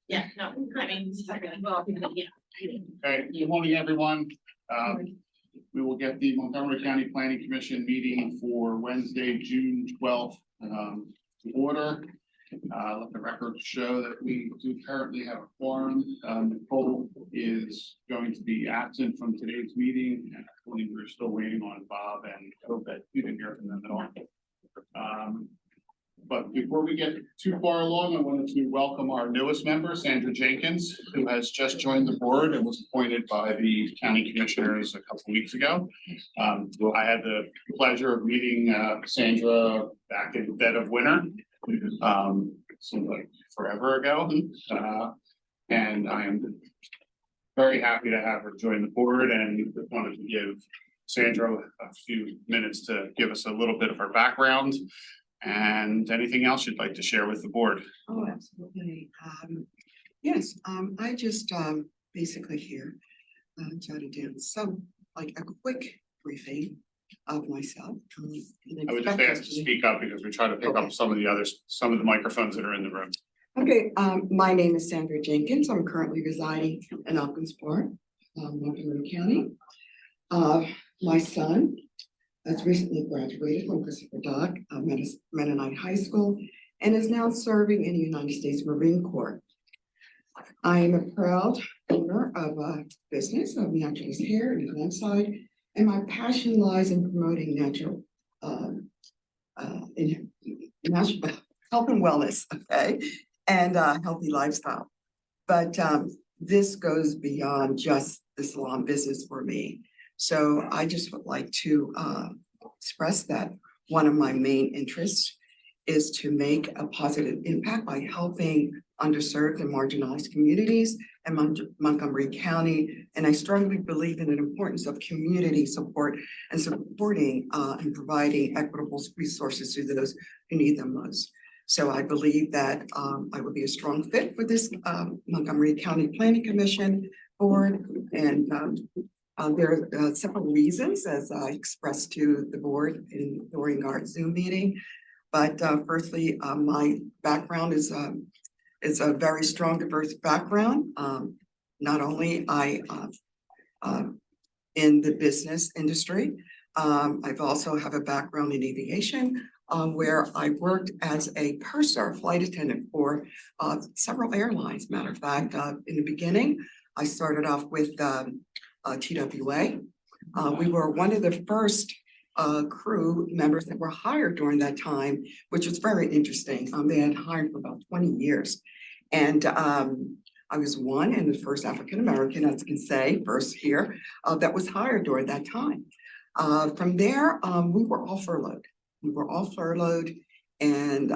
Yeah, no, I mean, well, yeah. Okay, good morning, everyone. We will get the Montgomery County Planning Commission meeting for Wednesday, June 12th, to order. Let the record show that we do currently have a quorum. Nicole is going to be absent from today's meeting, and I believe we're still waiting on Bob and hope that you didn't hear from them at all. But before we get too far along, I wanted to welcome our newest member, Sandra Jenkins, who has just joined the board and was appointed by the county commissioners a couple of weeks ago. I had the pleasure of meeting Sandra back in the dead of winter, seemed like forever ago. And I am very happy to have her join the board, and wanted to give Sandra a few minutes to give us a little bit of her background and anything else you'd like to share with the board. Oh, absolutely. Yes, I just basically here jotted down some like a quick briefing of myself. I would just ask to speak up because we try to pick up some of the microphones that are in the room. Okay, my name is Sandra Jenkins. I'm currently residing in Elkinsport, Montgomery County. My son has recently graduated from Christopher Dock Mennonite High School and is now serving in the United States Marine Corps. I am a proud owner of a business of naturalist hair and landside, and my passion lies in promoting natural health and wellness, okay, and healthy lifestyle. But this goes beyond just the salon business for me. So I just would like to express that one of my main interests is to make a positive impact by helping underserved and marginalized communities in Montgomery County. And I strongly believe in the importance of community support and supporting and providing equitable resources to those who need them most. So I believe that I would be a strong fit for this Montgomery County Planning Commission board. And there are several reasons, as I expressed to the board during our Zoom meeting. But firstly, my background is a very strong, diverse background. Not only I in the business industry, I've also have a background in aviation, where I worked as a purser, flight attendant for several airlines. Matter of fact, in the beginning, I started off with TWA. We were one of the first crew members that were hired during that time, which was very interesting. They had hired for about 20 years. And I was one and the first African-American, as you can say, first here, that was hired during that time. From there, we were all furloughed. And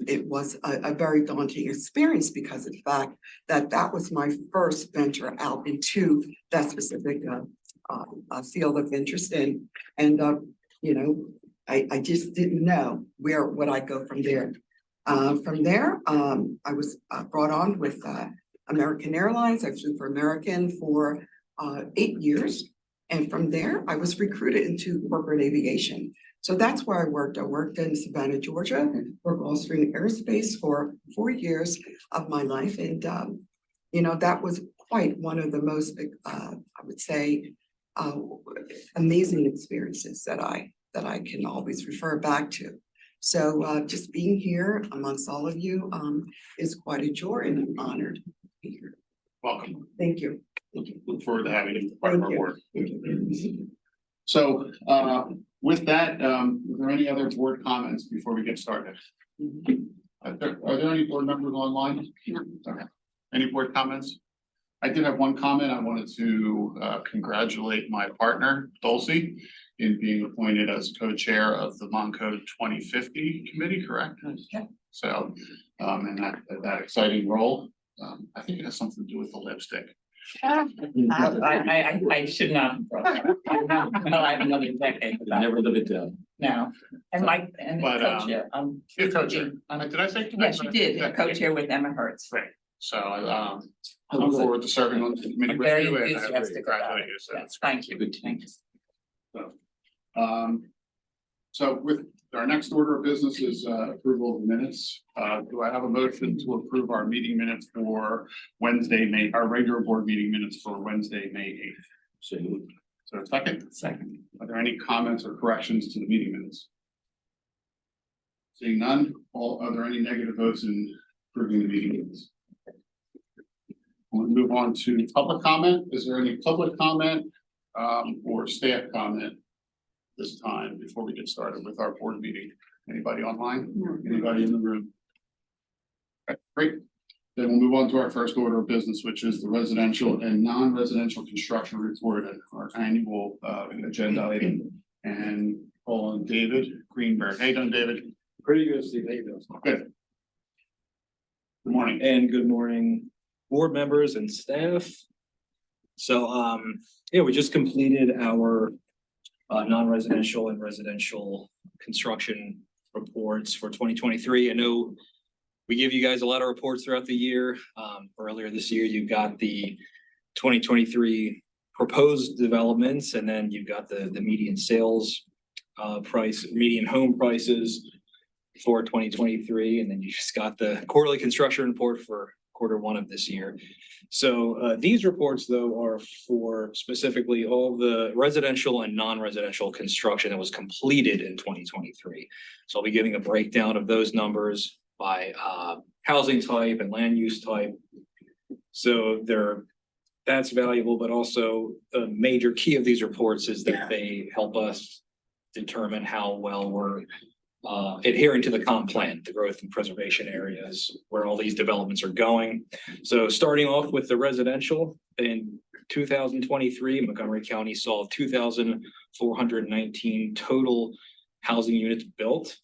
it was a very daunting experience because of the fact that that was my first venture out into that specific field of interest. And you know, I just didn't know where would I go from there. From there, I was brought on with American Airlines. I flew for American for 8 years. And from there, I was recruited into corporate aviation. So that's where I worked. I worked in Savannah, Georgia, for Gulfstream Aerospace for 4 years of my life. And, you know, that was quite one of the most, I would say, amazing experiences that I can always refer back to. So just being here amongst all of you is quite a joy, and I'm honored to be here. Welcome. Thank you. Look forward to having you part of our board. So with that, are there any other board comments before we get started? Are there any board members online? No. Okay. Any board comments? I did have one comment. I wanted to congratulate my partner, Dulcie, in being appointed as co-chair of the Montco 2050 committee, correct? Yeah. So, and that exciting role, I think it has something to do with the lipstick. I should not. No, I have another decade. Never live it down. No, and Mike and But, co-chair. You're co-chair. Did I say? Yes, you did. Yeah. Co-chair with Emma Hertz. Great. So I look forward to serving on the committee I'm with very you, and I enthusiastic about congratulate it. you. So. Yes, thank you. Thank you. So with our next order of business is approval of minutes. Do I have a motion to approve our meeting minutes for our regular board meeting minutes for Wednesday, May 8th? So, So a second, second. are there any comments or corrections to the meeting minutes? Seeing none, are there any negative votes in approving the meeting minutes? We'll move on to public comment. Is there any public comment or staff comment this time before we get started with our board meeting? Anybody online? Anybody in the room? Okay, great. Then we'll move on to our first order of business, which is the residential and non-residential construction report and our annual agenda item. And call on David Greenberg. How you doing, David? Pretty good, Steve. How you doing? Good. Good morning. And good morning, board members and staff. So, yeah, we just completed our non-residential and residential construction reports for 2023. I know we give you guys a lot of reports throughout the year. Earlier this year, you got the 2023 proposed developments, and then you've got the median sales price, median home prices for 2023, and then you just got the quarterly construction report for Q1 of this year. So these reports, though, are for specifically all the residential and non-residential construction that was completed in 2023. So I'll be giving a breakdown of those numbers by housing type and land use type. So that's valuable, but also a major key of these reports is that they help us determine how well we're adhering to the comp plan, the growth and preservation areas where all these developments are going. So starting off with the residential, in 2023, Montgomery County saw 2,419 total housing units built.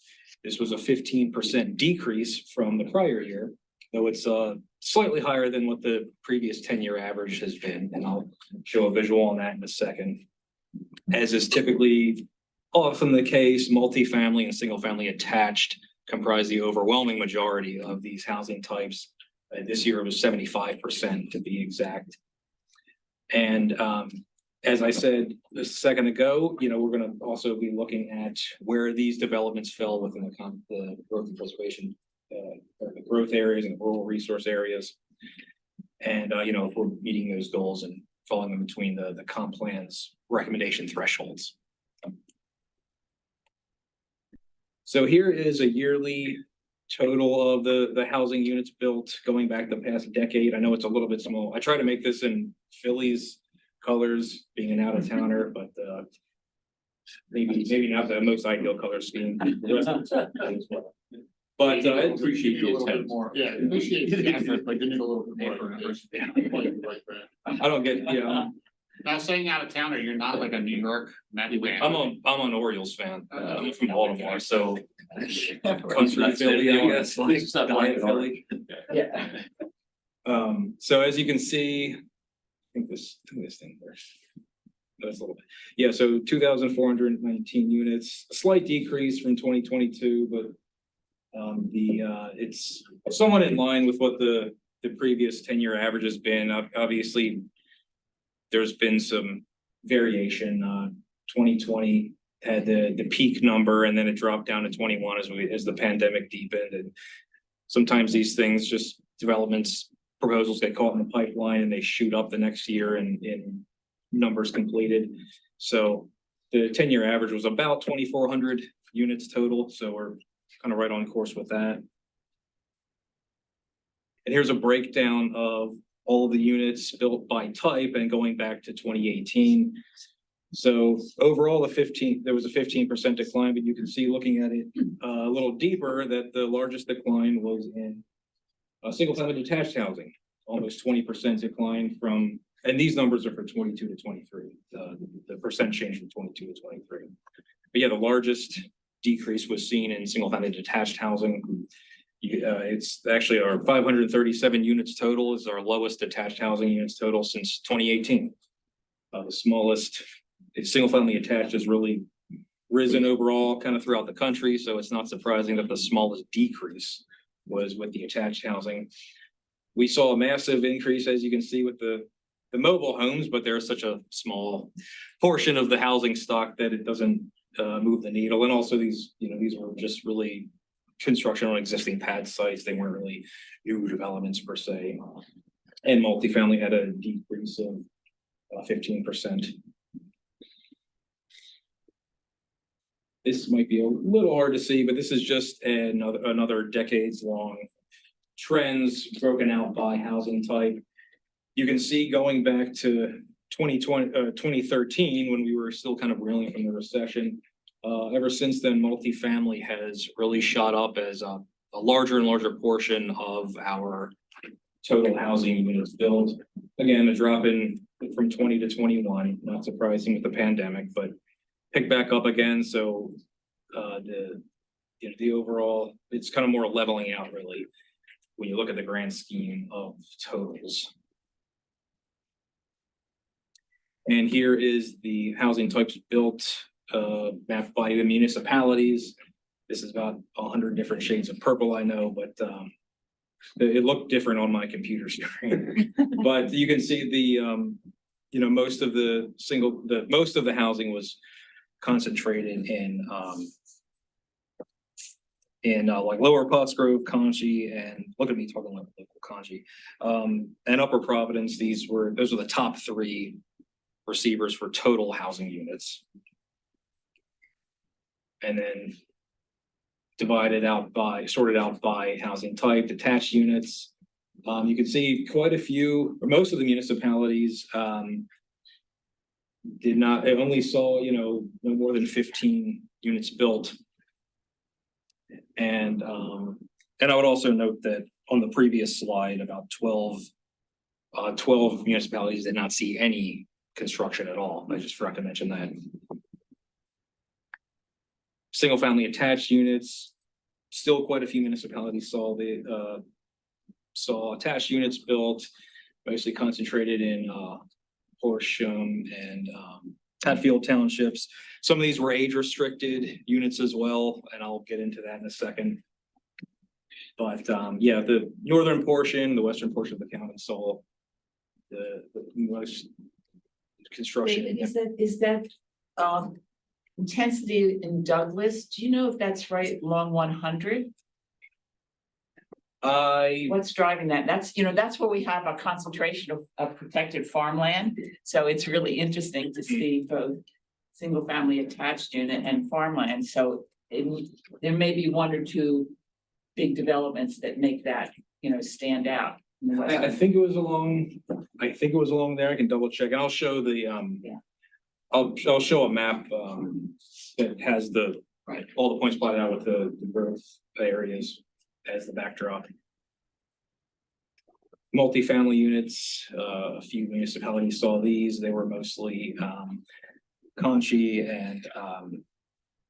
This was a 15% decrease from the prior year, though it's slightly higher than what the previous 10-year average has been. And I'll show a visual on that in a second. As is typically often the case, multifamily and single-family attached comprise the overwhelming majority of these housing types. This year it was 75% to be exact. And as I said a second ago, we're going to also be looking at where these developments fell within the growth and preservation, or the growth areas and rural resource areas. And, if we're meeting those goals and falling in between the comp plan's recommendation thresholds. So here is a yearly total of the housing units built going back the past decade. I know it's a little bit small. I try to make this in Philly's colors, being an out of towner, but maybe not the most ideal color scheme. But I appreciate You need a the little bit attempt. more. Yeah, appreciate the effort, but you need a little bit more. I don't get, Now saying out of town, or you're not like a New York Mets fan? I'm an Orioles fan. I'm from Baltimore, so country That's Philly, it, I guess, like It's not diet like Philly. Yeah. So as you can see, I think this thing first. That's a little bit. Yeah, so 2,419 units, a slight decrease from 2022, but it's somewhat in line with what the previous 10-year average has been. Obviously, there's been some variation. 2020 had the peak number, and then it dropped down to 21 as the pandemic deepened. And sometimes these things, just developments, proposals get caught in the pipeline and they shoot up the next year in numbers completed. So the 10-year average was about 2,400 units total. So we're kind of right on course with that. And here's a breakdown of all of the units built by type and going back to 2018. So overall, there was a 15% decline, but you can see looking at it a little deeper that the largest decline was in single-family detached housing, almost 20% decline from, and these numbers are for 22 to 23, the percent change from 22 to 23. But yeah, the largest decrease was seen in single-family detached housing. It's actually our 537 units total is our lowest detached housing units total since 2018. The smallest single-family attached has really risen overall kind of throughout the country. So it's not surprising that the smallest decrease was with the attached housing. We saw a massive increase, as you can see, with the mobile homes, but they're such a small portion of the housing stock that it doesn't move the needle. And also these, these were just really construction on existing pad sites. They weren't really new developments per se. And multifamily had a decrease of 15%. This might be a little hard to see, but this is just another decades-long trends broken out by housing type. You can see going back to 2013, when we were still kind of reeling from the recession. Ever since then, multifamily has really shot up as a larger and larger portion of our total housing units built. Again, a drop in from 20 to 21, not surprising with the pandemic, but pick back up again. So the overall, it's kind of more leveling out really when you look at the grand scheme of totals. And here is the housing types built, mapped by the municipalities. This is about 100 different shades of purple, I know, but it looked different on my computer screen. But you can see the, most of the housing was concentrated in like Lower Pottsgrove, Conchie, and look at me talking like local Conchie, and Upper Providence. Those were the top 3 receivers for total housing units. And then sorted out by housing type, detached units. You can see quite a few, or most of the municipalities only saw, no more than 15 units built. And I would also note that on the previous slide, about 12 municipalities did not see any construction at all. I just forgot to mention that. Single family attached units, still quite a few municipalities saw attached units built, mostly concentrated in Horsham and Hatfield townships. Some of these were age restricted units as well, and I'll get into that in a second. But yeah, the northern portion, the western portion of the county saw the most construction. David, is that intensity in Douglas? Do you know if that's right along 100? What's driving that? That's where we have a concentration of protected farmland. So it's really interesting to see both single family attached unit and farmland. So there may be 1 or 2 big developments that make that, stand out. I think it was along there. I can double check, and I'll show the I'll show a map that has all the points plotted out with the growth areas as the backdrop. Multifamily units, a few municipalities saw these. They were mostly Conchie and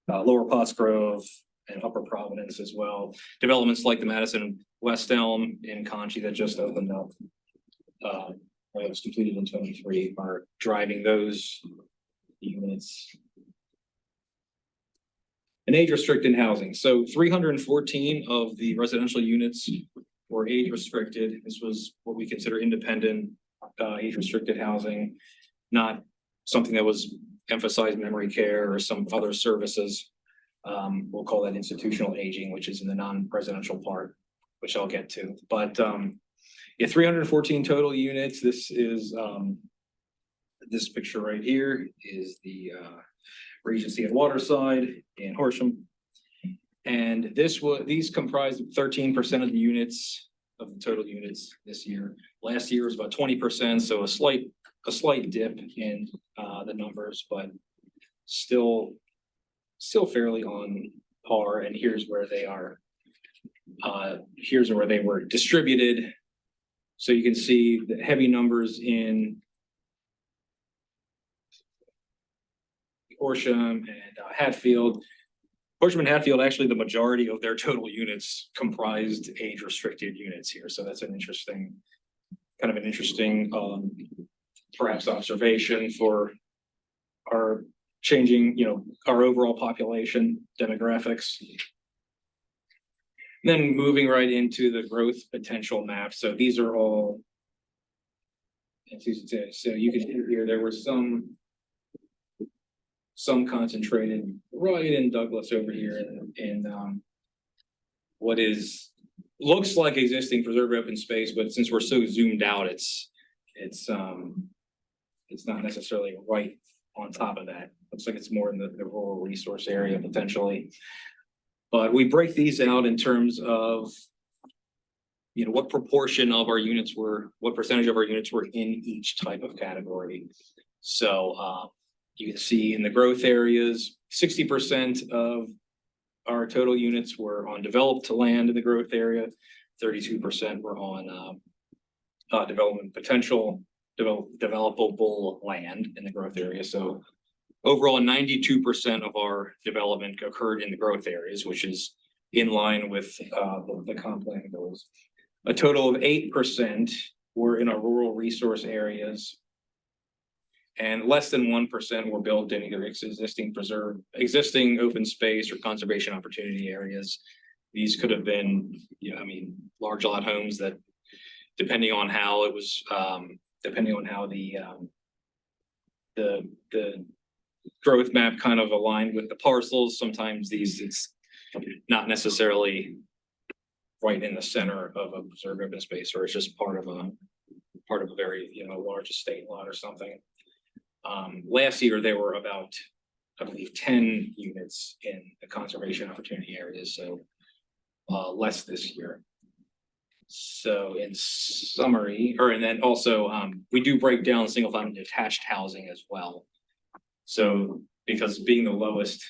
Lower Pottsgrove and Upper Providence as well. Developments like the Madison West Elm in Conchie that just opened up, it was completed in 23, are driving those units. And age restricted housing. So 314 of the residential units were age restricted. This was what we consider independent age restricted housing, not something that was emphasized memory care or some other services. We'll call that institutional aging, which is in the non-residential part, which I'll get to. But yeah, 314 total units. This is this picture right here is the Regency at Waterside in Horsham. And these comprised 13% of the units, of the total units this year. Last year was about 20%, so a slight dip in the numbers, but still fairly on par. And here's where they are. Here's where they were distributed. So you can see the heavy numbers in Horsham and Hatfield. Horsham and Hatfield, actually, the majority of their total units comprised age-restricted units here. So that's an interesting, perhaps observation for our changing, our overall population demographics. Then moving right into the growth potential map. So these are all, as Susan said, so you can see here, there were some some concentrated right in Douglas over here in what looks like existing preserved open space, but since we're so zoomed out, it's not necessarily right on top of that. Looks like it's more in the rural resource area potentially. But we break these out in terms of, what proportion of our units what percentage of our units were in each type of category. So you can see in the growth areas, 60% of our total units were on developed land in the growth area, 32% were on development potential, developable land in the growth area. So overall, 92% of our development occurred in the growth areas, which is in line with the comp plan goals. A total of 8% were in our rural resource areas, and less than 1% were built in either existing open space or conservation opportunity areas. These could have been, large lot homes that, depending on how the growth map kind of aligned with the parcels. Sometimes it's not necessarily right in the center of a preserved open space, or it's just part of a very, large estate lot or something. Last year, there were about, I believe, 10 units in the conservation opportunity areas, so less this year. So in summary, and then also we do break down single family detached housing as well. So because being the lowest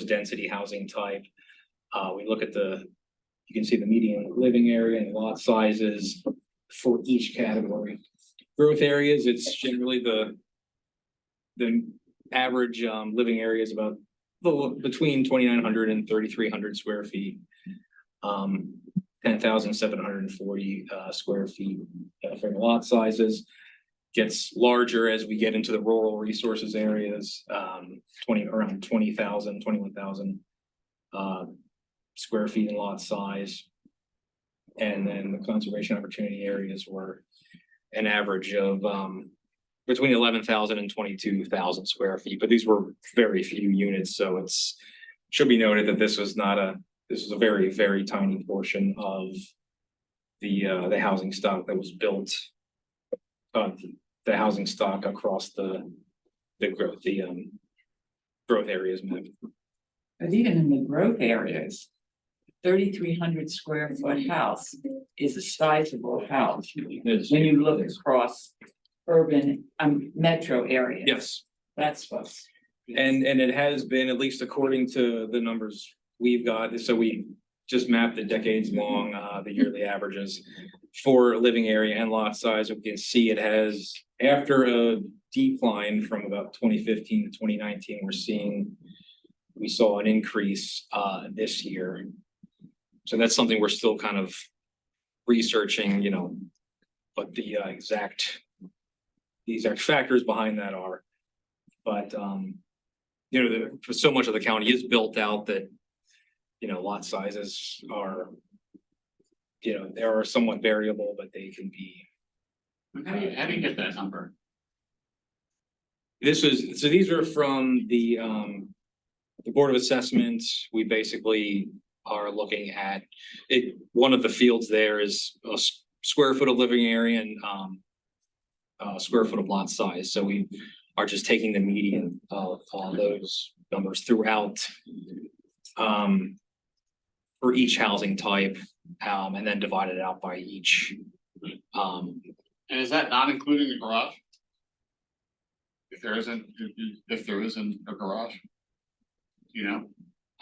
density housing type, we look at you can see the median living area and lot sizes for each category. Growth areas, it's generally the average living area is about between 2,900 and 3,300 square feet. 10,740 square feet for the lot sizes. Gets larger as we get into the rural resources areas, around 20,000, 21,000 square feet in lot size. And then the conservation opportunity areas were an average of between 11,000 and 22,000 square feet, but these were very few units. So should be noted that this was a very, very tiny portion of the housing stock that was built, the housing stock across the growth areas map. But even in the growth areas, 3,300 square foot house is a sizable house. When you look across urban, metro areas. Yes. That's what's. And it has been, at least according to the numbers we've got, so we just mapped the decades long, the yearly averages for living area and lot size. We can see it has, after a decline from about 2015 to 2019, we saw an increase this year. So that's something we're still kind of researching, what the exact factors behind that are. But so much of the county is built out that lot sizes are, they are somewhat variable, but they can be. How do you get that number? These are from the Board of Assessments. We basically are looking at it. One of the fields there is a square foot of living area and square foot of lot size. So we are just taking the median of all those numbers throughout for each housing type, and then divide it out by each. And is that not including the garage? If there isn't a garage,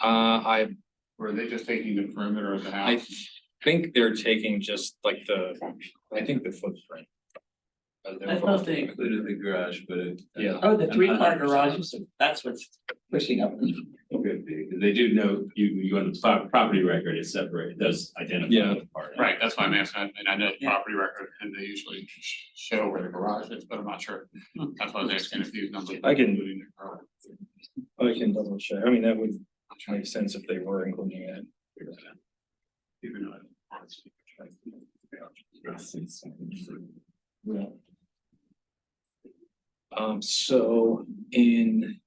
or are they just taking the perimeter of the house? I think they're taking just like the footprint. I thought they included the garage, but Yeah. Oh, the 3-car garages, that's what's pushing up. Could be, because they do know you on the property record is separate, it does identify. Yeah. the part. Right, that's why I'm asking, and I know the Yeah. property record, and they usually show where the garage is, but I'm not sure. That's why I was asking if these numbers. I can- including the garage. I can double check. I mean, that would make sense if they were including it. Even though So in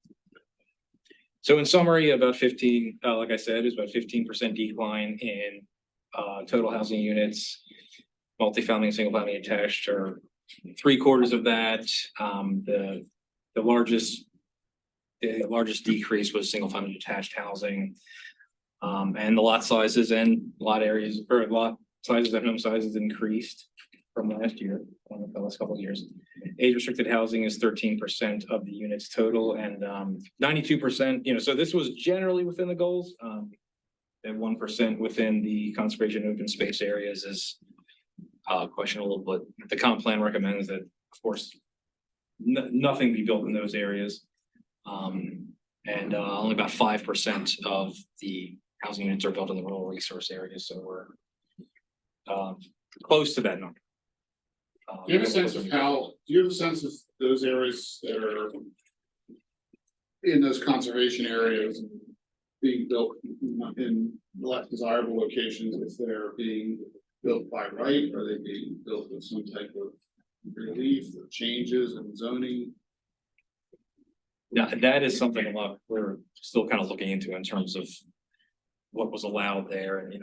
So in summary, about 15, like I said, is about 15% decline in total housing units. Multifamily and single family attached are 3/4 of that. The largest decrease was single family detached housing. And the lot sizes and lot areas or lot sizes and home sizes increased from last year, the last couple of years. Age restricted housing is 13% of the units total and 92%, so this was generally within the goals. And 1% within the conservation open space areas is questionable, but the comp plan recommends that, of course, nothing be built in those areas. And only about 5% of the housing units are built in the rural resource areas, so we're close to that number. Do you have a sense of those areas that are in those conservation areas being built in less desirable locations, if they're being built by right, or are they being built with some type of relief or changes in zoning? Yeah, that is something we're still kind of looking into in terms of what was allowed there and,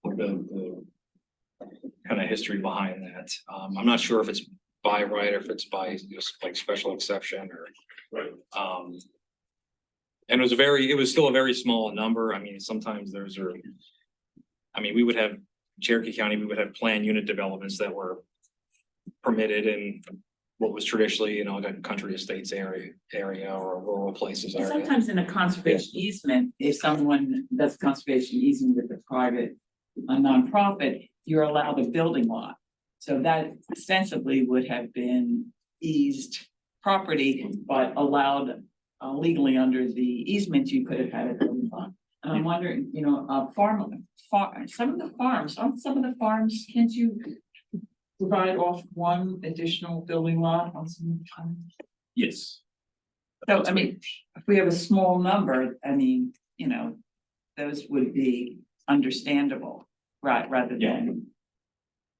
the kind of history behind that. I'm not sure if it's by right or if it's by just like special exception or. Right. And it was still a very small number. I mean, sometimes we would have Cherokee County, we would have planned unit developments that were permitted in what was traditionally, like a country estates area or a rural places area. Sometimes in a conservation easement, if someone does conservation easement with a nonprofit, you're allowed a building lot. So that ostensibly would have been eased property, but allowed legally under the easement, you could have had a building lot. And I'm wondering, some of the farms, can't you provide off one additional building lot on some time? Yes. So, I mean, if we have a small number, those would be understandable, right, rather than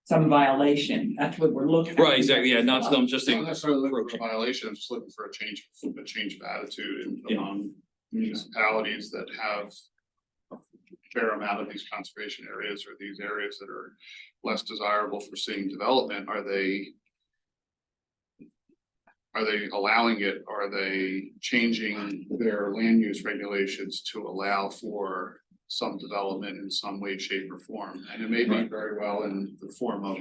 some violation. That's what we're looking at. Right, exactly. Yeah, not some just Not necessarily looking for a violation, I'm just looking for a change of attitude among municipalities that have a fair amount of these conservation areas or these areas that are less desirable for seeing development. Are they allowing it? Are they changing their land use regulations to allow for some development in some way, shape, or form? And it may be very well in the form of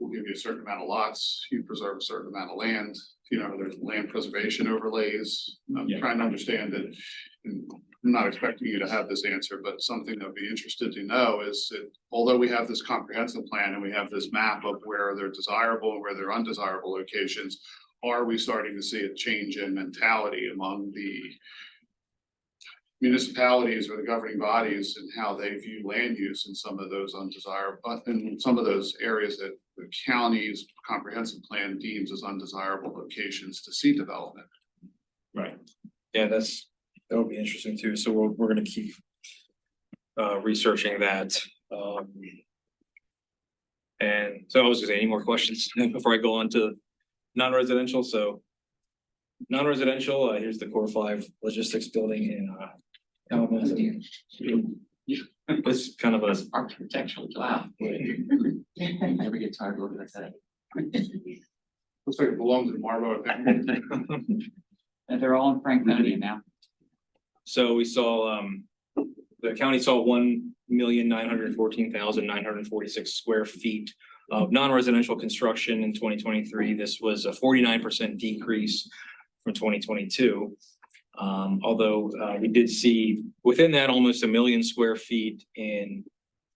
we'll give you a certain amount of lots, you preserve a certain amount of land, there's land preservation overlays. I'm trying to understand it. And I'm not expecting you to have this answer, but something that would be interested to know is that although we have this comprehensive plan and we have this map of where they're desirable and where they're undesirable locations, are we starting to see a change in mentality among the municipalities or the governing bodies and how they view land use in some of those undesirable, in some of those areas that the county's comprehensive plan deems as undesirable locations to see development? Right. Yeah, that would be interesting too. So we're gonna keep researching that. And so I was gonna say, any more questions before I go on to non-residential? So non-residential, here's the Core 5 logistics building in Kalamazoo. It's kind of a Architectural, wow. Never get tired of looking at that. Looks like it belongs in Marbo, I think. And they're all in Franconia now. So we saw, the county saw 1,914,946 square feet of non-residential construction in 2023. This was a 49% decrease from 2022. Although we did see within that almost 1 million square feet in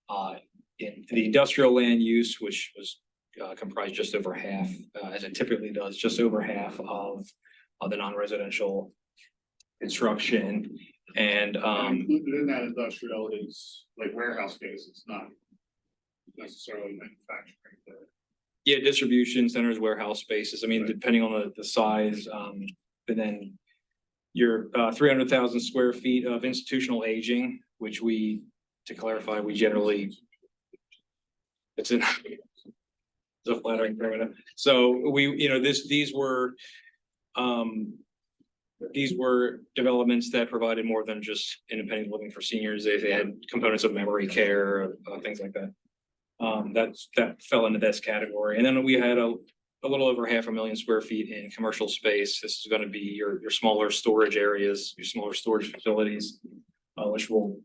the industrial land use, which was comprised just over half, as it typically does, just over half of the non-residential construction. And included in that industrial is like warehouse spaces, not necessarily manufacturing. yeah, distribution centers, warehouse spaces. I mean, depending on the size, and then your 300,000 square feet of institutional aging, which to clarify, we generally, it's a flattering parameter. So these were these were developments that provided more than just independent living for seniors. They had components of memory care, things like that. That fell into this category. And then we had a little over 500,000 square feet in commercial space. This is going to be your smaller storage areas, your smaller storage facilities, which we'll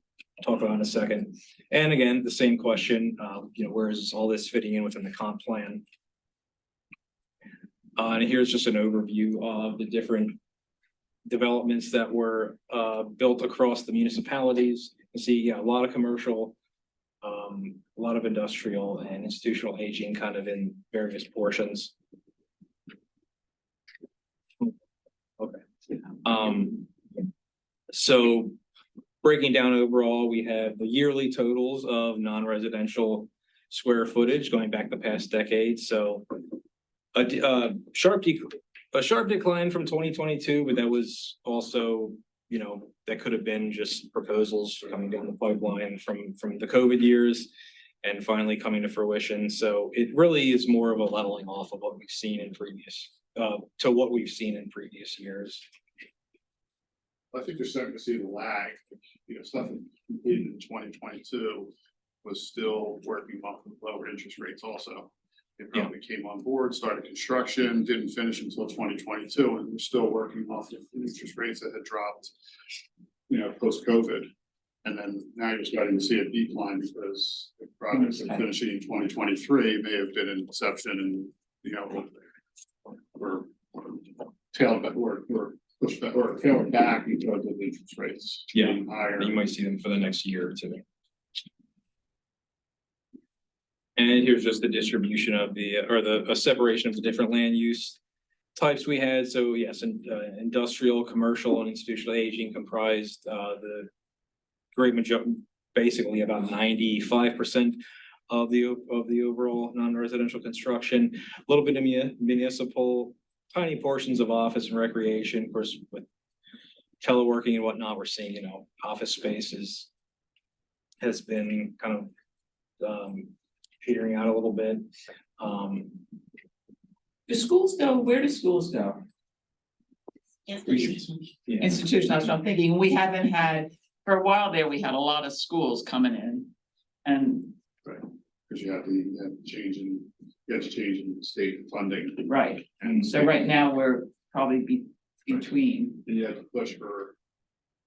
talk about in a second. And again, the same question, where is all this fitting in within the comp plan? And here's just an overview of the different developments that were built across the municipalities. You see, a lot of commercial, a lot of industrial and institutional aging kind of in various portions. Okay. So breaking down overall, we have the yearly totals of non-residential square footage going back the past decade. So a sharp decline from 2022, but that was also, that could have been just proposals coming down the pipeline from the COVID years and finally coming to fruition. So it really is more of a leveling off of what we've seen in previous years. I think you're starting to see the lag, stuff completed in 2022 was still working off of lower interest rates also. They probably came on board, started construction, didn't finish until 2022, and we're still working off of interest rates that had dropped, post-COVID. And then now you're starting to see a decline because the projects that are finishing in 2023 may have been an exception and, we're pushed back or tailed back because of interest rates being higher. You might see them for the next year or two. And here's just the distribution of a separation of the different land use types we had. So yes, industrial, commercial, and institutional aging comprised the great majority, basically about 95% of the overall non-residential construction. A little bit of municipal, tiny portions of office and recreation. Of course, with teleworking and whatnot, we're seeing office spaces has been kind of petering out a little bit. Do schools go, where do schools go? Institutions. Yeah. Institutional, that's what I'm thinking. We haven't had, for a while there, we had a lot of schools coming in. And, Because you have to change in state funding. right, And so right now, we're probably between. you have to push for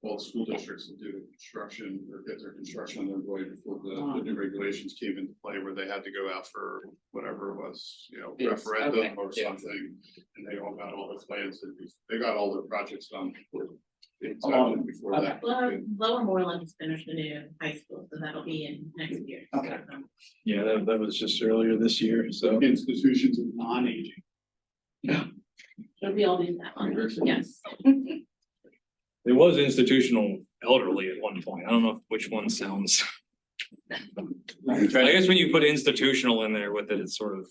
all school districts to do the construction or get their construction underway before the new regulations came into play where they had to go out for whatever it was, Yes, referendum okay. or something. And they all got all the plans and they got all their projects done before that. Lower Moreland has finished the new high school, so that'll be in next year. Okay. Yeah, that was just earlier this year. So Institutions of non-aging. It'll be all in that one, yes. it was institutional elderly at one point. I don't know which one sounds. I guess when you put institutional in there with it, it's sort of.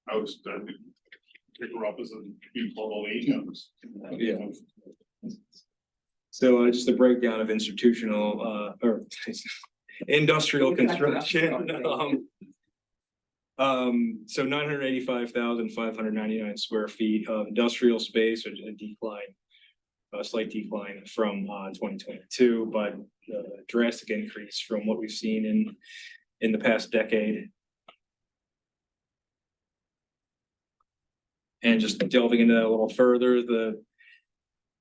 I grew up as a people age homes. Yeah. So just a breakdown of institutional or industrial construction. So 985,599 square feet of industrial space, or a slight decline from 2022, but a drastic increase from what we've seen in the past decade. And just delving into that a little further, the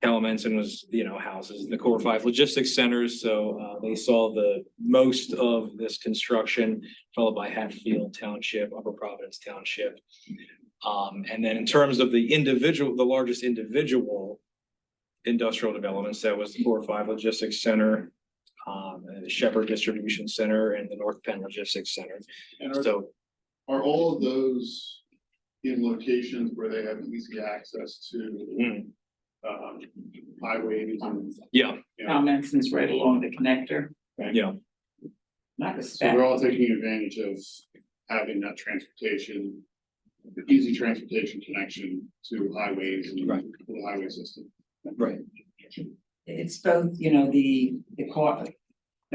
Cal mentioned was, houses, the core 5 logistics centers. So they saw the most of this construction, followed by Hatfield Township, Upper Providence Township. And then in terms of the largest individual industrial developments, that was the core 5 logistics center, the Shepherd Distribution Center, and the North Penn Logistics Center. And So are all of those in locations where they have easy access to highways and? yeah, Now Manson's right along the connector, yeah. not the So stack. they're all taking advantage of having that transportation, the easy transportation connection to highways and Right. the highway system. Right. It's both, the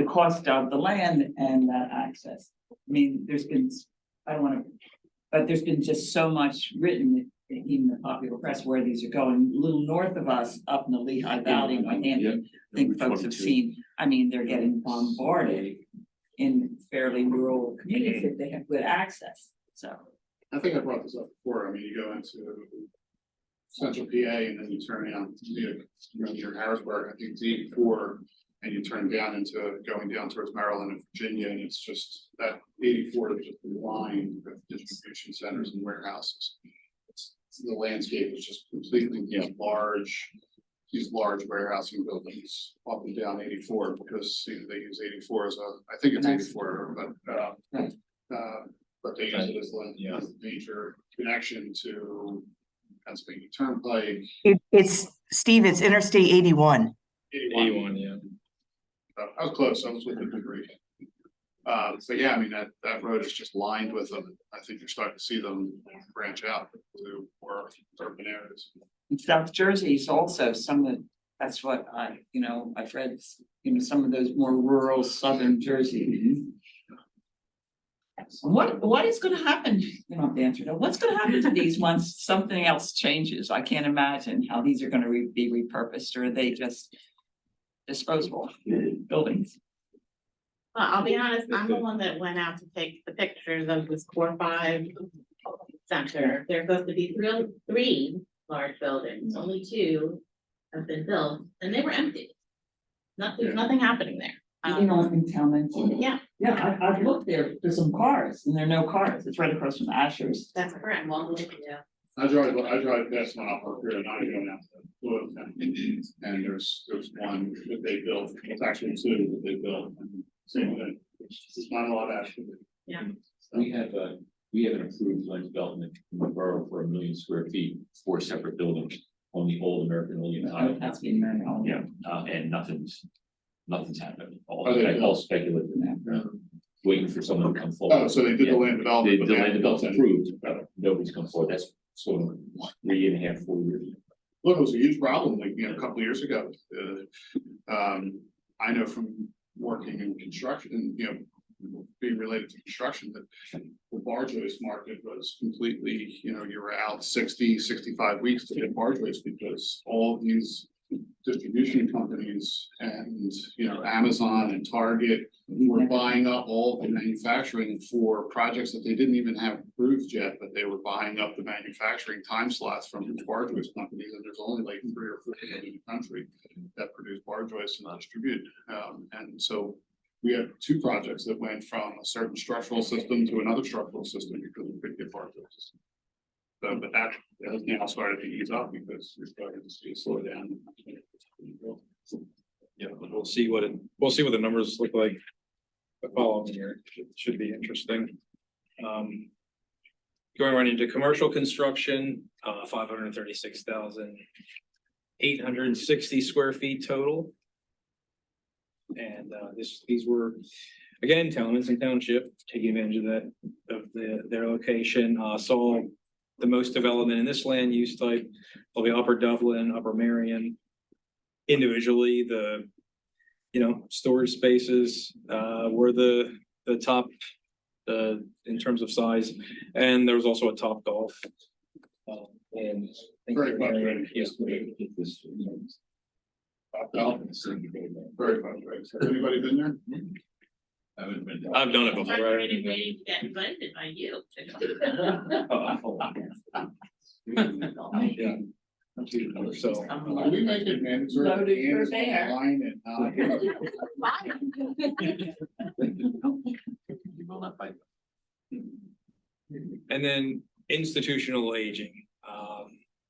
cost of the land and the access. I mean, there's been, I don't wanna, but there's been just so much written even the popular press where these are going, a little north of us, up in the Lehigh Valley, Northampton. I think folks have seen, I mean, they're getting bombarded in fairly rural communities if they have good access, so. I think I brought this up before. I mean, you go into central PA and then you turn down, you know, near Harrisburg, I think it's 84. And you turn down into going down towards Maryland and Virginia, and it's just that 84 is just lined with distribution centers and warehouses. The landscape is just completely these large warehousing buildings up and down 84 because they use 84 as I think it's 84, but they use it as a major connection to Pennsylvania Turnpike. It's Steve, it's Interstate 81. 81, yeah. I was close, I was with the degree. But yeah, I mean, that road is just lined with them. I think you're starting to see them branch out to more urban areas. In South Jersey is also some of, that's what I've read, some of those more rural southern Jersey. What is gonna happen? You don't have to answer that. What's gonna happen to these once something else changes? I can't imagine how these are gonna be repurposed, or are they just disposable buildings? Well, I'll be honest, I'm the one that went out to take the pictures of this core 5 center. There's supposed to be three large buildings, only 2 have been built, and they were empty. There's nothing happening there. In town, Yeah, yeah, I've looked there, there's some cars, and there are no cars, it's right across from Asher's. that's correct. Well, yeah. I drive past one off here and I go down to Leavitt, and there's one that they built, it's actually 2 that they built, and same thing. It's not a lot of activity. Yeah. We have an approved land development in the borough for 1 million square feet, 4 separate buildings on the old American William Highway. That's being very old. Yeah, and nothing's happened, Are they all speculative now, waiting for someone to come forward. Oh, so they did the land development. The but they land haven't built development any. approved, but nobody's come forward, that's sort of 3.5, 4 years. Look, it was a huge problem, like, a couple of years ago. I know from working in construction, being related to construction, that the barge waste market was completely, you were out 60, 65 weeks to get barge waste because all of these distribution companies and, Amazon and Target were buying up all the manufacturing for projects that they didn't even have approved yet, but they were buying up the manufacturing time slots from the barge waste companies, and there's only like 3 or 4 in the country that produce barge waste and distribute. And so we had 2 projects that went from a certain structural system to another structural system because we couldn't get barge waste. So, but that has now started to ease up because we're starting to see a slowdown. Yeah, but we'll see what the numbers look like the following year. It should be interesting. Going right into commercial construction, 536,860 square feet total. And these were, again, Talmadge Township, taking advantage of their location, saw the most development in this land use type, will be Upper Dublin, Upper Marion. Individually, the storage spaces were the top in terms of size, and there was also a Top Golf. And Very frustrating. Yes. Very frustrating. Has anybody been there? I've done it I'm before. waiting to get invited by you. Yeah. So, Can we make it mandatory? Voted that for Ann is there. online and and then institutional aging.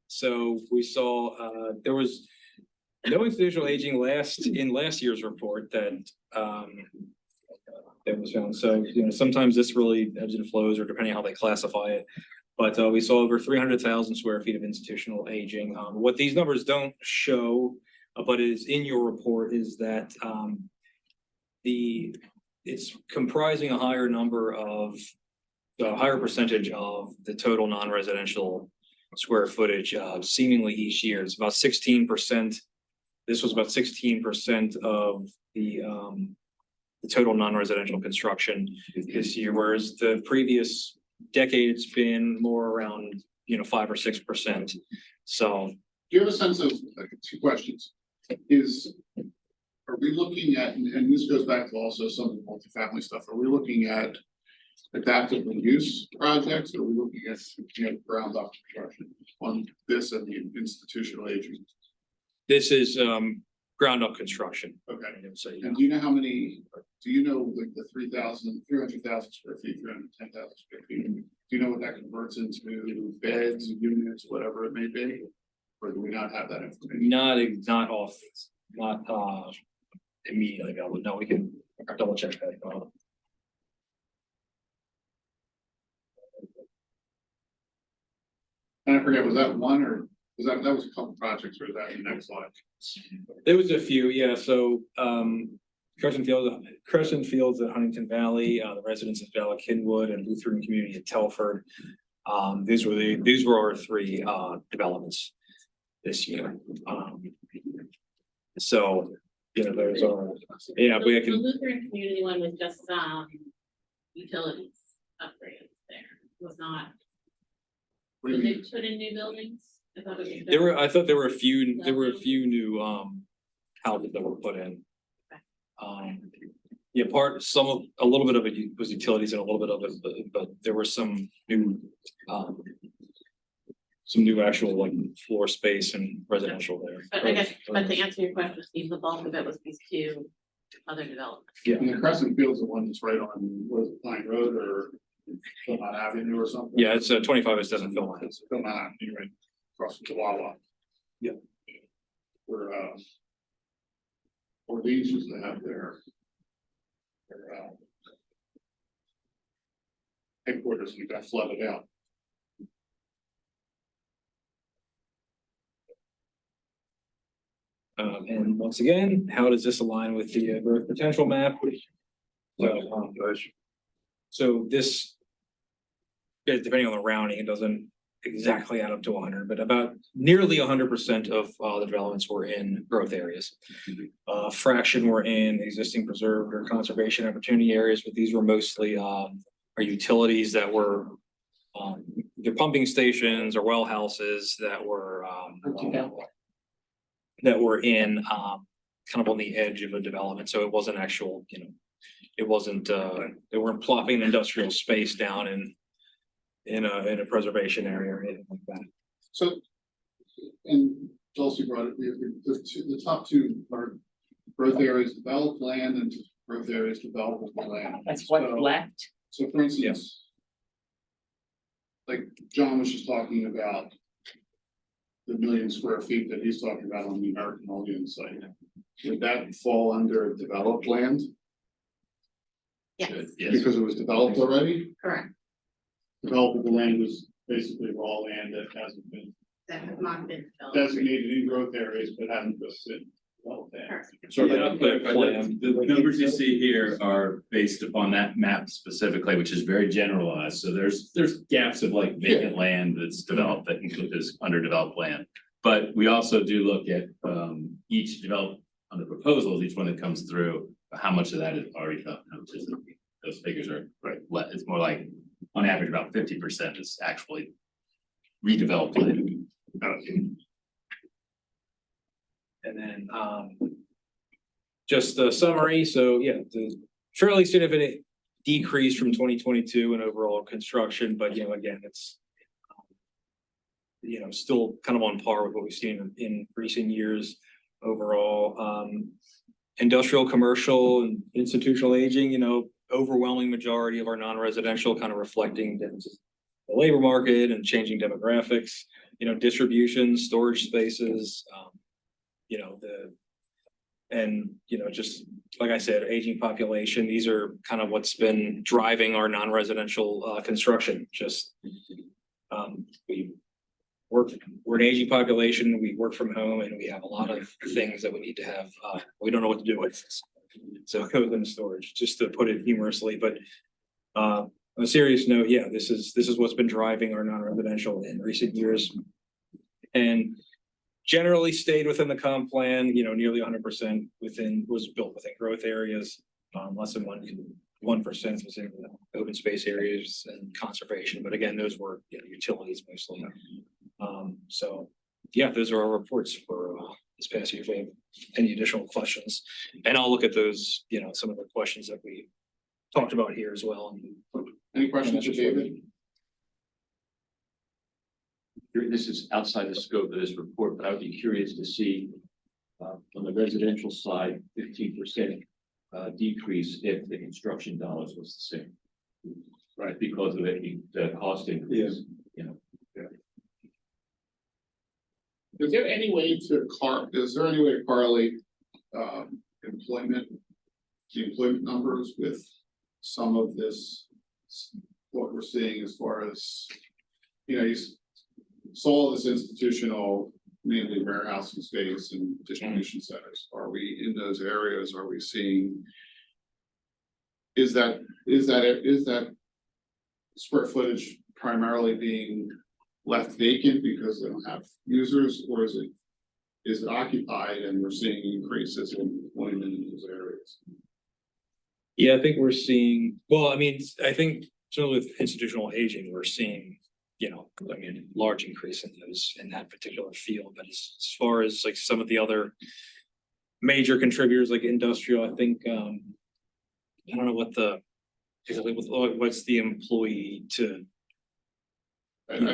So we saw, there was no institutional aging in last year's report that was found. So, sometimes this really ebbs and flows, or depending on how they classify it. But we saw over 300,000 square feet of institutional aging. What these numbers don't show, but is in your report, is that it's comprising a higher percentage of the total non-residential square footage, seemingly each year. It's about 16%. This was about 16% of the total non-residential construction this year, whereas the previous decade it's been more around 5 or 6%. So Do you have a sense of, two questions, are we looking at, and this goes back to also some of the multifamily stuff, are we looking at adaptive use projects, or are we looking at ground up construction on this and the institutional aging? this is ground up construction. Okay, So, and do you know how many, do you know like the 300,000 square feet, 310,000 square feet? Do you know what that converts into beds, units, whatever it may be? Or do we not have that information? not immediately available. No, we can double check that. And I forget, was that one or was that was a couple projects, or is that in the next slide? There was a few, yeah, so Crescent Fields at Huntington Valley, the residents of Valley Kinwood and Lutheran Community at Telford. These were our three developments this year. So, those are, yeah, but I The can, Lutheran community one was just utilities upgrades there, was not. What do Did you they mean? put in new buildings? I thought it was. I thought there were a few new houses that were put in. Yeah, a little bit of it was utilities and a little bit of it, but there were some new actual like floor space and residential there. But I guess, but to answer your question, Steve, the bulk of it was these two other developments. Yeah, And the Crescent Field's the one that's right on, was it Pine Road or Philmont Avenue or something? yeah, it's 25, it doesn't fill in. It's Philmont Avenue, right across from Chihuahua. Yeah. Where, these used to have their headquarters, and got flooded out. And once again, how does this align with the growth potential map? So this, depending on the rounding, it doesn't exactly add up to 100, but about nearly 100% of the developments were in growth areas. Fraction were in existing preserved or conservation opportunity areas, but these were mostly our utilities that were either pumping stations or well houses that were in kind of on the edge of a development. So it wasn't actual, it wasn't they weren't plopping industrial space down in a preservation area or anything like that. So, and Dulcie brought it, we have the top two are growth areas developed land and growth areas developable land. That's what's So- left. So for instance, like John was just talking about the 1 million square feet that he's talking about on the American Olean site. Would that fall under developed land Yes, because it was developed already? correct. Developable land was basically raw land that hasn't been That has not been developed. designated in growth areas, but hasn't been developed there. Correct. So Yeah, like but plan. the numbers you see here are based upon that map specifically, which is very generalized, so there's gaps of like vacant land that's developed that is underdeveloped land. But we also do look at each developed under proposals, each one that comes through, how much of that is already done, how much is it? Those figures are right, it's more like on average about 50% is actually redeveloped land. And then just a summary, so yeah, the fairly significant decrease from 2022 in overall construction, but again, it's still kind of on par with what we've seen in recent years overall. Industrial, commercial, and institutional aging, overwhelming majority of our non-residential kind of reflecting the labor market and changing demographics, distribution, storage spaces, just like I said, aging population, these are kind of what's been driving our non-residential construction. We're an aging population, we work from home, and we have a lot of things that we need to have, we don't know what to do with. So it goes in storage, just to put it humorously, but on a serious note, yeah, this is what's been driving our non-residential in recent years. And generally stayed within the comp plan, nearly 100% was built within growth areas, less than 1 1% was in the open space areas and conservation, but again, those were, you know, utilities mostly. So, yeah, those are our reports for this past year. If you have any additional questions, and I'll look at those, you know, some of the questions that we talked about here as well. Any questions for David? This is outside the scope of this report, but I would be curious to see on the residential side, 15% decrease if the construction dollars was the same. Right, because of the cost increase, you know. Is there any way to correlate employment, the employment numbers with some of this, what we're seeing as far as, you know, you saw this institutional, mainly warehousing space and distribution centers. Are we in those areas? Are we seeing? Is that square footage primarily being left vacant because they don't have users, or is it occupied and we're seeing increases in employment in those areas? Yeah, I think we're seeing, well, I mean, I think certainly with institutional aging, we're seeing, you know, I mean, large increase in those, in that particular field, but as far as like some of the other major contributors like industrial, I think, I don't know what what's the employee to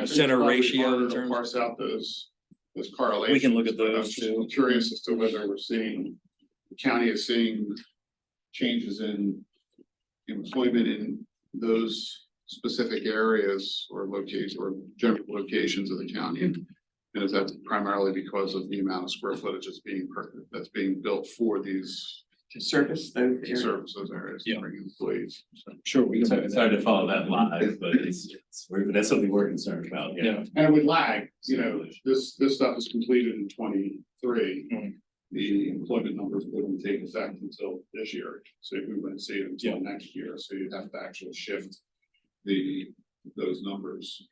center ratio in terms. Parse out those correlations. We can look at but I'm those just too. Curious as to whether we're seeing, the county is seeing changes in employment in those specific areas or locations or general locations of the county. And is that primarily because of the amount of square footage that's being built for these, To service those to areas. service those areas, to Yeah. bring employees? So, Sure, we It's can. hard- it's hard to follow that live, but that's something we're concerned about, yeah. Yeah, and it would lag, you know, this stuff is completed in 23. Mhm. The employment numbers wouldn't take effect until this year, so we wouldn't see it until Yeah. next year, so you'd have to actually shift those numbers.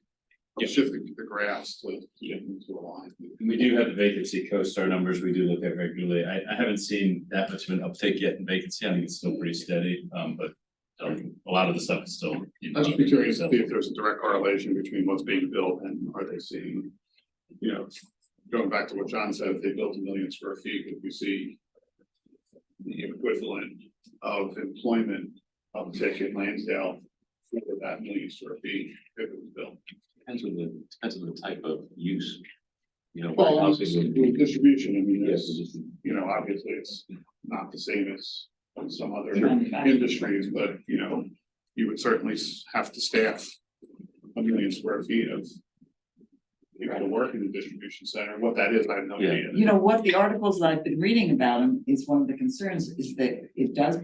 Yeah. Shift the graphs to get into a line. And we do have the vacancy CoStar numbers we do look at regularly. I haven't seen that much of an uptake yet in vacancy. I think it's still pretty steady, but a lot of the stuff is still. I'd just be curious to see if there's a direct correlation between what's being built and are they seeing, you know, going back to what John said, if they built 1 million square feet, would we see the equivalent of employment uptick in Lansdale for that 1 million square feet if it was built? Depends on the type of use. You know. Well, warehousing would- distribution, I mean, Yes, it's, you know, obviously it's not the same as some other Manufacturing. industries, but, you know, you would certainly have to staff 1 million square feet of people to work in the distribution center. What that is, I have no Yeah. idea. You know, what the articles that I've been reading about them is one of the concerns is that it does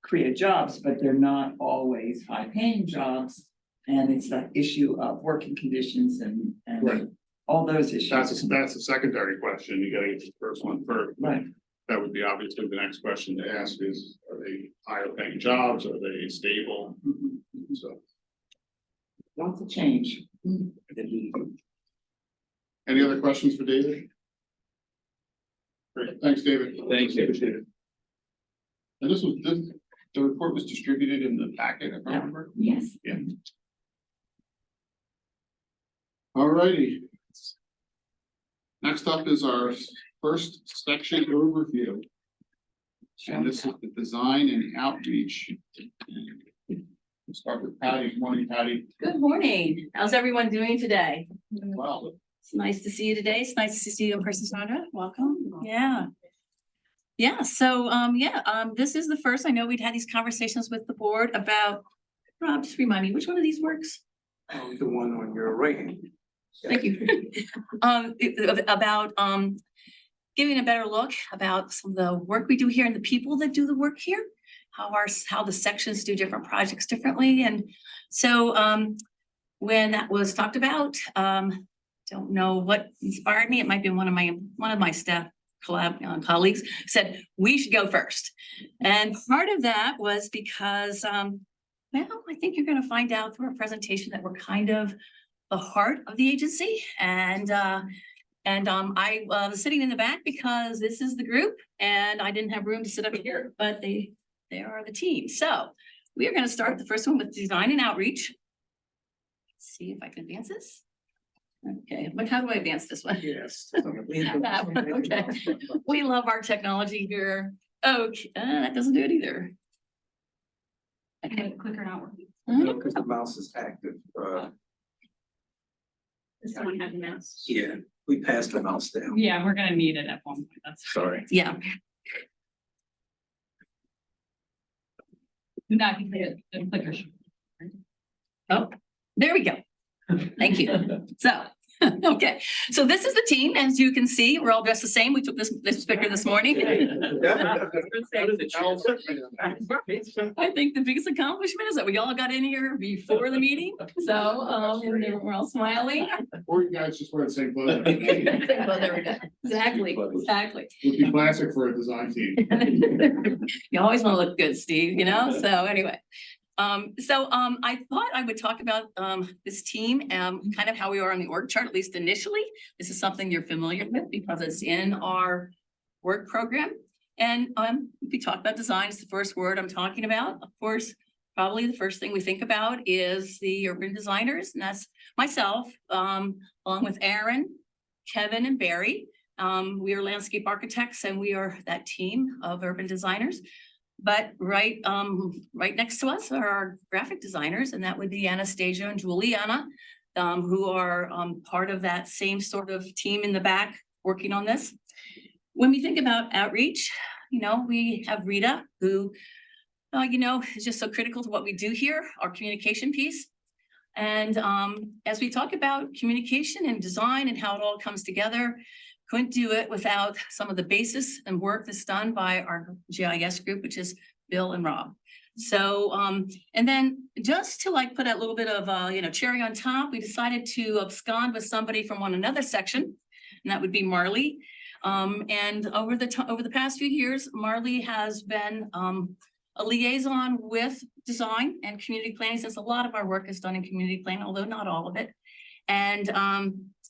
create jobs, but they're not always high paying jobs. And it's that issue of working conditions and Right. all those issues. That's a secondary question. You gotta get to the first one first. Right. That would be obviously the next question to ask is, are they higher paying jobs? Are they stable? Mhm. So, Lots of change. any other questions for David? Great, thanks, David. Thank you. Appreciate it. And the report was distributed in the packet, if I remember. Yes. Yeah. Alrighty. Next up is our first section overview. And this is the design and outreach. We'll start with Pattie. Good morning, Pattie. Good morning. How's everyone doing today? Well, It's nice to see you today. It's nice to see you in person, Sandra. Welcome. Yeah. Yeah, so, this is the first, I know we'd had these conversations with the board about, Rob, just remind me, which one of these works? The one on your right hand. Thank you. About, giving a better look about some of the work we do here and the people that do the work here. How the sections do different projects differently. And so, when that was talked about, don't know what inspired me. It might be one of my staff colleagues said, we should go first. And part of that was because, well, I think you're gonna find out through our presentation that we're kind of the heart of the agency. And I was sitting in the back because this is the group and I didn't have room to sit up here, but they are the team. So we are gonna start the first one with design and outreach. Let's see if I can advance this. Okay, but how do I advance this one? Yes. Okay. We love our technology here. Okay, that doesn't do it either. Okay, clicker not working. Because the mouse is active. This one has a mouse. Yeah, we passed the mouse down. Yeah, we're gonna need it at one point, that's. Sorry. Yeah. Now I can hit the clicker. Oh, there we go. Thank you. So, okay, so this is the team. As you can see, we're all dressed the same. We took this picture this morning. I think the biggest accomplishment is that we all got in here before the meeting. So, and we're all smiling. Or you guys just wear the same clothes. Well, there we go. Exactly, exactly. Would be classic for a design team. You always want to look good, Steve, you know? So anyway. I thought I would talk about this team, kind of how we are on the org chart, at least initially. This is something you're familiar with because it's in our work program. And if we talk about design, it's the first word I'm talking about. Of course, probably the first thing we think about is the urban designers, and that's myself, along with Aaron, Kevin, and Barry. We are landscape architects and we are that team of urban designers. But right next to us are our graphic designers, and that would be Anastasia and Juliana, who are part of that same sort of team in the back working on this. When we think about outreach, you know, we have Rita, who, you know, is just so critical to what we do here, our communication piece. And as we talk about communication and design and how it all comes together, couldn't do it without some of the basis and work that's done by our GIS group, which is Bill and Rob. So, and then just to like put a little bit of, you know, cherry on top, we decided to abscond with somebody from another section, and that would be Marley. And over the past few years, Marley has been a liaison with design and community planning, since a lot of our work is done in community planning, although not all of it. And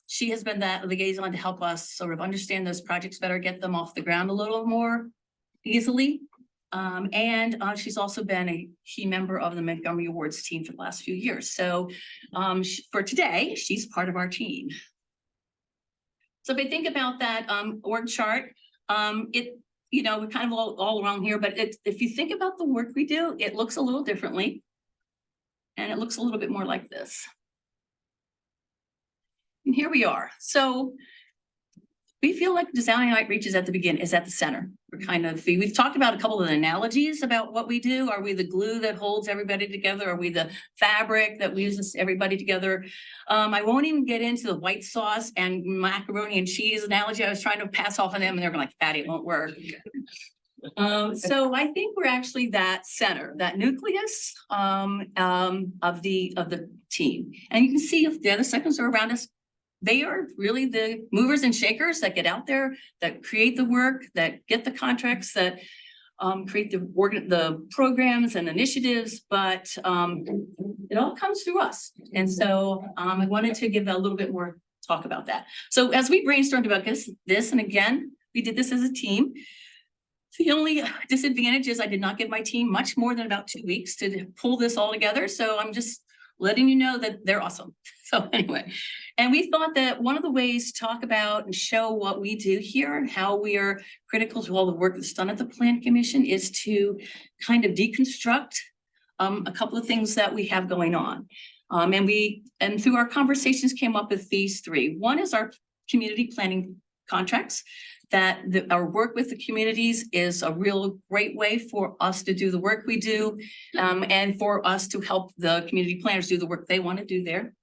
she has been that liaison to help us sort of understand those projects better, get them off the ground a little more easily. And she's also been a key member of the Montgomery Awards team for the last few years. So for today, she's part of our team. So if I think about that org chart, it, you know, we're kind of all around here, but if you think about the work we do, it looks a little differently. And it looks a little bit more like this. And here we are. So we feel like design and outreach is at the beginning, is at the center. We're kind of, we've talked about a couple of analogies about what we do. Are we the glue that holds everybody together? Are we the fabric that weaves everybody together? I won't even get into the white sauce and macaroni and cheese analogy. I was trying to pass off on them and they're like, Pattie, it won't work. So I think we're actually that center, that nucleus of the team. And you can see if the other sections are around us, they are really the movers and shakers that get out there, that create the work, that get the contracts, that create the programs and initiatives, but it all comes through us. And so I wanted to give a little bit more talk about that. So as we brainstormed about this, and again, we did this as a team. The only disadvantage is I did not give my team much more than about 2 weeks to pull this all together. So I'm just letting you know that they're awesome. So anyway, and we thought that one of the ways to talk about and show what we do here and how we are critical to all the work that's done at the Plan Commission is to kind of deconstruct a couple of things that we have going on. And through our conversations came up with these three. One is our community planning contracts, that our work with the communities is a real great way for us to do the work we do, and for us to help the community planners do the work they want to do there.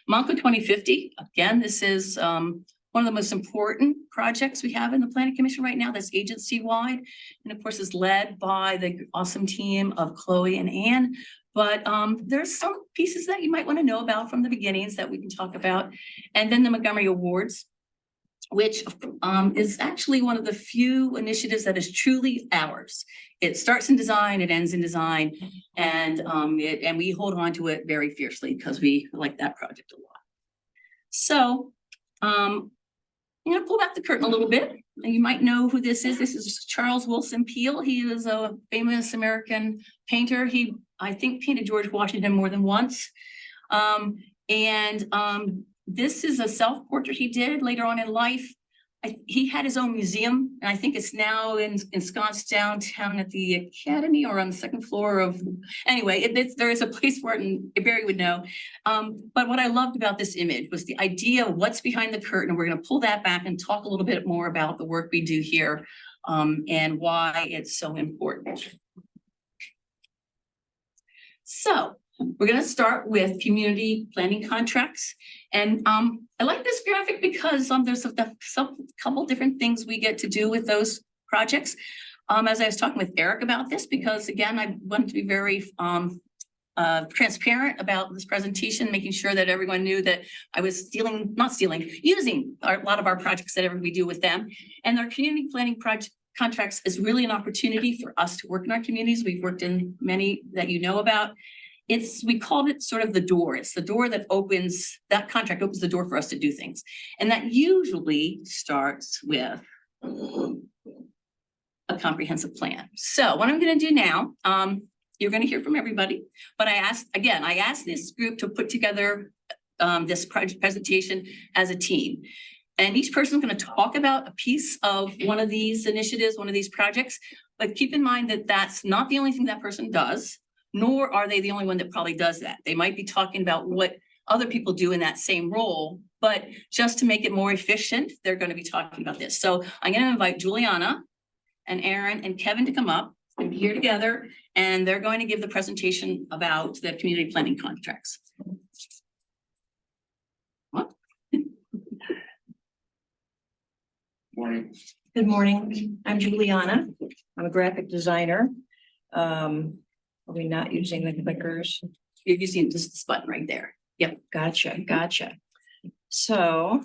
Montco 2050, again, this is one of the most important projects we have in the Planning Commission right now that's agency-wide, and of course is led by the awesome team of Chloe and Anne. But there's some pieces that you might want to know about from the beginnings that we can talk about. And then the Montgomery Awards, which is actually one of the few initiatives that is truly ours. It starts in design, it ends in design, and we hold on to it very fiercely because we like that project a lot. So I'm gonna pull back the curtain a little bit. You might know who this is. This is Charles Wilson Peale. He was a famous American painter. He I think, painted George Washington more than once. This is a self-portrait he did later on in life. He had his own museum, and I think it's now ensconced downtown at the Academy or on the second floor of, anyway, there is a place for it, and Barry would know. But what I loved about this image was the idea of what's behind the curtain. We're gonna pull that back and talk a little bit more about the work we do here, and why it's so important. So we're gonna start with community planning contracts. And I like this graphic because there's some couple different things we get to do with those projects. As I was talking with Eric about this, because again, I wanted to be very transparent about this presentation, making sure that everyone knew that I was using a lot of our projects that we do with them. And our community planning contracts is really an opportunity for us to work in our communities. We've worked in many that you know about. We called it sort of the door. It's the door that that contract opens the door for us to do things. And that usually starts with a comprehensive plan. So what I'm gonna do now, you're gonna hear from everybody, but I asked this group to put together this project presentation as a team. And each person's gonna talk about a piece of one of these initiatives, one of these projects, but keep in mind that that's not the only thing that person does, nor are they the only one that probably does that. They might be talking about what other people do in that same role, but just to make it more efficient, they're going to be talking about this. So I'm going to invite Juliana and Aaron and Kevin to come up and be here together, and they're going to give the presentation about the community planning contracts. What? Morning. Good morning. I'm Juliana. I'm a graphic designer. Are we not using the clickers? You're using just this button right there. Yep. Gotcha. So.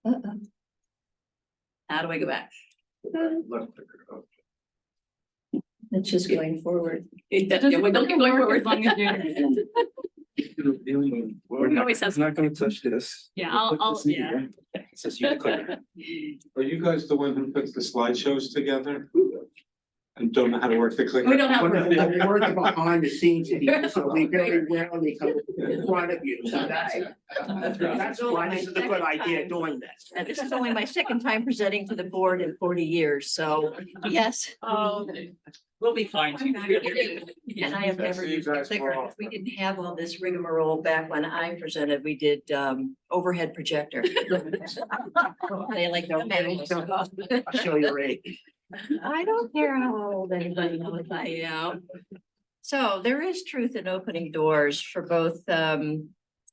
How do I go back? It's just going forward. Don't keep going forward as long as We're always has- not gonna touch this. Yeah, I'll, yeah. It says you click. Are you guys the one who puts the slideshows together? And don't know how to work the clicker? We don't have. We're working behind the scenes here, so we very rarely come in front of you, so that's why this is a good idea doing this. And this is only my second time presenting to the board in 40 years, so yes. Oh, we'll be fine. And I have never See you used a guys clicker. tomorrow. We didn't have all this rigmarole back when I presented. We did overhead projector. They like the manuals. I'll show you age. I don't care how old anybody knows I am. So there is truth in opening doors for both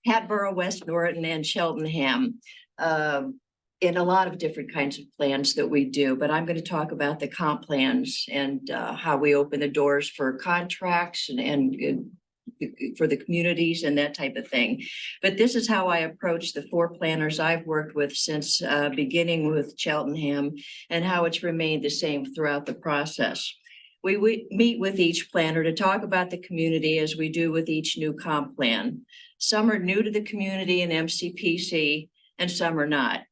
Hatboro, West Norton, and Cheltenham. In a lot of different kinds of plans that we do, but I'm going to talk about the comp plans and how we open the doors for contracts and for the communities and that type of thing. But this is how I approach the 4 planners I've worked with since beginning with Cheltenham, and how it's remained the same throughout the process. We meet with each planner to talk about the community as we do with each new comp plan. Some are new to the community and MCPC, and some are not.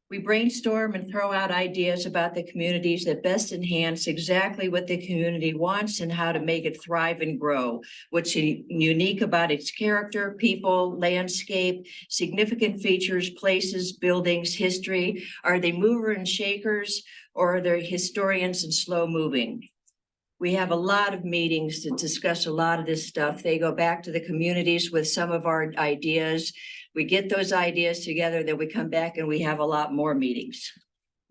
We brainstorm and throw out ideas about the communities that best enhance exactly what the community wants and how to make it thrive and grow. What's unique about its character, people, landscape, significant features, places, buildings, history. Are they mover and shakers, or are they historians and slow moving? We have a lot of meetings to discuss a lot of this stuff. They go back to the communities with some of our ideas. We get those ideas together, then we come back and we have a lot more meetings.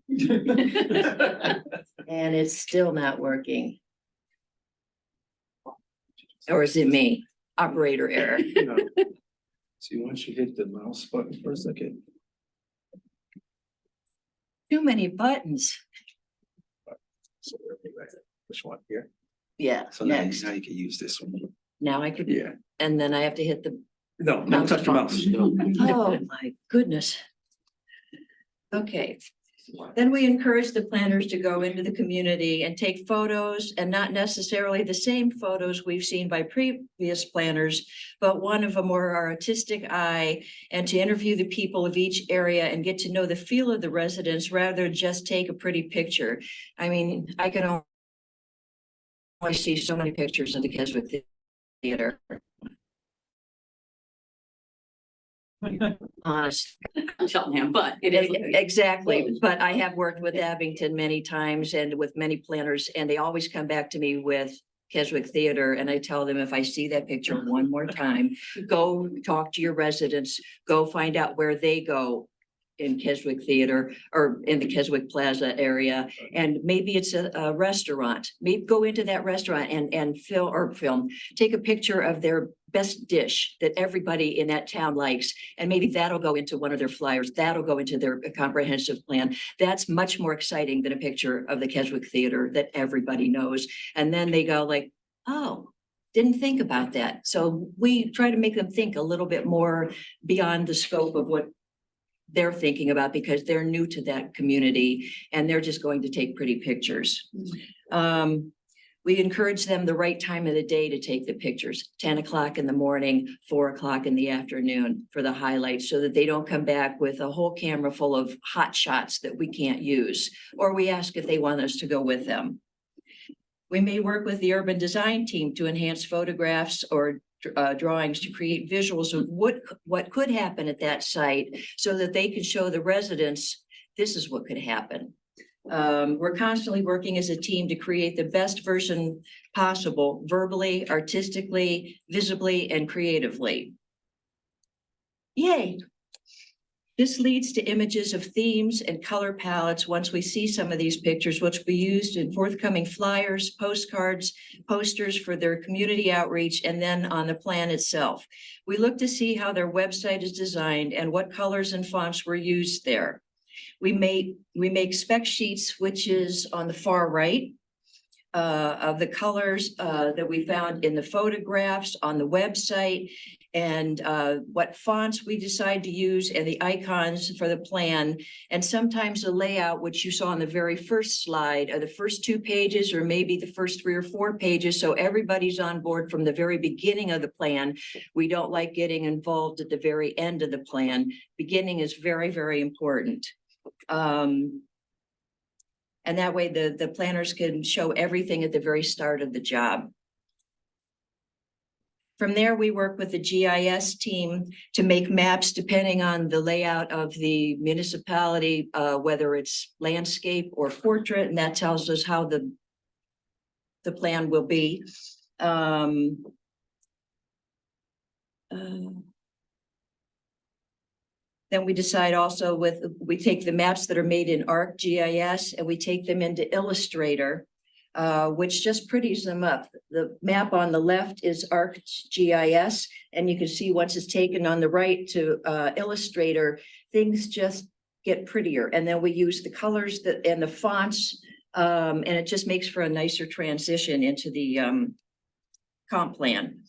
And it's still not working. Or is it me? Operator error. See, once you hit the mouse button for a second. Too many buttons. So, which one here? Yeah, So now next. now you can use this one. Now I could, Yeah. and then I have to hit the, No, don't touch the mouse. oh my goodness. Okay. Then we encourage the planners to go into the community and take photos, and not necessarily the same photos we've seen by previous planners, but one of a more artistic eye, and to interview the people of each area and get to know the feel of the residents rather than just take a pretty picture. I mean, I can only see so many pictures in the Keswick Theater. Honest. Cheltenham, but it is. Exactly, but I have worked with Abington many times and with many planners, and they always come back to me with Keswick Theater, and I tell them if I see that picture one more time, go talk to your residents, go find out where they go in Keswick Theater or in the Keswick Plaza area, and maybe it's a restaurant. Maybe go into that restaurant and film, take a picture of their best dish that everybody in that town likes, and maybe that'll go into one of their flyers. That'll go into their comprehensive plan. That's much more exciting than a picture of the Keswick Theater that everybody knows. And then they go like, oh, didn't think about that. So we try to make them think a little bit more beyond the scope of what they're thinking about, because they're new to that community and they're just going to take pretty pictures. We encourage them the right time of the day to take the pictures, 10 o'clock in the morning, 4 o'clock in the afternoon for the highlights, so that they don't come back with a whole camera full of hot shots that we can't use, or we ask if they want us to go with them. We may work with the urban design team to enhance photographs or drawings to create visuals of what could happen at that site, so that they can show the residents, this is what could happen. We're constantly working as a team to create the best version possible, verbally, artistically, visibly, and creatively. Yay. This leads to images of themes and color palettes once we see some of these pictures, which will be used in forthcoming flyers, postcards, posters for their community outreach, and then on the plan itself. We look to see how their website is designed and what colors and fonts were used there. We make spec sheets, which is on the far right, of the colors that we found in the photographs on the website, and what fonts we decide to use, and the icons for the plan, and sometimes the layout, which you saw on the very first slide, or the first 2 pages, or maybe the first 3 or 4 pages, so everybody's on board from the very beginning of the plan. We don't like getting involved at the very end of the plan. Beginning is very, very important. And that way the planners can show everything at the very start of the job. From there, we work with the GIS team to make maps depending on the layout of the municipality, whether it's landscape or portrait, and that tells us how the plan will be. Then we decide also we take the maps that are made in ArcGIS and we take them into Illustrator, which just pretties them up. The map on the left is ArcGIS, and you can see once it's taken on the right to Illustrator, things just get prettier. And then we use the colors and the fonts, and it just makes for a nicer transition into the comp plan.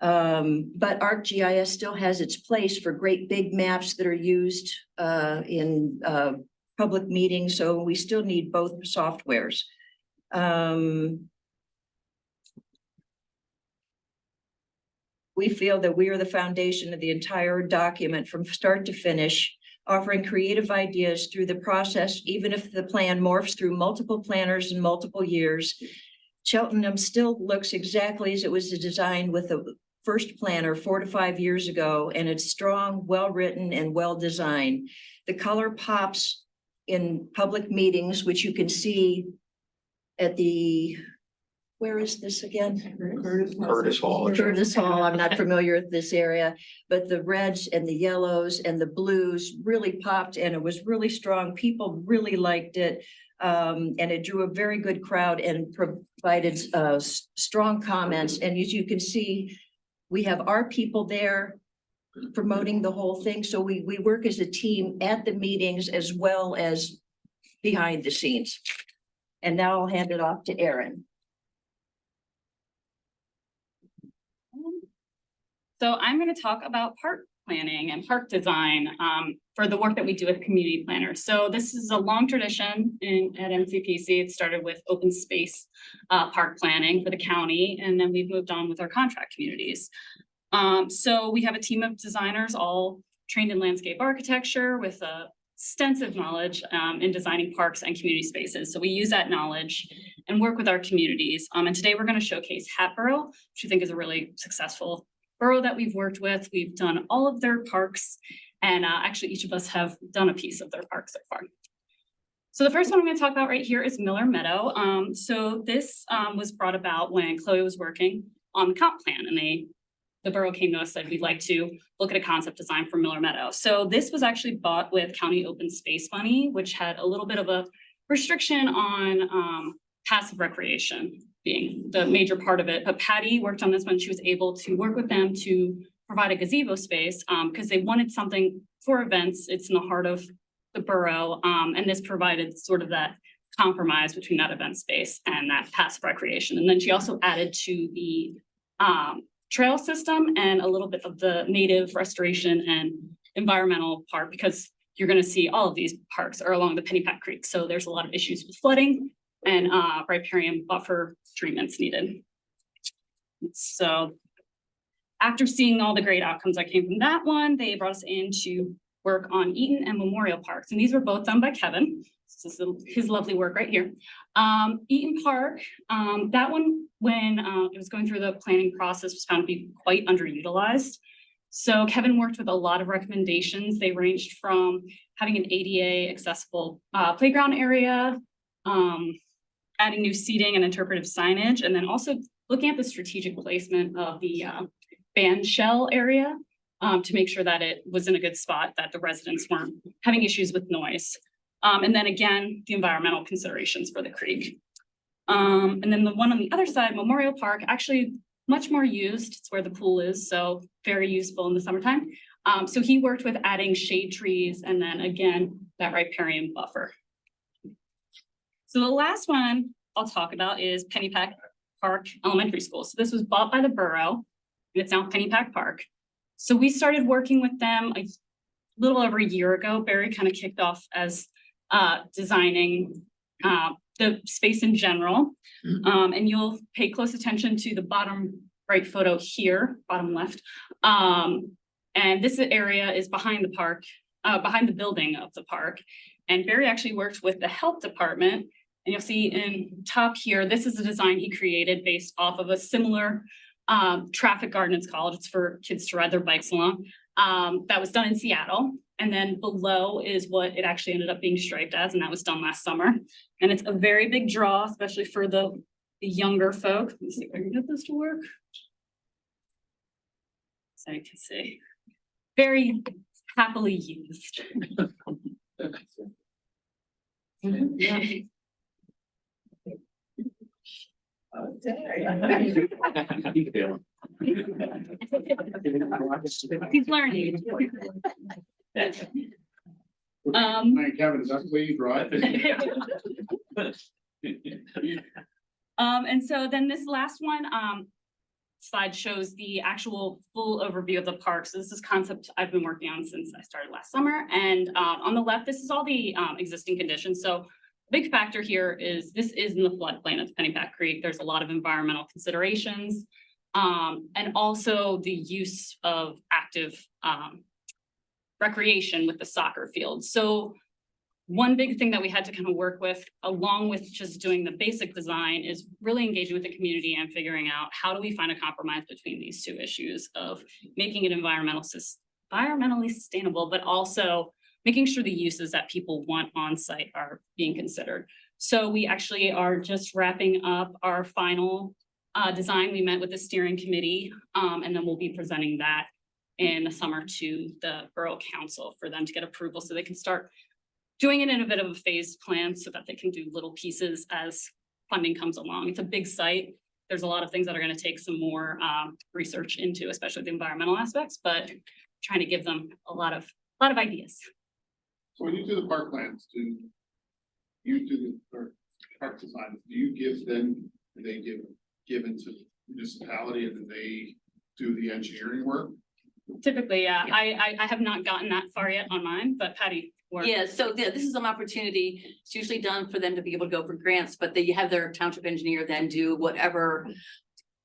But ArcGIS still has its place for great big maps that are used in public meetings, so we still need both softwares. We feel that we are the foundation of the entire document from start to finish, offering creative ideas through the process, even if the plan morphs through multiple planners in multiple years. Cheltenham still looks exactly as it was designed with the first planner 4 to 5 years ago, and it's strong, well-written, and well-designed. The color pops in public meetings, which you can see at the, where is this again? Curtis Hall. Curtis Hall, I'm not familiar with this area, but the reds and the yellows and the blues really popped, and it was really strong. People really liked it. And it drew a very good crowd and provided strong comments. And as you can see, we have our people there promoting the whole thing. So we work as a team at the meetings as well as behind the scenes. And now I'll hand it off to Erin. So I'm going to talk about park planning and park design for the work that we do with community planners. So this is a long tradition at MCPC. It started with open space park planning for the county, and then we've moved on with our contract communities. So we have a team of designers all trained in landscape architecture with a extensive knowledge in designing parks and community spaces. So we use that knowledge and work with our communities. And today we're going to showcase Hatboro, which I think is a really successful borough that we've worked with. We've done all of their parks, and actually each of us have done a piece of their park so far. So the first one I'm going to talk about right here is Miller Meadow. So this was brought about when Chloe was working on the comp plan, and the borough came to us and said, we'd like to look at a concept design for Miller Meadow. So this was actually bought with county open space money, which had a little bit of a restriction on passive recreation being the major part of it. But Pattie worked on this one. She was able to work with them to provide a gazebo space because they wanted something for events. It's in the heart of the borough. And this provided sort of that compromise between that event space and that passive recreation. And then she also added to the trail system and a little bit of the native restoration and environmental part, because you're going to see all of these parks are along the Pennypack Creek. So there's a lot of issues with flooding and riparian buffer treatments needed. So after seeing all the great outcomes that came from that one, they brought us in to work on Eaton and Memorial Parks. And these were both done by Kevin. This is his lovely work right here. Eaton Park, that one, when it was going through the planning process, was found to be quite underutilized. So Kevin worked with a lot of recommendations. They ranged from having an ADA accessible playground area, adding new seating and interpretive signage, and then also looking at the strategic placement of the band shell area to make sure that it was in a good spot, that the residents weren't having issues with noise. And then again, the environmental considerations for the creek. And then the one on the other side, Memorial Park, actually much more used. It's where the pool is, so very useful in the summertime. So he worked with adding shade trees and then again, that riparian buffer. So the last one I'll talk about is Pennypack Park Elementary School. So this was bought by the borough, and it's now Pennypack Park. So we started working with them a little over a year ago. Barry kind of kicked off as designing the space in general. And you'll pay close attention to the bottom right photo here, bottom left. And this area is behind the park, behind the building of the park. And Barry actually worked with the health department. And you'll see in top here, this is a design he created based off of a similar traffic garden, it's called. It's for kids to ride their bikes along. That was done in Seattle. And then below is what it actually ended up being striped as, and that was done last summer. And it's a very big draw, especially for the younger folk. Let me see if I can get this to work. So you can see, very happily used. He's learning. Hey, Kevin, is that the way you draw it? And so then this last one slide shows the actual full overview of the park. So this is concept I've been working on since I started last summer. And on the left, this is all the existing conditions. So big factor here is this is in the floodplain of Pennypack Creek. There's a lot of environmental considerations and also the use of active recreation with the soccer field. So one big thing that we had to kind of work with, along with just doing the basic design, is really engaging with the community and figuring out how do we find a compromise between these two issues of making it environmentally sustainable, but also making sure the uses that people want on site are being considered. So we actually are just wrapping up our final design. We met with the steering committee, and then we'll be presenting that in the summer to the Borough Council for them to get approval so they can start doing it in a bit of a phased plan so that they can do little pieces as funding comes along. It's a big site. There's a lot of things that are going to take some more research into, especially the environmental aspects, but trying to give them a lot of ideas. So when you do the park plans, do the park design, do you give them, do they give into the municipality and then they do the engineering work? Typically, yeah. I have not gotten that far yet on mine, but Pattie. Yeah, so this is an opportunity. It's usually done for them to be able to go for grants, but they have their township engineer then do whatever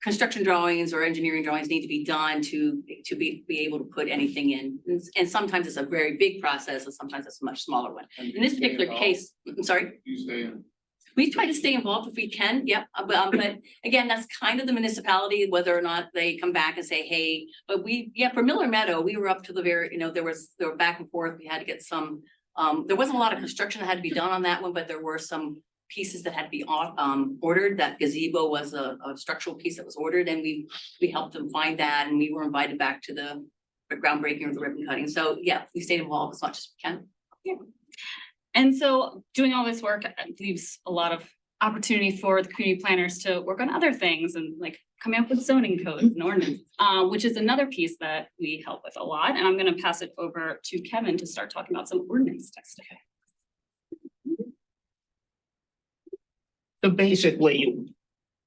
construction drawings or engineering drawings need to be done to be able to put anything in. And sometimes it's a very big process, and sometimes it's a much smaller one. In this particular case, I'm sorry. You stay in. We try to stay involved if we can, yep, but again, that's kind of the municipality, whether or not they come back and say, hey, but for Miller Meadow, we were up to the very, there were back and forth, we had to get some, there wasn't a lot of construction that had to be done on that one, but there were some pieces that had to be ordered. That gazebo was a structural piece that was ordered, and we helped them find that, and we were invited back to the groundbreaking or the ribbon cutting. So yeah, we stayed involved as much as we can. Yeah. And so doing all this work leaves a lot of opportunity for the community planners to work on other things and like coming up with zoning codes and ordinances, which is another piece that we help with a lot. And I'm going to pass it over to Kevin to start talking about some ordinance testing. So basically,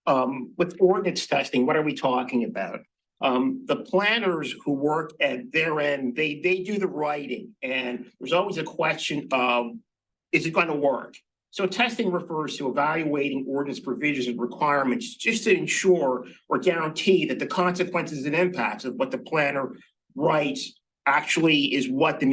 with ordinance testing, what are we talking about? The planners who work at their end, they do the writing, and there's always a question of, is it going to work? So testing refers to evaluating ordinance provisions and requirements just to ensure or guarantee that the consequences and impacts of what the planner writes actually is what the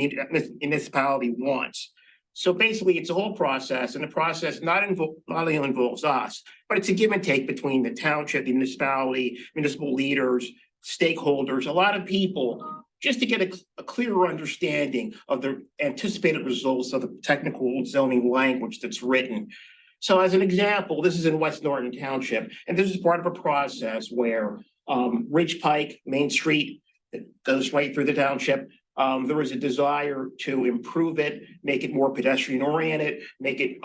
municipality wants. So basically, it's a whole process, and the process not only involves us, but it's a give and take between the township, the municipality, municipal leaders, stakeholders, a lot of people, just to get a clearer understanding of the anticipated results of the technical zoning language that's written. So as an example, this is in West Norton Township, and this is part of a process where Ridge Pike, Main Street, that goes right through the township. There was a desire to improve it, make it more pedestrian oriented, make it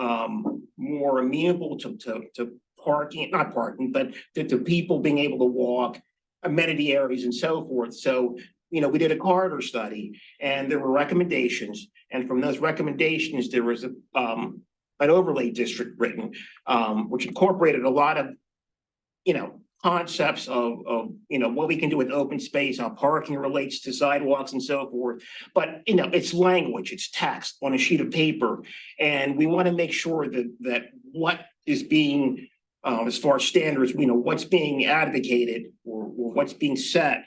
more amenable to parking, not parking, but to people being able to walk, amenity areas and so forth. So, we did a corridor study, and there were recommendations, and from those recommendations, there was an overlay district written, which incorporated a lot of, concepts of what we can do with open space, how parking relates to sidewalks and so forth. But, it's language, it's text on a sheet of paper. And we want to make sure that what is being, as far as standards, what's being advocated or what's being set,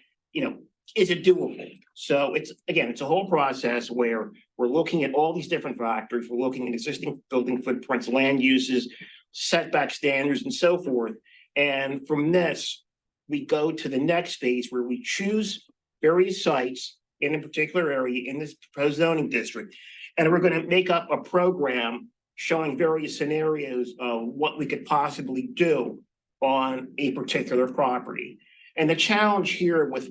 is it doable? So it's a whole process where we're looking at all these different factors. We're looking at existing building footprints, land uses, setback standards, and so forth. And from this, we go to the next phase where we choose various sites in a particular area in this proposed zoning district. And we're going to make up a program showing various scenarios of what we could possibly do on a particular property. And the challenge here with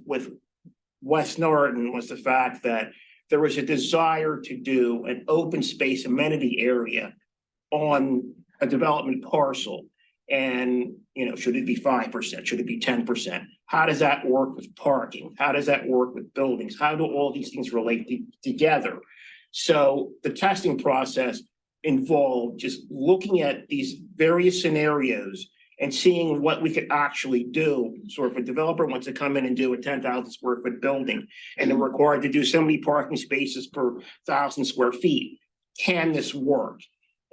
West Norton was the fact that there was a desire to do an open space amenity area on a development parcel. And, should it be 5%? Should it be 10%? How does that work with parking? How does that work with buildings? How do all these things relate together? So the testing process involved just looking at these various scenarios and seeing what we could actually do. So if a developer wants to come in and do a 10,000 square foot building and they're required to do so many parking spaces per 1,000 square feet, can this work?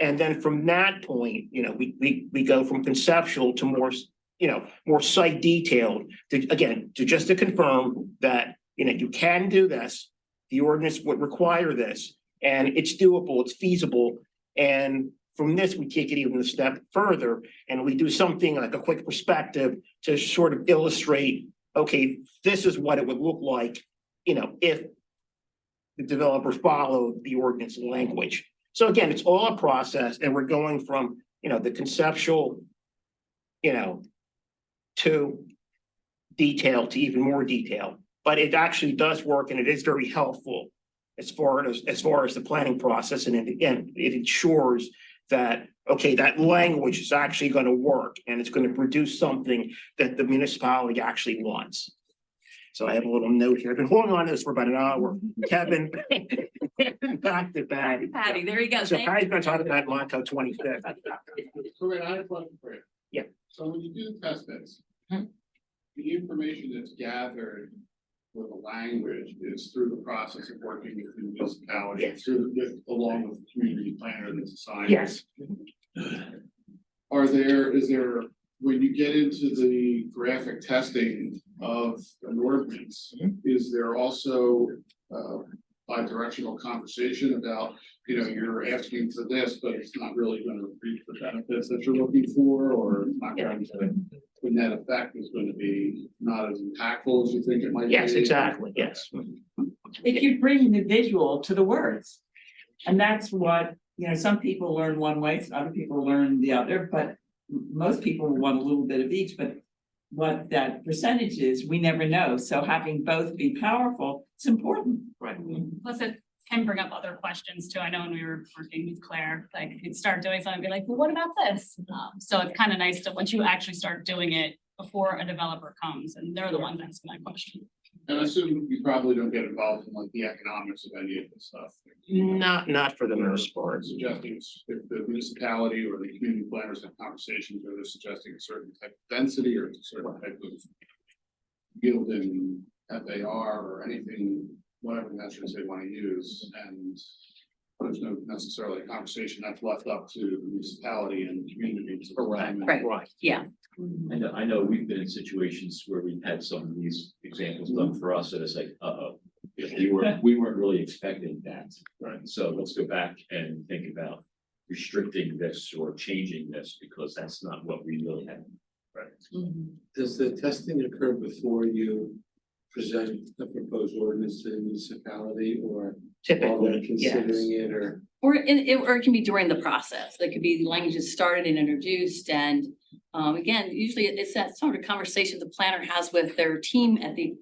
And then from that point, we go from conceptual to more site detailed to confirm that, you can do this. The ordinance would require this, and it's doable, it's feasible. And from this, we take it even a step further, and we do something like a quick perspective to sort of illustrate, okay, this is what it would look like, if the developer followed the ordinance language. So again, it's all a process, and we're going from, the conceptual, to detail to even more detail, but it actually does work, and it is very helpful as far as the planning process. And again, it ensures that, okay, that language is actually going to work, and it's going to produce something that the municipality actually wants. So I have a little note here. I've been holding on to this for about an hour. Kevin, back to Pattie. Pattie, there you go. So Pattie's going to talk about Montco 25th. So wait, I have one for you. Yeah. So when you do test bits, the information that's gathered for the language is through the process of working with the municipality, Yes. along with the community planner that's assigned. Yes. Is there when you get into the graphic testing of an ordinance, is there also bi-directional conversation about, you know, you're asking for this, but it's not really gonna reach the benefits that you're looking for, or it's not going to, the net effect is going to be not as impactful as you think it might be? Yes, exactly, yes. If you bring the visual to the words. And that's what, you know, some people learn one way, some other people learn the other, but most people want a little bit of each, but what that percentage is, we never know. So having both be powerful, it's important. Right. Plus it can bring up other questions too. I know when we were working with Claire, like you'd start doing something, and be like, well, what about this? So it's kind of nice to, once you actually start doing it before a developer comes and they're the ones asking that question. And I assume you probably don't get involved in like the economics of any of this stuff. Not for the most Or part. suggesting if the municipality or the community planners have conversations where they're suggesting a certain type of density or a certain type of yield in FAR or anything, whatever measures they want to use, and there's no necessarily a conversation that's left up to the municipality and the community to determine. Right. Yeah. I know we've been in situations where we've had some of these examples done for us, and it's like, we weren't really expecting that. Right. So let's go back and think about restricting this or changing this, because that's not what we really had. Right. Does the testing occur before you present a proposed ordinance to the municipality, or Typically, are they considering it, or? Or it can be during the process. There could be languages started and introduced, and again, usually it's that sort of conversation the planner has with their team at the,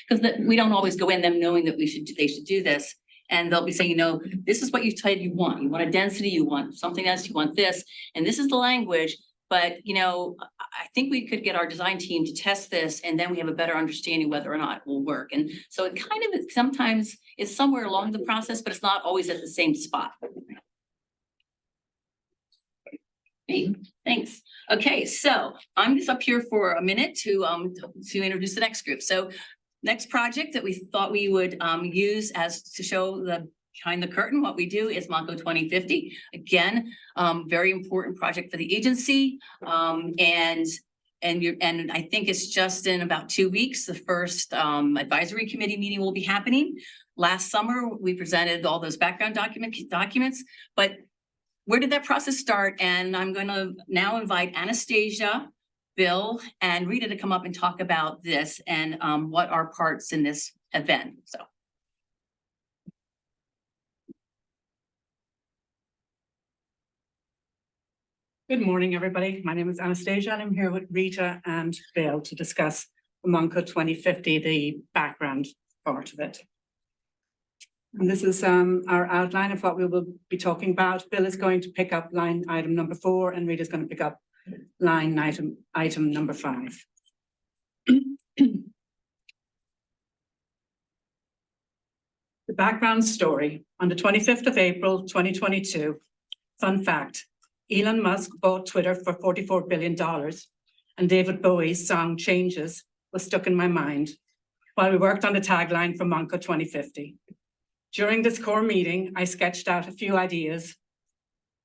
because we don't always go in them knowing that they should do this. And they'll be saying, you know, this is what you said you want. You want a density, you want something else, you want this, and this is the language. But, you know, I think we could get our design team to test this, and then we have a better understanding whether or not it will work. And so it kind of sometimes is somewhere along the process, but it's not always at the same spot. Hey, thanks. Okay, so I'm just up here for a minute to introduce the next group. So next project that we thought we would use as to show the behind the curtain, what we do is Montco 2050. Again, very important project for the agency. And I think it's just in about 2 weeks, the first advisory committee meeting will be happening. Last summer, we presented all those background documents, but where did that process start? And I'm going to now invite Anastasia, Bill, and Rita to come up and talk about this and what are parts in this event. So. Good morning, everybody. My name is Anastasia, and I'm here with Rita and Bill to discuss the Montco 2050, the background part of it. And this is our outline of what we will be talking about. Bill is going to pick up line item number 4, and Rita is going to pick up line item number 5. The background story. On the 25th of April, 2022, fun fact, Elon Musk bought Twitter for $44 billion, and David Bowie's song Changes was stuck in my mind while we worked on the tagline for Montco 2050. During this core meeting, I sketched out a few ideas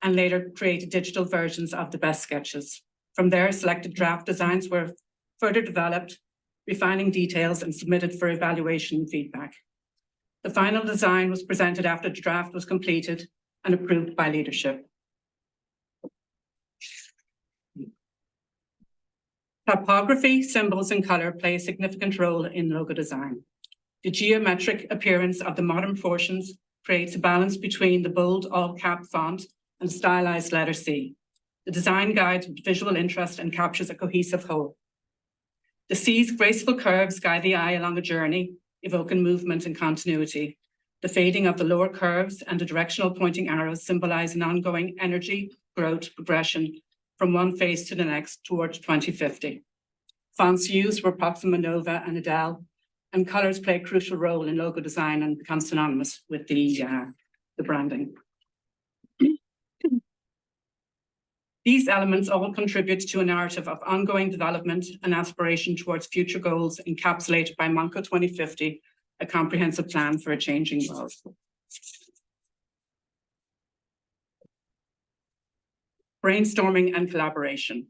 and later created digital versions of the best sketches. From there, selected draft designs were further developed, refining details and submitted for evaluation and feedback. The final design was presented after the draft was completed and approved by leadership. Typography, symbols, and color play a significant role in logo design. The geometric appearance of the modern portions creates a balance between the bold all-cap font and stylized letter C. The design guides visual interest and captures a cohesive whole. The C's graceful curves guide the eye along a journey, evoking movement and continuity. The fading of the lower curves and the directional pointing arrows symbolize an ongoing energy, growth, progression from one phase to the next towards 2050. Fonts used were Proxima Nova and Adele, and colors play a crucial role in logo design and become synonymous with the branding. These elements all contribute to a narrative of ongoing development and aspiration towards future goals encapsulated by Montco 2050, a comprehensive plan for a changing world. Brainstorming and collaboration.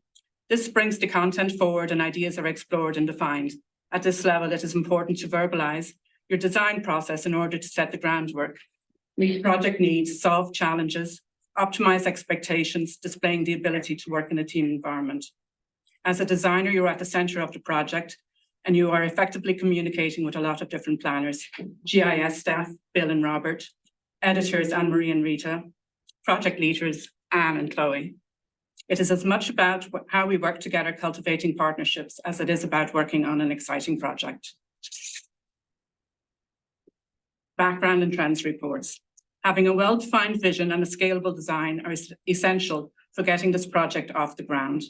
This brings the content forward and ideas are explored and defined. At this level, it is important to verbalize your design process in order to set the groundwork, meet project needs, solve challenges, optimize expectations, displaying the ability to work in a team environment. As a designer, you're at the center of the project and you are effectively communicating with a lot of different planners, GIS staff, Bill and Robert, editors, Anne-Marie and Rita, project leaders, Anne and Chloe. It is as much about how we work together cultivating partnerships as it is about working on an exciting project. Background and trends reports. Having a well-defined vision and a scalable design are essential for getting this project off the ground.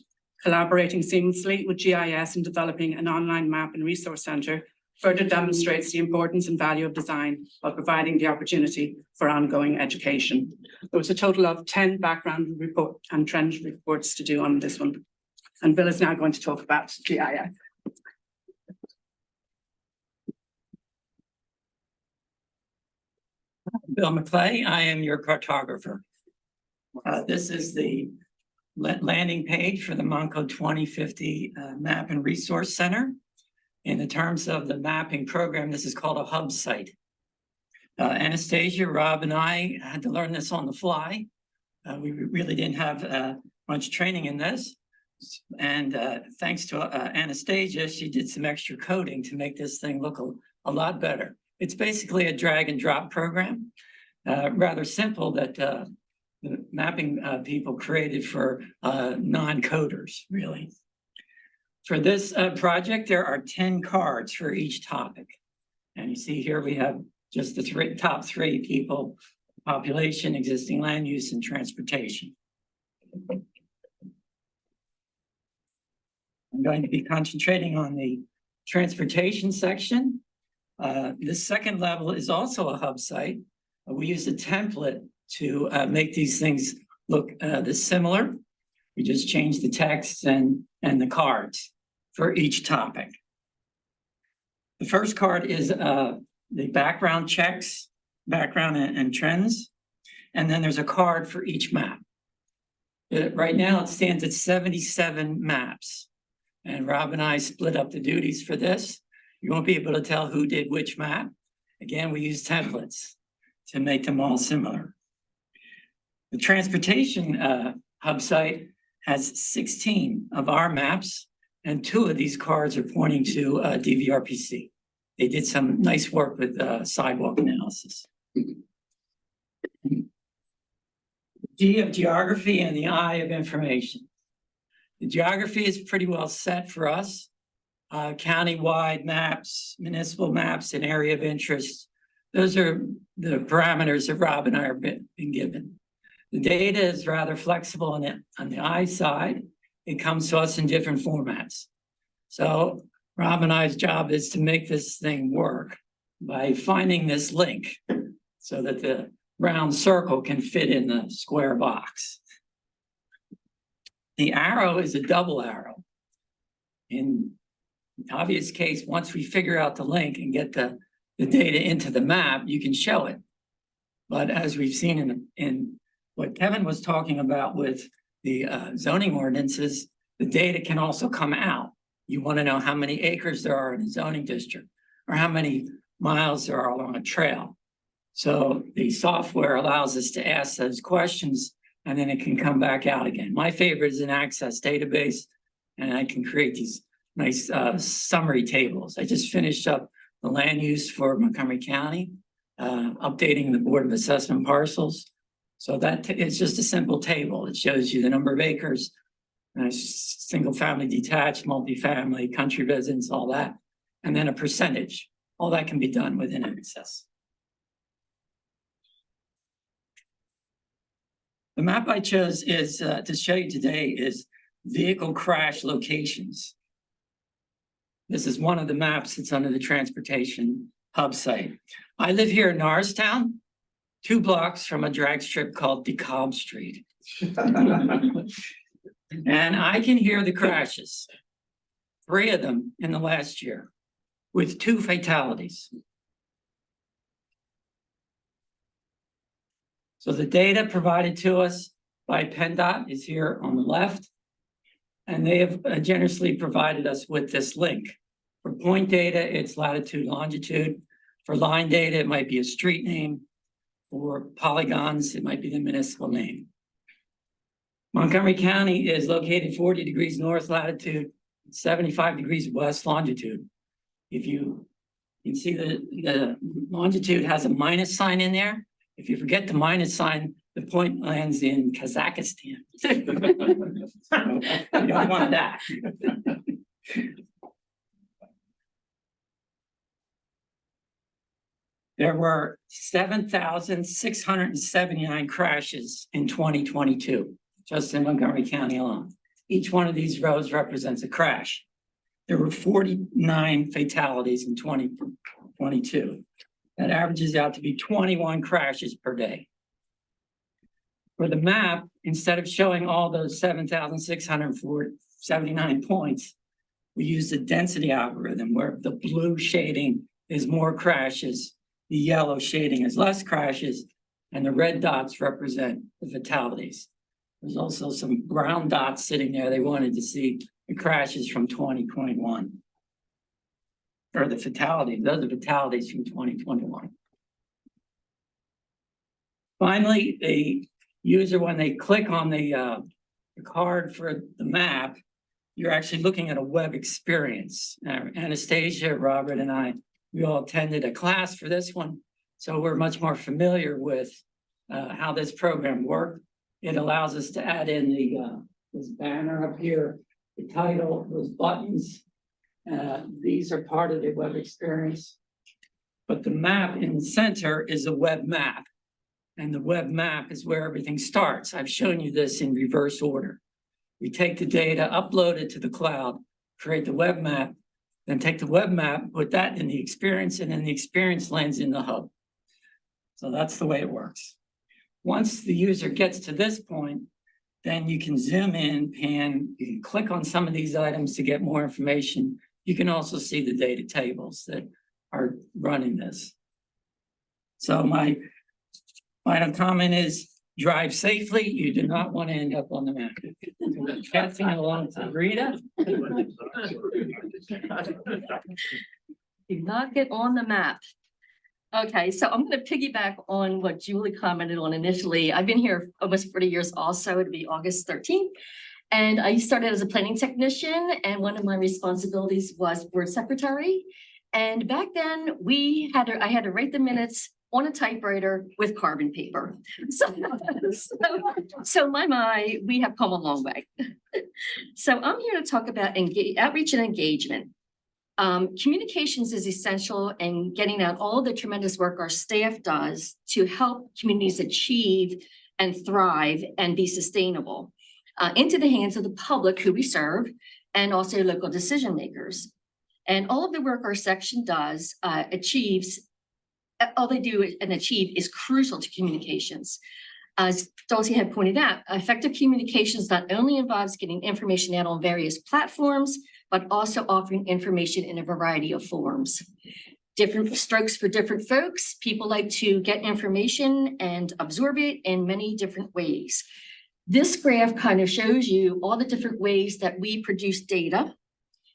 Collaborating seamlessly with GIS and developing an online map and resource center further demonstrates the importance and value of design while providing the opportunity for ongoing education. There was a total of 10 background report and trend reports to do on this one. And Bill is now going to talk about GIS. Bill McClay, I am your cartographer. This is the landing page for the Montco 2050 Map and Resource Center. In the terms of the mapping program, this is called a hub site. Anastasia, Rob, and I had to learn this on the fly. We really didn't have much training in this. And thanks to Anastasia, she did some extra coding to make this thing look a lot better. It's basically a drag and drop program, rather simple that the mapping people created for non-coders, really. For this project, there are 10 cards for each topic. And you see here we have just the top three people: population, existing land use, and transportation. I'm going to be concentrating on the transportation section. This second level is also a hub site. We use a template to make these things look similar. We just change the text and the cards for each topic. The first card is the background checks, background and trends. And then there's a card for each map. Right now it stands at 77 maps. And Rob and I split up the duties for this. You won't be able to tell who did which map. Again, we use templates to make them all similar. The transportation hub site has 16 of our maps, and 2 of these cards are pointing to DVRPC. They did some nice work with sidewalk analysis. G of geography and the I of information. The geography is pretty well set for us. County-wide maps, municipal maps, and area of interest. Those are the parameters that Rob and I have been given. The data is rather flexible on the I side. It comes to us in different formats. So Rob and I's job is to make this thing work by finding this link so that the round circle can fit in the square box. The arrow is a double arrow. In the obvious case, once we figure out the link and get the data into the map, you can show it. But as we've seen in what Kevin was talking about with the zoning ordinances, the data can also come out. You want to know how many acres there are in a zoning district or how many miles there are along a trail. So the software allows us to ask those questions and then it can come back out again. My favorite is an Access database, and I can create these nice summary tables. I just finished up the land use for Montgomery County, updating the Board of Assessment parcels. So that it's just a simple table. It shows you the number of acres, single family detached, multifamily, country residence, all that, and then a percentage. All that can be done within Access. The map I chose is to show you today is vehicle crash locations. This is one of the maps that's under the transportation hub site. I live here in Norristown, 2 blocks from a drag strip called DeKalb Street. And I can hear the crashes, 3 of them in the last year, with 2 fatalities. So the data provided to us by PennDOT is here on the left. And they have generously provided us with this link. For point data, it's latitude, longitude. For line data, it might be a street name. For polygons, it might be the municipal name. Montgomery County is located 40 degrees north latitude, 75 degrees west longitude. If you can see the longitude has a minus sign in there. If you forget the minus sign, the point lands in Kazakhstan. You don't want that. There were 7,679 crashes in 2022, just in Montgomery County alone. Each one of these roads represents a crash. There were 49 fatalities in 2022. That averages out to be 21 crashes per day. For the map, instead of showing all those 7,679 points, we use the density algorithm where the blue shading is more crashes, the yellow shading is less crashes, and the red dots represent the fatalities. There's also some brown dots sitting there. They wanted to see the crashes from 2021. Or the fatalities, those are fatalities from 2021. Finally, the user, when they click on the card for the map, you're actually looking at a web experience. Anastasia, Robert, and I, we all attended a class for this one, so we're much more familiar with how this program worked. It allows us to add in this banner up here, the title, those buttons. These are part of the web experience. But the map in the center is a web map. And the web map is where everything starts. I've shown you this in reverse order. We take the data, upload it to the cloud, create the web map, then take the web map, put that in the experience, and then the experience lands in the hub. So that's the way it works. Once the user gets to this point, then you can zoom in and you can click on some of these items to get more information. You can also see the data tables that are running this. So my final comment is drive safely. You do not want to end up on the map. Passing along to Rita. Do not get on the map. Okay, so I'm going to piggyback on what Julie commented on initially. I've been here almost 40 years also. It'll be August 13th. And I started as a planning technician, and one of my responsibilities was board secretary. And back then I had to write the minutes on a typewriter with carbon paper. So my, we have come a long way. So I'm here to talk about outreach and engagement. Communications is essential in getting out all the tremendous work our staff does to help communities achieve and thrive and be sustainable into the hands of the public who we serve and also local decision makers. And all of the work our section does all they do and achieve is crucial to communications. As Dulcie had pointed out, effective communications not only involves getting information out on various platforms, but also offering information in a variety of forms. Different strokes for different folks. People like to get information and absorb it in many different ways. This graph kind of shows you all the different ways that we produce data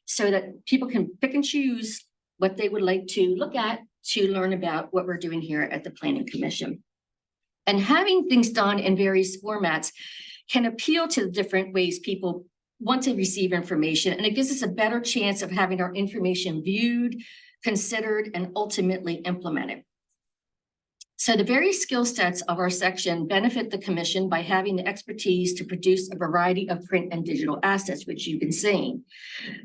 so that people can pick and choose what they would like to look at to learn about what we're doing here at the Planning Commission. And having things done in various formats can appeal to the different ways people want to receive information, and it gives us a better chance of having our information viewed, considered, and ultimately implemented. So the various skill sets of our section benefit the commission by having the expertise to produce a variety of print and digital assets, which you've been seeing.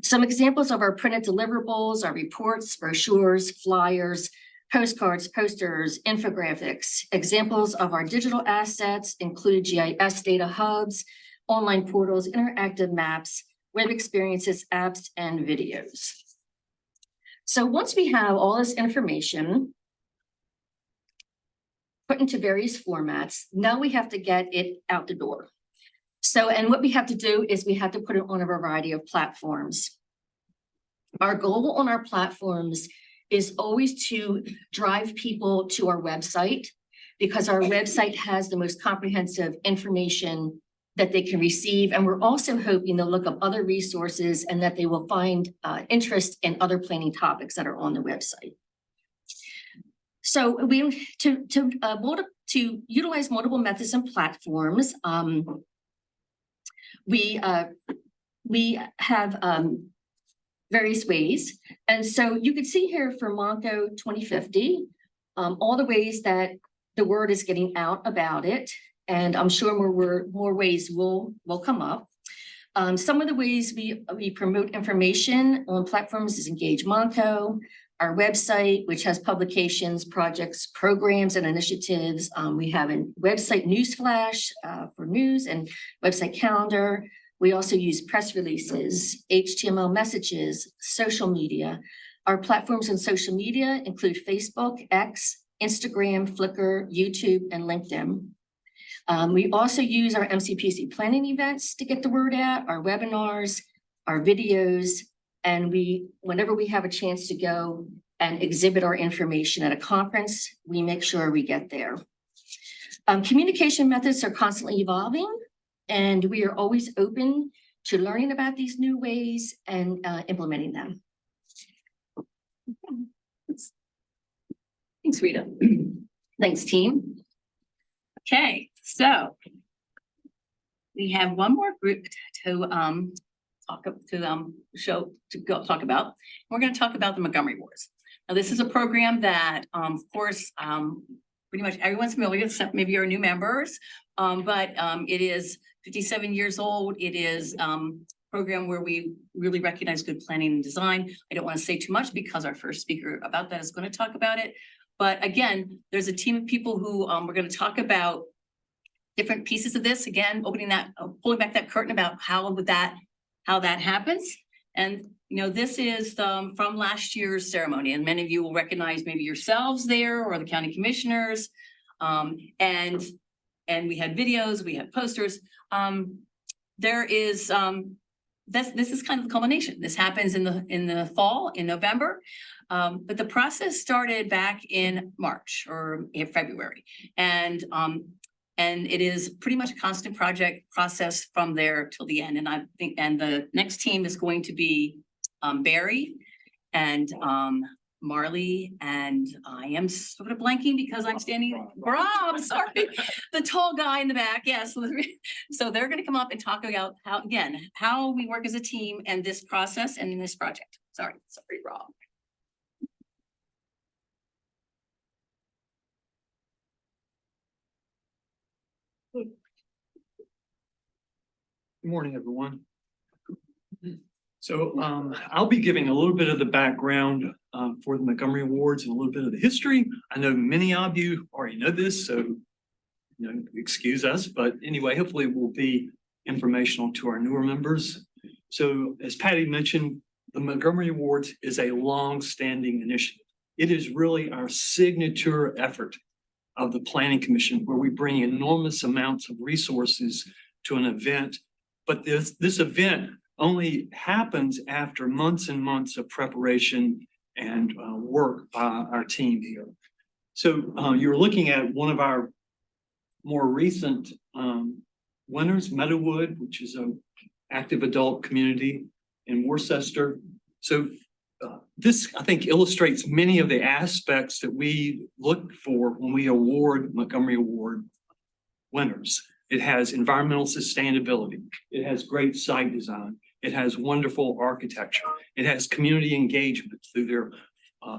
Some examples of our printed deliverables are reports, brochures, flyers, postcards, posters, infographics. Examples of our digital assets include GIS data hubs, online portals, interactive maps, web experiences, apps, and videos. So once we have all this information put into various formats, now we have to get it out the door. So, and what we have to do is we have to put it on a variety of platforms. Our goal on our platforms is always to drive people to our website, because our website has the most comprehensive information that they can receive. And we're also hoping they'll look up other resources and that they will find interest in other planning topics that are on the website. So to utilize multiple methods and platforms, we have various ways. And so you can see here for Montco 2050, all the ways that the word is getting out about it. And I'm sure more ways will come up. Some of the ways we promote information on platforms is Engage Montco, our website, which has publications, projects, programs, and initiatives. We have a website newsflash for news and website calendar. We also use press releases, HTML messages, social media. Our platforms on social media include Facebook, X, Instagram, Flickr, YouTube, and LinkedIn. We also use our MCPC planning events to get the word out, our webinars, our videos, and whenever we have a chance to go and exhibit our information at a conference, we make sure we get there. Communication methods are constantly evolving, and we are always open to learning about these new ways and implementing them. Thanks, Rita. Thanks, team. Okay, so we have one more group to talk about. We're going to talk about the Montgomery Wars. Now, this is a program that, of course, pretty much everyone's familiar, except maybe our new members. But it is 57 years old. It is a program where we really recognize good planning and design. I don't want to say too much because our first speaker about that is going to talk about it. But again, there's a team of people who we're going to talk about different pieces of this. Again, pulling back that curtain about how that happens. And this is from last year's ceremony, and many of you will recognize maybe yourselves there or the county commissioners. And we had videos, we had posters. There is this is kind of the culmination. This happens in the fall, in November. But the process started back in March or in February. And it is pretty much a constant process from there till the end. And I think, and the next team is going to be Barry and Marley, and I am sort of blanking because I'm standing, Rob, sorry, the tall guy in the back, yes. So they're gonna come up and talk about how we work as a team and this process and in this project. Sorry, Rob. Good morning, everyone. So I'll be giving a little bit of the background for the Montgomery Awards and a little bit of the history. I know many of you already know this, so excuse us, but anyway, hopefully it will be informational to our newer members. So as Pattie mentioned, the Montgomery Awards is a long-standing initiative. It is really our signature effort of the Planning Commission, where we bring enormous amounts of resources to an event. But this event only happens after months and months of preparation and work by our team here. So you're looking at one of our more recent winners, Meadowood, which is an active adult community in Worcester. So this, I think, illustrates many of the aspects that we look for when we award Montgomery Award winners. It has environmental sustainability. It has great site design. It has wonderful architecture. It has community engagement through their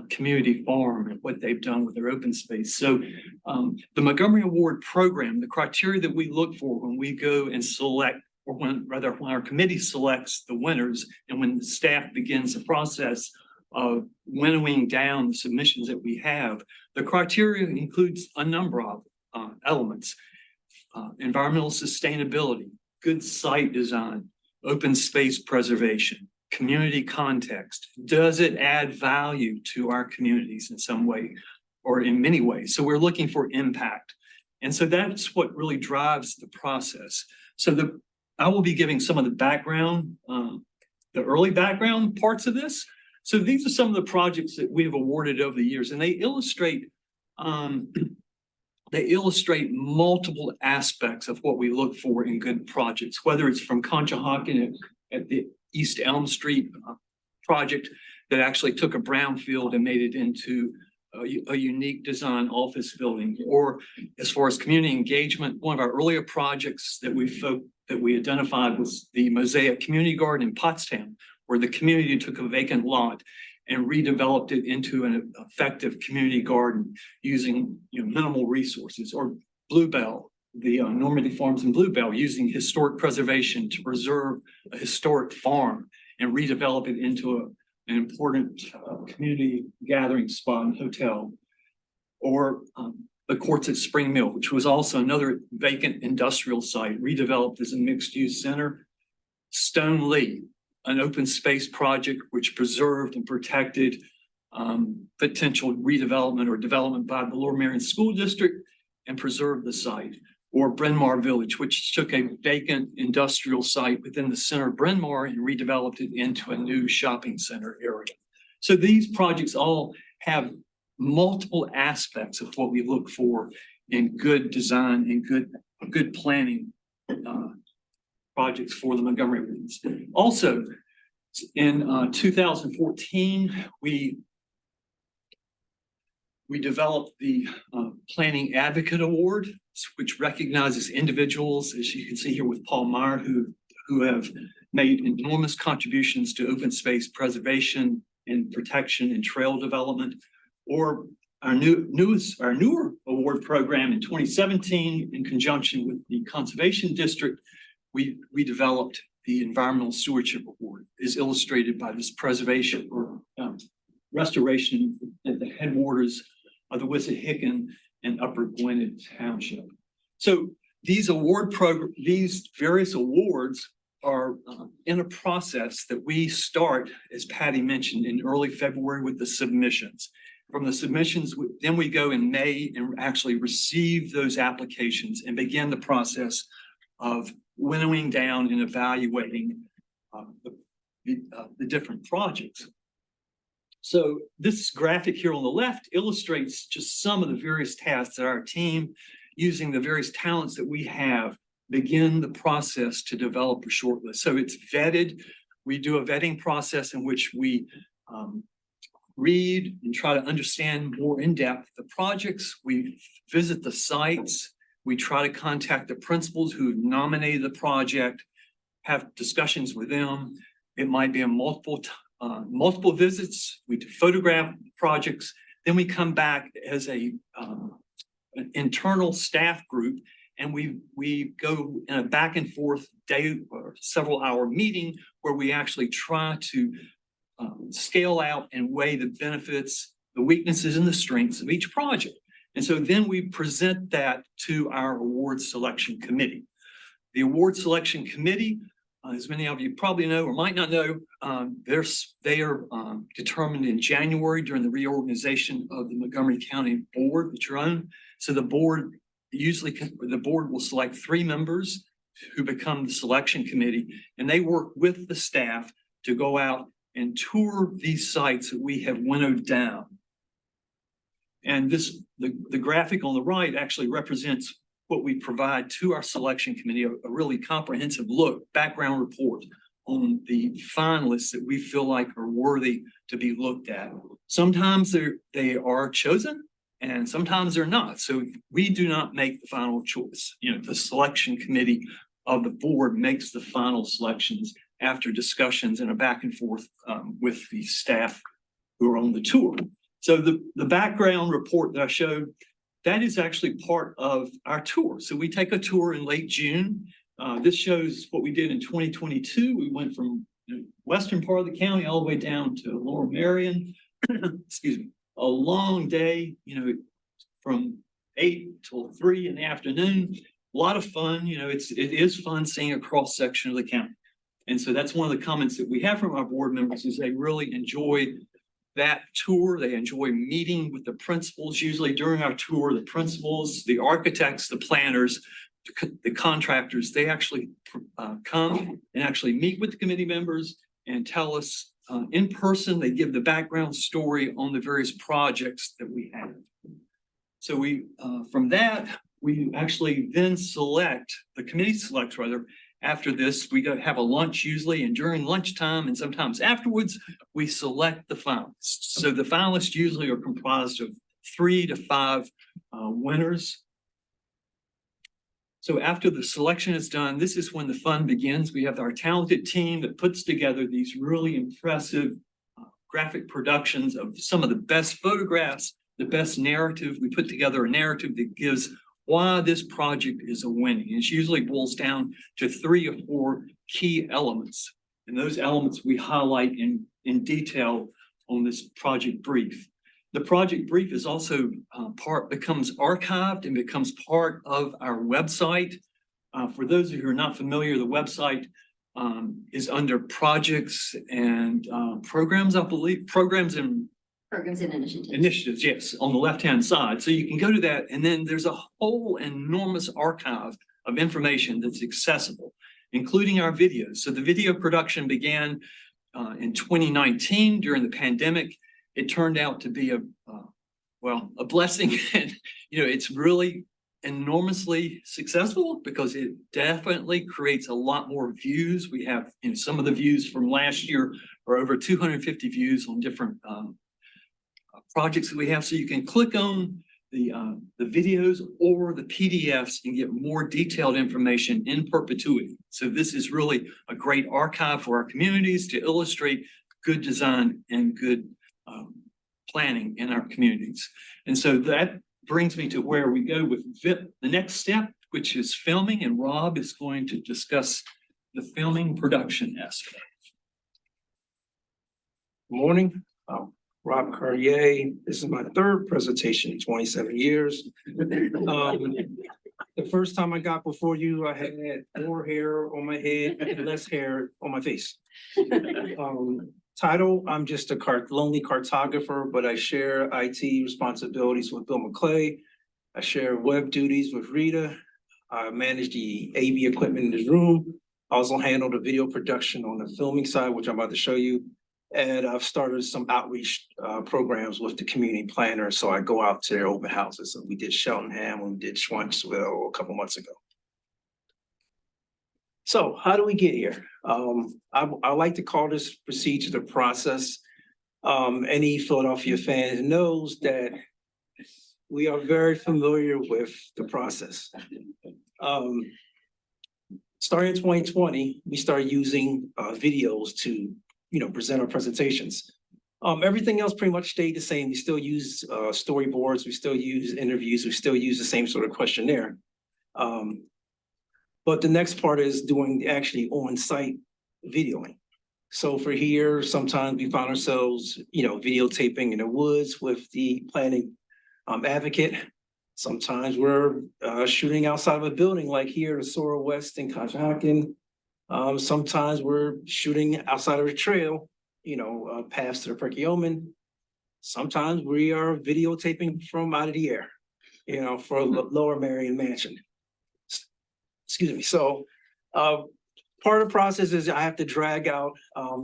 community farm and what they've done with their open space. So the Montgomery Award program, the criteria that we look for when we go and select, or when our committee selects the winners and when the staff begins the process of winnowing down the submissions that we have, the criteria includes a number of elements. Environmental sustainability, good site design, open space preservation, community context. Does it add value to our communities in some way or in many ways? So we're looking for impact. And so that's what really drives the process. So I will be giving some of the background, the early background parts of this. So these are some of the projects that we've awarded over the years, and they illustrate they illustrate multiple aspects of what we look for in good projects, whether it's from Conshohocken at the East Elm Street project that actually took a brownfield and made it into a unique design office building, or as far as community engagement, one of our earlier projects that we identified was the Mosaic Community Garden in Pottstown, where the community took a vacant lot and redeveloped it into an effective community garden using minimal resources, or Bluebell, the Normandy Farms in Bluebell, using historic preservation to preserve a historic farm and redevelop it into an important community gathering spot and hotel, or the Courts at Spring Mill, which was also another vacant industrial site redeveloped as a mixed-use center. Stone Lee, an open space project which preserved and protected potential redevelopment or development by the Lower Merion School District and preserved the site. Or Bryn Mawr Village, which took a vacant industrial site within the center of Bryn Mawr and redeveloped it into a new shopping center area. So these projects all have multiple aspects of what we look for in good design and good planning projects for the Montgomery regions. Also, in 2014, we developed the Planning Advocate Award, which recognizes individuals, as you can see here with Paul Meyer, who have made enormous contributions to open space preservation and protection and trail development. Or our newer award program in 2017, in conjunction with the Conservation District, we developed the Environmental Stewardship Award, is illustrated by this preservation or restoration at the headwaters of the Wissahickon and Upper Gwinnett Township. So these various awards are in a process that we start, as Pattie mentioned, in early February with the submissions. From the submissions, then we go in May and actually receive those applications and begin the process of winnowing down and evaluating the different projects. So this graphic here on the left illustrates just some of the various tasks that our team, using the various talents that we have, begin the process to develop a shortlist. So it's vetted. We do a vetting process in which we read and try to understand more in depth the projects. We visit the sites. We try to contact the principals who nominated the project, have discussions with them. It might be a multiple visits. We photograph projects. Then we come back as an internal staff group, and we go in a back and forth day or several hour meeting where we actually try to scale out and weigh the benefits, the weaknesses, and the strengths of each project. And so then we present that to our award selection committee. The award selection committee, as many of you probably know or might not know, they are determined in January during the reorganization of the Montgomery County Board, which are owned. So the board will select 3 members who become the selection committee, and they work with the staff to go out and tour these sites that we have winnowed down. And the graphic on the right actually represents what we provide to our selection committee, a really comprehensive background report on the finalists that we feel like are worthy to be looked at. Sometimes they are chosen and sometimes they're not. So we do not make the final choice. The selection committee of the board makes the final selections after discussions and a back and forth with the staff who are on the tour. So the background report that I showed, that is actually part of our tour. So we take a tour in late June. This shows what we did in 2022. We went from the western part of the county all the way down to Lower Merion. Excuse me, a long day, from 8 till 3 in the afternoon. A lot of fun. It is fun seeing a cross section of the county. And so that's one of the comments that we have from our board members, is they really enjoy that tour. They enjoy meeting with the principals. Usually during our tour, the principals, the architects, the planners, the contractors, they actually come and actually meet with the committee members and tell us in person. They give the background story on the various projects that we have. So we, from that, we actually then select, the committee selects rather, after this, we go have a lunch usually, and during lunchtime and sometimes afterwards, we select the finalists. So the finalists usually are comprised of 3 to 5 winners. So after the selection is done, this is when the fun begins. We have our talented team that puts together these really impressive graphic productions of some of the best photographs, the best narrative. We put together a narrative that gives why this project is a winning. It usually boils down to 3 or 4 key elements. And those elements we highlight in detail on this project brief. The project brief is also becomes archived and becomes part of our website. For those of you who are not familiar, the website is under projects and programs, I believe, programs and initiatives, yes, on the left-hand side. So you can go to that, and then there's a whole enormous archive of information that's accessible, including our videos. So the video production began in 2019 during the pandemic. It turned out to be a blessing. And, it's really enormously successful because it definitely creates a lot more views. We have, some of the views from last year are over 250 views on different projects that we have. So you can click on the videos or the PDFs and get more detailed information in perpetuity. So this is really a great archive for our communities to illustrate good design and good planning in our communities. And so that brings me to where we go with the next step, which is filming, and Rob is going to discuss the filming production aspect. Morning, Rob Carrier. This is my 3rd presentation in 27 years. The first time I got before you, I had more hair on my head and less hair on my face. Title, I'm just a lonely cartographer, but I share IT responsibilities with Bill McClay. I share web duties with Rita. I manage the AV equipment in this room. I also handle the video production on the filming side, which I'm about to show you. And I've started some outreach programs with the community planner. So I go out to their open houses. So we did Cheltenham, and we did Schwanksville a couple months ago. So how do we get here? I like to call this procedure the process. Any Philadelphia fan knows that we are very familiar with the process. Starting in 2020, we started using videos to present our presentations. Everything else pretty much stayed the same. We still use storyboards, we still use interviews, we still use the same sort of questionnaire. But the next part is doing actually on-site videoing. So for here, sometimes we find ourselves, videotaping in the woods with the planning advocate. Sometimes we're shooting outside of a building like here at Sora West in Conshohocken. Sometimes we're shooting outside of a trail, past to the Perkiomen. Sometimes we are videotaping from out of the air, for Lower Marion Mansion. Excuse me. So part of the process is I have to drag out,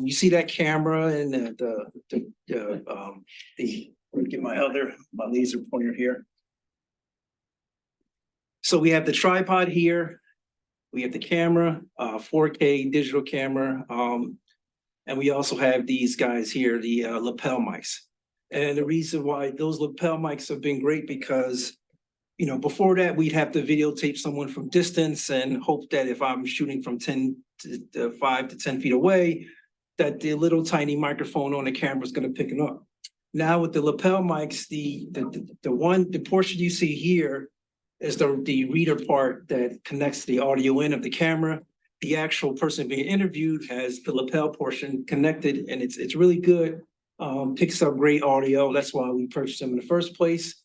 you see that camera and let me get my laser pointer here. So we have the tripod here. We have the camera, 4K digital camera. And we also have these guys here, the lapel mics. And the reason why those lapel mics have been great because before that, we'd have to videotape someone from distance and hope that if I'm shooting from 5 to 10 feet away, that the little tiny microphone on the camera is going to pick it up. Now with the lapel mics, the portion you see here is the reader part that connects the audio in of the camera. The actual person being interviewed has the lapel portion connected, and it's really good. Picks up great audio. That's why we purchased them in the first place.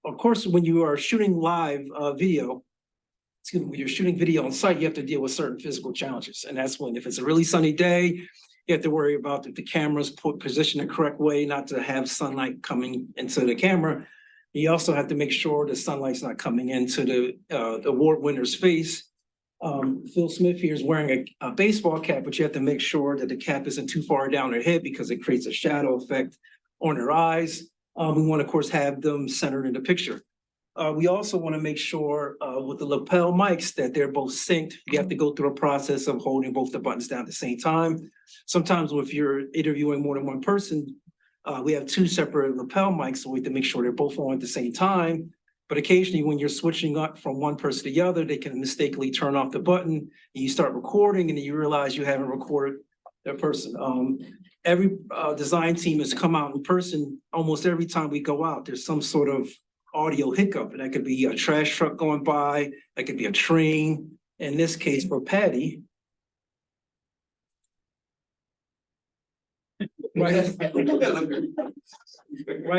Of course, when you are shooting live video, when you're shooting video on site, you have to deal with certain physical challenges. And that's when, if it's a really sunny day, you have to worry about the camera's positioned the correct way, not to have sunlight coming into the camera. You also have to make sure the sunlight's not coming into the award winner's face. Phil Smith here is wearing a baseball cap, but you have to make sure that the cap isn't too far down their head because it creates a shadow effect on their eyes. We want to, of course, have them centered in the picture. We also want to make sure with the lapel mics that they're both synced. You have to go through a process of holding both the buttons down at the same time. Sometimes if you're interviewing more than one person, we have two separate lapel mics, so we have to make sure they're both on at the same time. But occasionally when you're switching up from one person to the other, they can mistakenly turn off the button and you start recording and then you realize you haven't recorded that person. Every design team has come out in person. Almost every time we go out, there's some sort of audio hiccup, and that could be a trash truck going by, that could be a train. In this case for Pattie. Right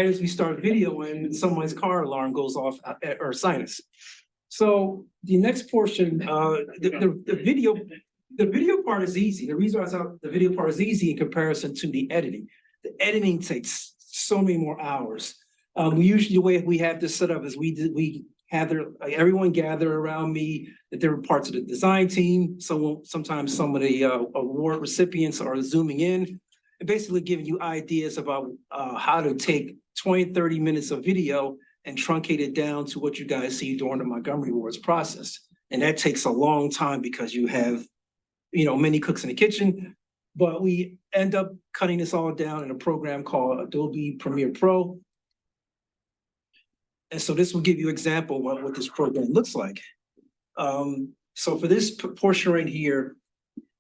as we start videoing, someone's car alarm goes off or sinus. So the next portion, the video part is easy. The reason I thought the video part is easy in comparison to the editing. The editing takes so many more hours. We usually, the way we have this set up is we gather, everyone gather around me at different parts of the design team. So sometimes some of the award recipients are zooming in and basically giving you ideas about how to take 20, 30 minutes of video and truncate it down to what you guys see during the Montgomery Awards process. And that takes a long time because you have, many cooks in the kitchen, but we end up cutting this all down in a program called Adobe Premiere Pro. And so this will give you an example of what this program looks like. So for this portion right here,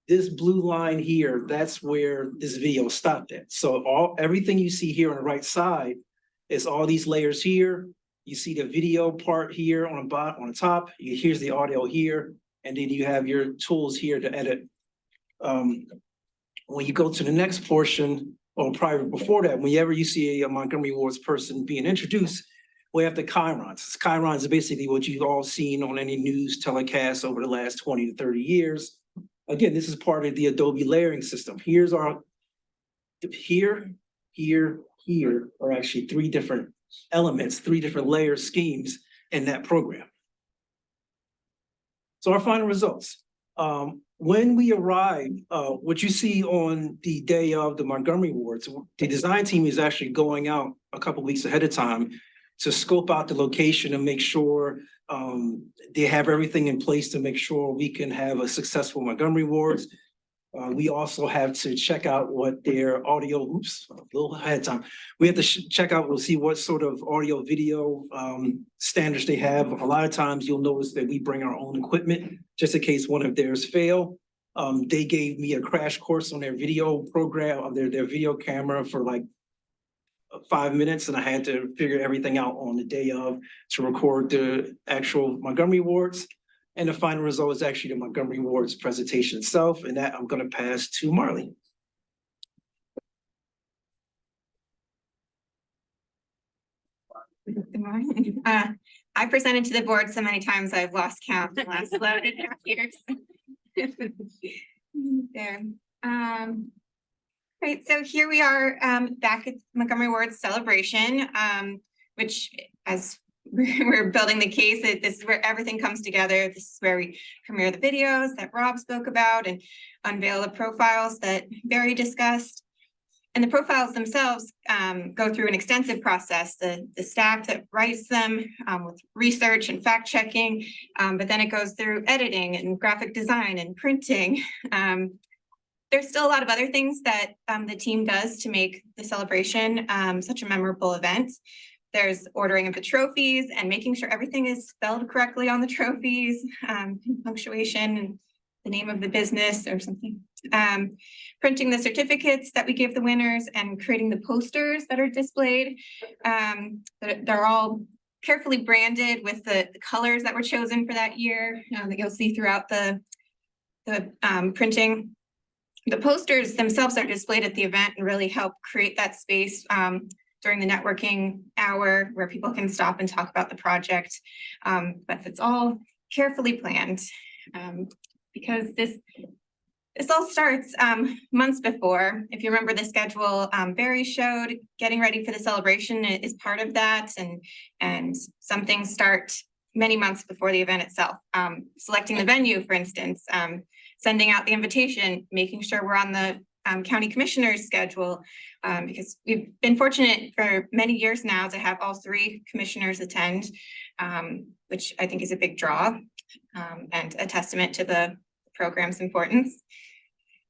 this blue line here, that's where this video stopped at. So everything you see here on the right side is all these layers here. You see the video part here on the bottom, on the top. Here's the audio here, and then you have your tools here to edit. When you go to the next portion, or probably before that, whenever you see a Montgomery Awards person being introduced, we have the chyrons. Chyrons is basically what you've all seen on any news telecast over the last 20 to 30 years. Again, this is part of the Adobe layering system. Here are actually three different elements, three different layer schemes in that program. So our final results. When we arrive, what you see on the day of the Montgomery Awards, the design team is actually going out a couple of weeks ahead of time to scope out the location and make sure they have everything in place to make sure we can have a successful Montgomery Awards. We also have to check out what their audio, a little ahead of time. We have to check out, we'll see what sort of audio video standards they have. A lot of times you'll notice that we bring our own equipment just in case one of theirs fail. They gave me a crash course on their video program, on their video camera for like 5 minutes, and I had to figure everything out on the day of to record the actual Montgomery Awards. And the final result is actually the Montgomery Awards presentation itself, and that I'm going to pass to Marley. Good morning. I presented to the board so many times I've lost count the last 11 years. There. Right, so here we are back at Montgomery Awards celebration, which as we're building the case, this is where everything comes together. This is where we premiere the videos that Rob spoke about and unveil the profiles that Barry discussed. And the profiles themselves go through an extensive process. The staff that writes them with research and fact checking, but then it goes through editing and graphic design and printing. There's still a lot of other things that the team does to make the celebration such a memorable event. There's ordering of the trophies and making sure everything is spelled correctly on the trophies, punctuation and the name of the business or something. Printing the certificates that we give the winners and creating the posters that are displayed. They're all carefully branded with the colors that were chosen for that year that you'll see throughout the printing. The posters themselves are displayed at the event and really help create that space during the networking hour where people can stop and talk about the project. But it's all carefully planned because this all starts months before. If you remember the schedule Barry showed, getting ready for the celebration is part of that. And some things start many months before the event itself. Selecting the venue, for instance, sending out the invitation, making sure we're on the county commissioners schedule. Because we've been fortunate for many years now to have all 3 commissioners attend, which I think is a big draw and a testament to the program's importance.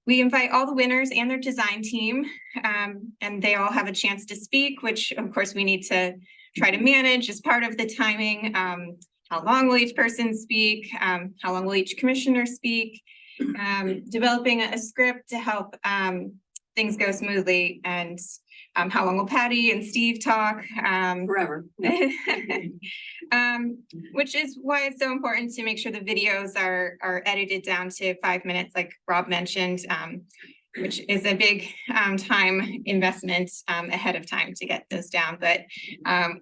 We invite all the winners and their design team, and they all have a chance to speak, which of course we need to try to manage as part of the timing. How long will each person speak? How long will each commissioner speak? Developing a script to help things go smoothly, and how long will Pattie and Steve talk? Forever. Which is why it's so important to make sure the videos are edited down to 5 minutes, like Rob mentioned, which is a big time investment ahead of time to get those down. But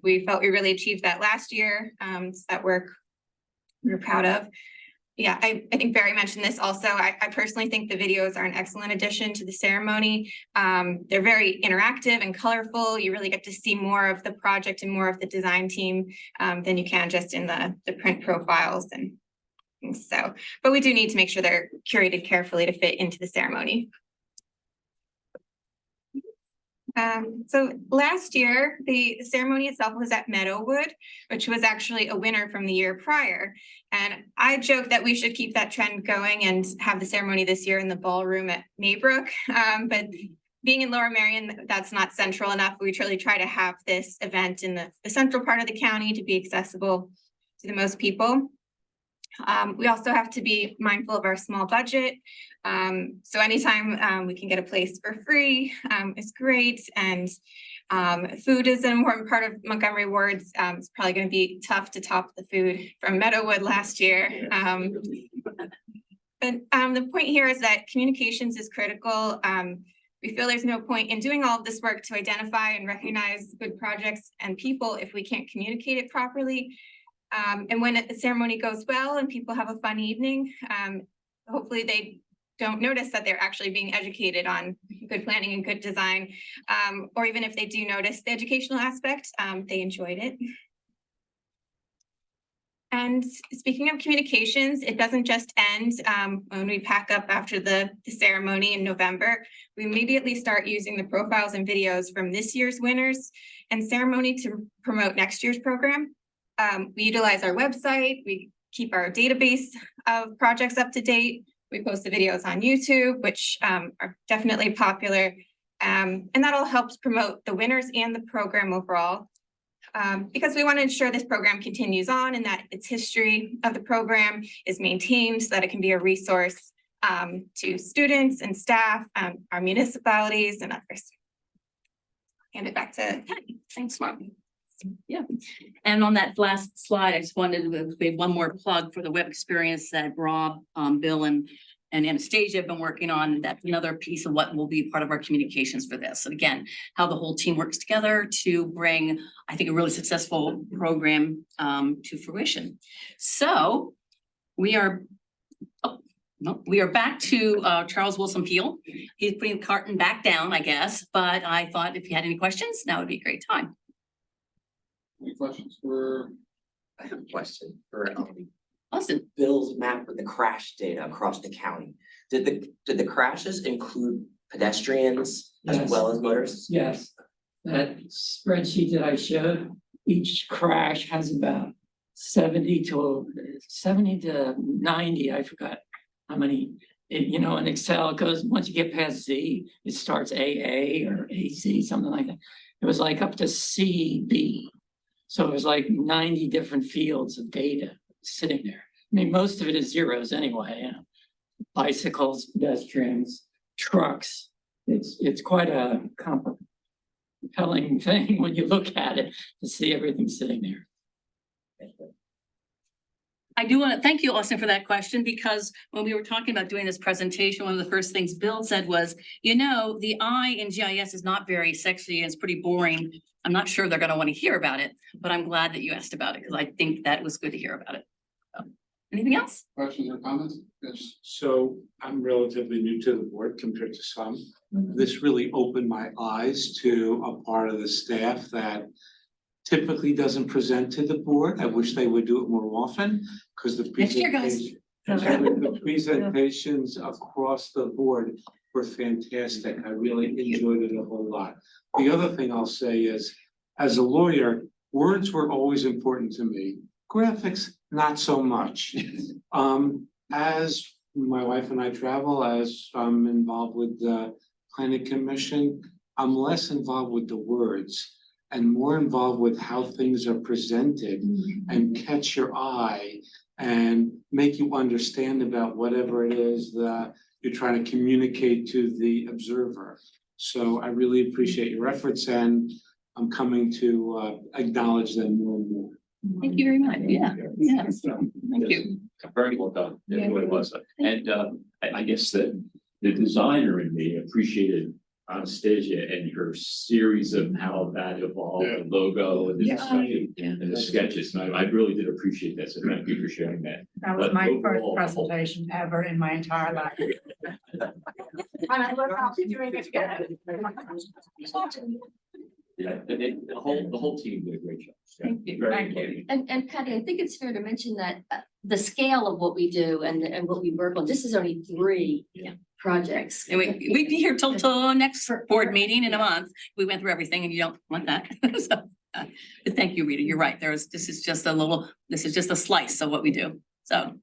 we felt we really achieved that last year. So that work we're proud of. Yeah, I think Barry mentioned this also. I personally think the videos are an excellent addition to the ceremony. They're very interactive and colorful. You really get to see more of the project and more of the design team than you can just in the print profiles and so. But we do need to make sure they're curated carefully to fit into the ceremony. So last year, the ceremony itself was at Meadowood, which was actually a winner from the year prior. And I joked that we should keep that trend going and have the ceremony this year in the ballroom at Maybrook. But being in Lower Merion, that's not central enough. We truly try to have this event in the central part of the county to be accessible to the most people. We also have to be mindful of our small budget. So anytime we can get a place for free is great. And food is an important part of Montgomery wards. It's probably going to be tough to top the food from Meadowood last year. But the point here is that communications is critical. We feel there's no point in doing all of this work to identify and recognize good projects and people if we can't communicate it properly. And when the ceremony goes well and people have a fun evening, hopefully they don't notice that they're actually being educated on good planning and good design. Or even if they do notice the educational aspect, they enjoyed it. And speaking of communications, it doesn't just end when we pack up after the ceremony in November. We immediately start using the profiles and videos from this year's winners and ceremony to promote next year's program. We utilize our website, we keep our database of projects up to date. We post the videos on YouTube, which are definitely popular. And that all helps promote the winners and the program overall. Because we want to ensure this program continues on and that its history of the program is maintained so that it can be a resource to students and staff, our municipalities and others. Hand it back to Pattie. Thanks, Martin. Yeah, and on that last slide, I just wanted to give one more plug for the web experience that Rob, Bill and Anastasia have been working on. That's another piece of what will be part of our communications for this. And again, how the whole team works together to bring, I think, a really successful program to fruition. So we are, we are back to Charles Wilson Peel. He's putting the curtain back down, I guess, but I thought if you had any questions, now would be a great time. Any questions for? I have a question for Austin. Bill's map with the crash data across the county. Did the crashes include pedestrians as Yes. well as motorists? Yes, that spreadsheet that I showed, each crash has about 70 to 90, I forgot how many. You know, in Excel, it goes, once you get past Z, it starts AA or AC, something like that. It was like up to CB. So it was like 90 different fields of data sitting there. I mean, most of it is zeros anyway, you know. Bicycles, pedestrians, trucks. It's quite a compelling thing when you look at it to see everything sitting there. I do want to thank you, Austin, for that question, because when we were talking about doing this presentation, one of the first things Bill said was, you know, the I in GIS is not very sexy and it's pretty boring. I'm not sure they're going to want to hear about it, but I'm glad that you asked about it because I think that was good to hear about it. Anything else? Questions or comments? Yes. So I'm relatively new to the board compared to some. This really opened my eyes to a part of the staff that typically doesn't present to the board. I wish they would do it more often because the Next year, guys. the presentations across the board were fantastic. I really enjoyed it a whole lot. The other thing I'll say is, as a lawyer, words were always important to me. Graphics, not so much. As my wife and I travel, as I'm involved with the planning commission, I'm less involved with the words and more involved with how things are presented and catch your eye and make you understand about whatever it is that you're trying to communicate to the observer. So I really appreciate your efforts, and I'm coming to acknowledge them more and more. Thank you very much. Yeah, yes, thank you. Very well done, yeah, what it was. And I guess that the designer in me appreciated Anastasia and her series of how that evolved, the logo and the discussion and the sketches. And I really did appreciate that, so thank you for sharing that. That was But my first overall, presentation ever in my entire life. And I look, I'll be doing it again. Yeah, the whole team did a great job. Thank you, Very thank well. you. And Patty, I think it's fair to mention that the scale of what we do and what we work on, this is only 3 projects. And we'd be here till next board meeting in a month. We went through everything and you don't want that. So, but thank you, Rita. You're right. This is just a slice of what we do. So.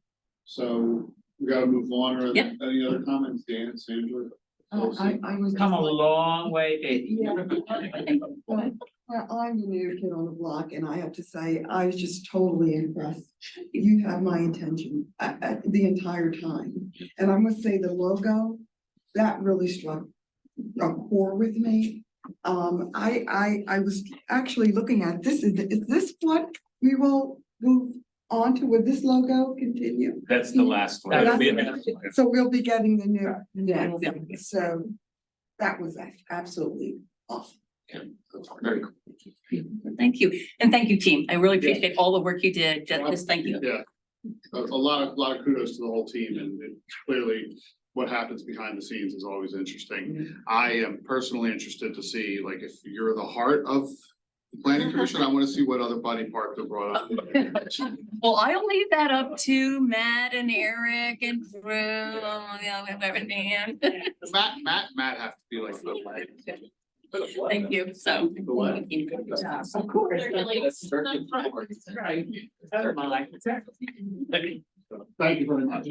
So we gotta move on, or Yep. any other comments, Dan, Sandra? I was. Come a long way, baby. Yeah. Well, I'm the new kid on the block, and I have to say, I was just totally impressed. You had my attention the entire time. And I must say, the logo, that really struck a chord with me. I was actually looking at this, is this what we will move on to? Would this logo continue? That's the last one. So we'll be getting the new Yeah. next, so that was absolutely awesome. Very cool. Thank you. And thank you, team. I really appreciate all the work you did. Just thank you. Yeah, a lot of kudos to the whole team, and clearly what happens behind the scenes is always interesting. I am personally interested to see, like, if you're the heart of the planning commission, I want to see what other body parts are brought up. Well, I'll leave that up to Matt and Eric and Drew. Matt have to be like the. Thank you. So. Of course. Thank you very much.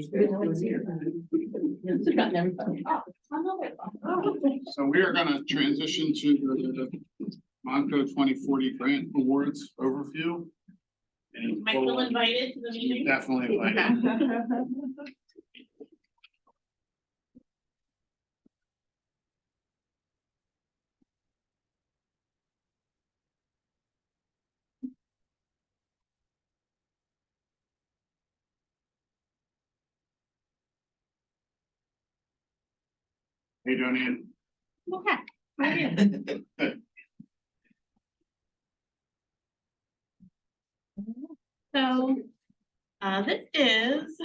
So we are gonna transition to the Montco 2040 grant awards overview. Am I still invited to the meeting? Definitely invited. Hey, Ian. Okay. How are you? So, this is,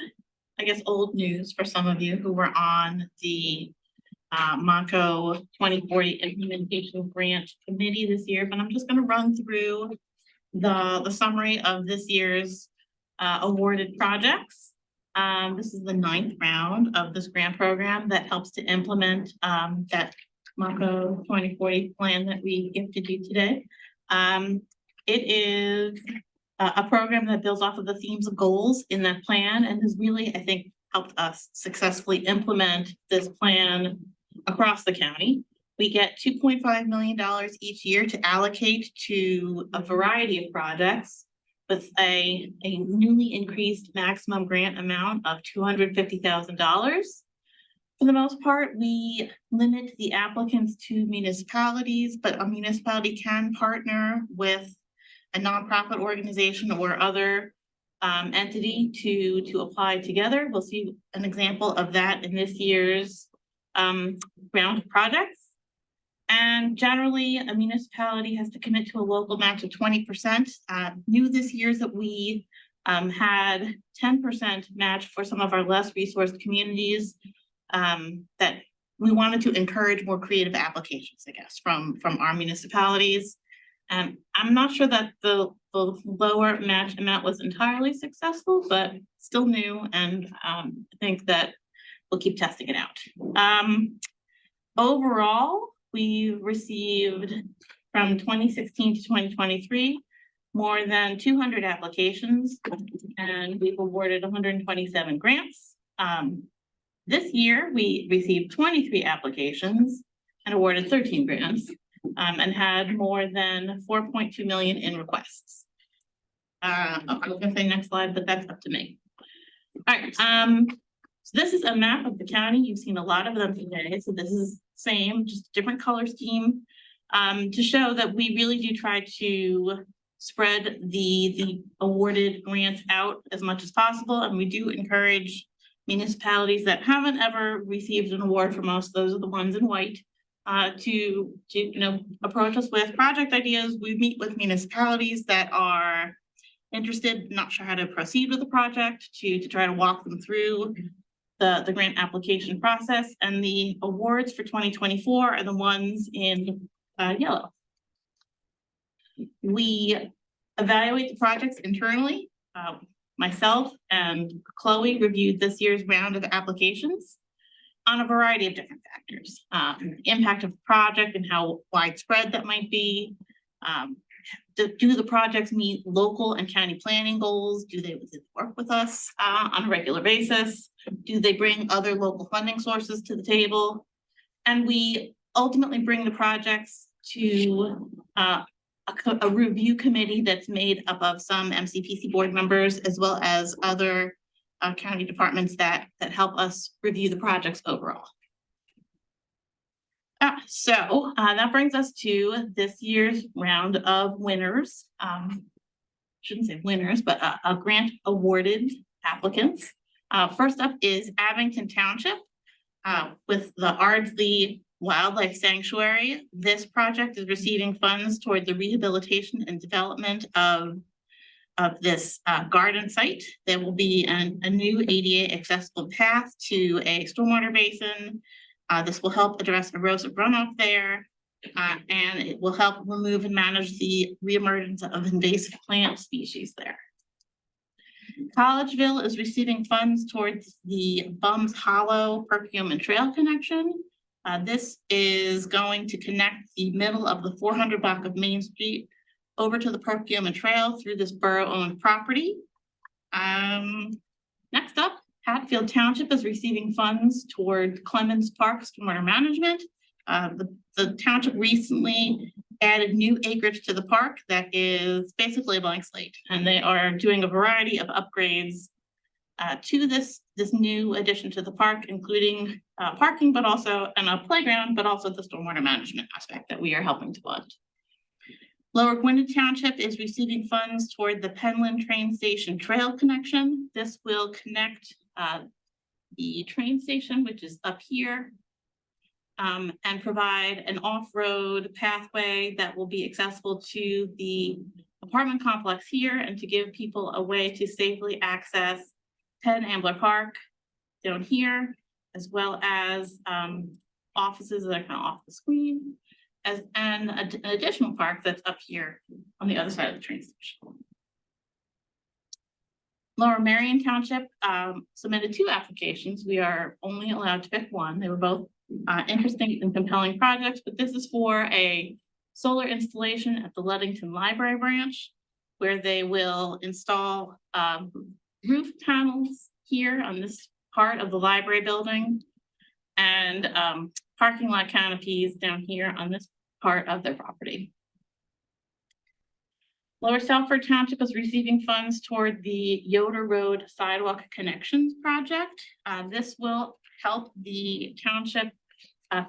I guess, old news for some of you who were on the Montco 2040 Implementation Grant Committee this year, but I'm just gonna run through the summary of this year's awarded projects. This is the 9th round of this grant program that helps to implement that Montco 2040 plan that we gifted you today. It is a program that builds off of the themes of goals in that plan and has really, I think, helped us successfully implement this plan across the county. We get $2.5 million each year to allocate to a variety of projects with a newly increased maximum grant amount of $250,000. For the most part, we limit the applicants to municipalities, but a municipality can partner with a nonprofit organization or other entity to apply together. We'll see an example of that in this year's round of projects. And generally, a municipality has to commit to a local match of 20%. New this year is that we had 10% match for some of our less resourced communities, that we wanted to encourage more creative applications, I guess, from our municipalities. I'm not sure that the lower match amount was entirely successful, but still new, and I think that we'll keep testing it out. overall, we received from 2016 to 2023 more than 200 applications, and we've awarded 127 grants. This year, we received 23 applications and awarded 13 grants, and had more than 4.2 million in requests. I was gonna say next slide, but that's up to me. All right, so this is a map of the county. You've seen a lot of them today, so this is same, just different color scheme, to show that we really do try to spread the awarded grants out as much as possible, and we do encourage municipalities that haven't ever received an award from us, those are the ones in white, to approach us with project ideas. We meet with municipalities that are interested, not sure how to proceed with the project, to try to walk them through the grant application process, and the awards for 2024 are the ones in yellow. We evaluate the projects internally. Myself and Chloe reviewed this year's round of applications on a variety of different factors. Impact of the project and how widespread that might be. Do the projects meet local and county planning goals? Do they work with us on a regular basis? Do they bring other local funding sources to the table? And we ultimately bring the projects to a review committee that's made up of some MCPC board members as well as other county departments that help us review the projects overall. So that brings us to this year's round of winners. Shouldn't say winners, but a grant awarded applicants. First up is Abington Township with the Ardsley Wildlife Sanctuary. This project is receiving funds toward the rehabilitation and development of this garden site. There will be a new ADA accessible path to a stormwater basin. This will help address erosive runoff there, and it will help remove and manage the reemergence of invasive plant species there. Collegeville is receiving funds towards the Bums Hollow Perkiomen Trail connection. This is going to connect the middle of the 400 block of Main Street over to the Perkiomen Trail through this borough-owned property. Next up, Hatfield Township is receiving funds toward Clemens Park stormwater management. The township recently added new acreage to the park that is basically a blank slate, and they are doing a variety of upgrades to this new addition to the park, including parking, but also and a playground, but also the stormwater management aspect that we are helping to fund. Lower Gwynedd Township is receiving funds toward the Penland train station trail connection. This will connect the train station, which is up here, and provide an off-road pathway that will be accessible to the apartment complex here, and to give people a way to safely access Penn Ambler Park down here, as well as offices that are kind of off the screen, as an additional park that's up here on the other side of the train station. Lower Marion Township submitted 2 applications. We are only allowed to pick one. They were both interesting and compelling projects, but this is for a solar installation at the Ludington Library branch, where they will install roof panels here on this part of the library building, and parking lot canopies down here on this part of their property. Lower Salford Township is receiving funds toward the Yoder Road Sidewalk Connections Project. This will help the township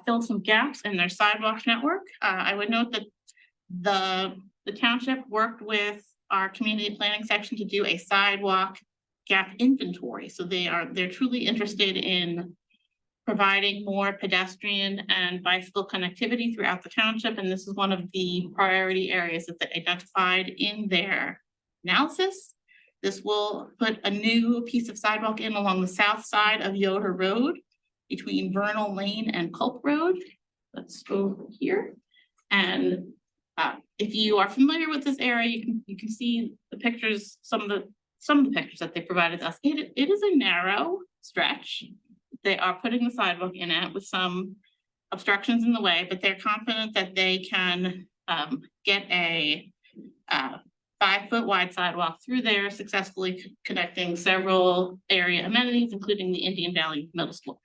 fill some gaps in their sidewalk network. I would note that the township worked with our community planning section to do a sidewalk gap inventory. So they're truly interested in providing more pedestrian and bicycle connectivity throughout the township. And this is one of the priority areas that they identified in their analysis. This will put a new piece of sidewalk in along the south side of Yoder Road between Vernal Lane and Culp Road. Let's go here. And if you are familiar with this area, you can see the pictures, some of the pictures that they provided us. It is a narrow stretch. They are putting the sidewalk in it with some obstructions in the way, but they're confident that they can get a 5-foot wide sidewalk through there, successfully connecting several area amenities, including the Indian Valley Middle School.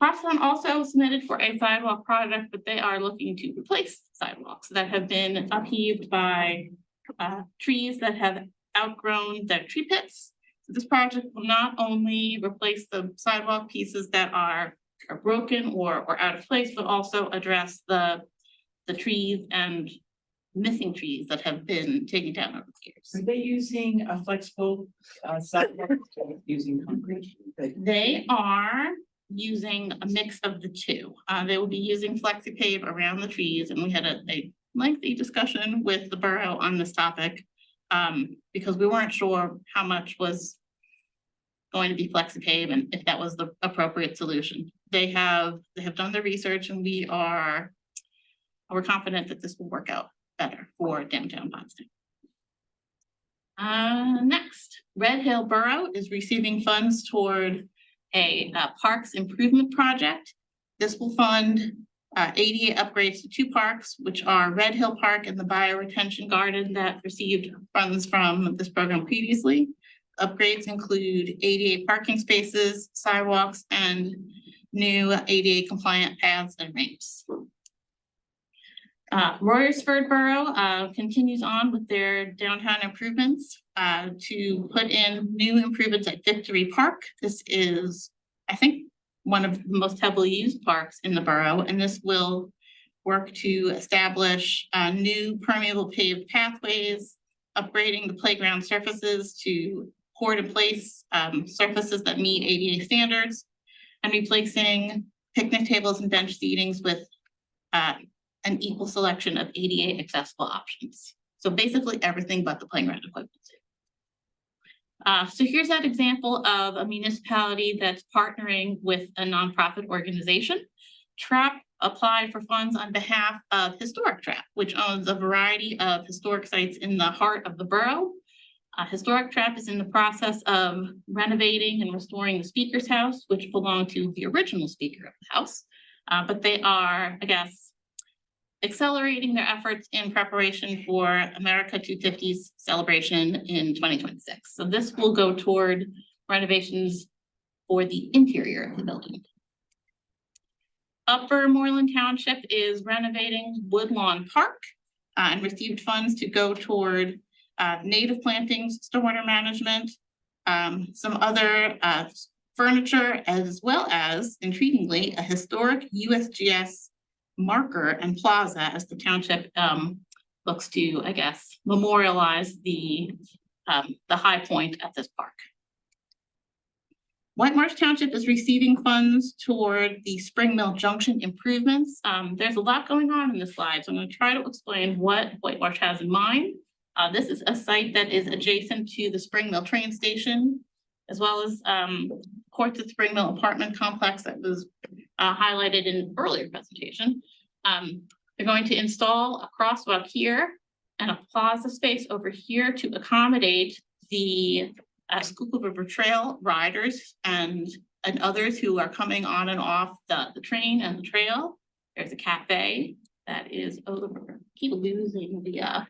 Crosstown also submitted for a sidewalk project, but they are looking to replace sidewalks that have been upheaved by trees that have outgrown their tree pits. So this project will not only replace the sidewalk pieces that are broken or out of place, but also address the trees and missing trees that have been taken down over the years. Are they using a flexible sidewalk or using concrete? They are using a mix of the two. They will be using FlexiPave around the trees, and we had a lengthy discussion with the borough on this topic because we weren't sure how much was going to be FlexiPave and if that was the appropriate solution. They have done their research, and we're confident that this will work out better for downtown Potsdam. Next, Red Hill Borough is receiving funds toward a parks improvement project. This will fund ADA upgrades to 2 parks, which are Red Hill Park and the Bioretention Garden that received funds from this program previously. Upgrades include ADA parking spaces, sidewalks, and new ADA compliant paths and ramps. Royersford Borough continues on with their downtown improvements to put in new improvements at Victory Park. This is, I think, one of the most heavily used parks in the borough, and this will work to establish new permeable paved pathways, upgrading the playground surfaces to poured in place surfaces that meet ADA standards, and replacing picnic tables and bench seatings with an equal selection of ADA accessible options. So basically everything but the playground equipment. So here's that example of a municipality that's partnering with a nonprofit organization. TRAP applied for funds on behalf of Historic TRAP, which owns a variety of historic sites in the heart of the borough. Historic TRAP is in the process of renovating and restoring the Speaker's House, which belonged to the original Speaker of the House. But they are, I guess, accelerating their efforts in preparation for America 250's celebration in 2026. So this will go toward renovations for the interior of the building. Upper Moreland Township is renovating Woodlawn Park and received funds to go toward native plantings, stormwater management, some other furniture, as well as, intriguingly, a historic USGS marker and plaza as the township looks to, I guess, memorialize the high point at this park. White Marsh Township is receiving funds toward the Spring Mill Junction improvements. There's a lot going on in this slide, so I'm going to try to explain what White Marsh has in mind. This is a site that is adjacent to the Spring Mill train station, as well as Courts at Spring Mill apartment complex that was highlighted in an earlier presentation. They're going to install a crosswalk here and a plaza space over here to accommodate the Schuylkill River Trail riders and others who are coming on and off the train and the trail. There's a cafe that is over, keep losing the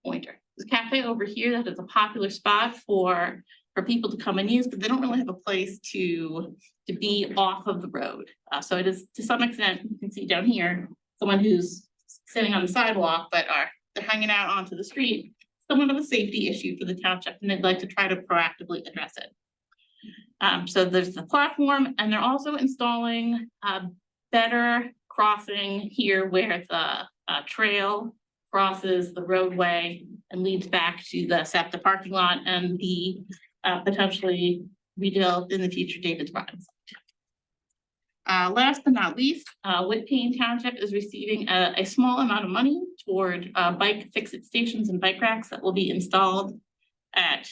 pointer. There's a cafe over here that is a popular spot for people to come and use, but they don't really have a place to be off of the road. So it is, to some extent, you can see down here, someone who's sitting on the sidewalk, but they're hanging out onto the street, somewhat of a safety issue for the township, and they'd like to try to proactively address it. So there's the platform, and they're also installing better crossing here where the trail crosses the roadway and leads back to the SEPTA parking lot and the potentially rebuilt in the future David's Bottom site. Last but not least, Whitpain Township is receiving a small amount of money toward bike fix-it stations and bike racks that will be installed at,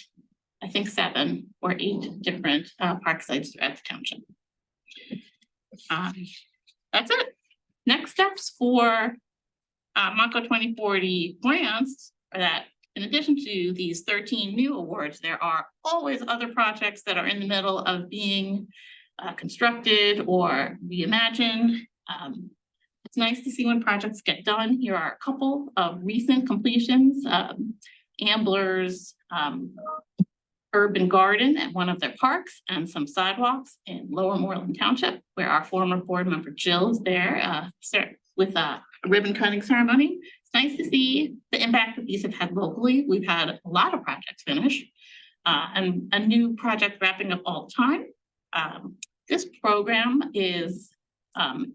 I think, 7 or 8 different park sites throughout the township. That's it. Next steps for Montco 2040 grants are that in addition to these 13 new awards, there are always other projects that are in the middle of being constructed or reimagined. It's nice to see when projects get done. Here are a couple of recent completions. Ambler's urban garden at one of their parks and some sidewalks in Lower Moreland Township, where our former board member Jill is there with a ribbon cutting ceremony. It's nice to see the impact that these have had locally. We've had a lot of projects finish and a new project wrapping up all the time. This program is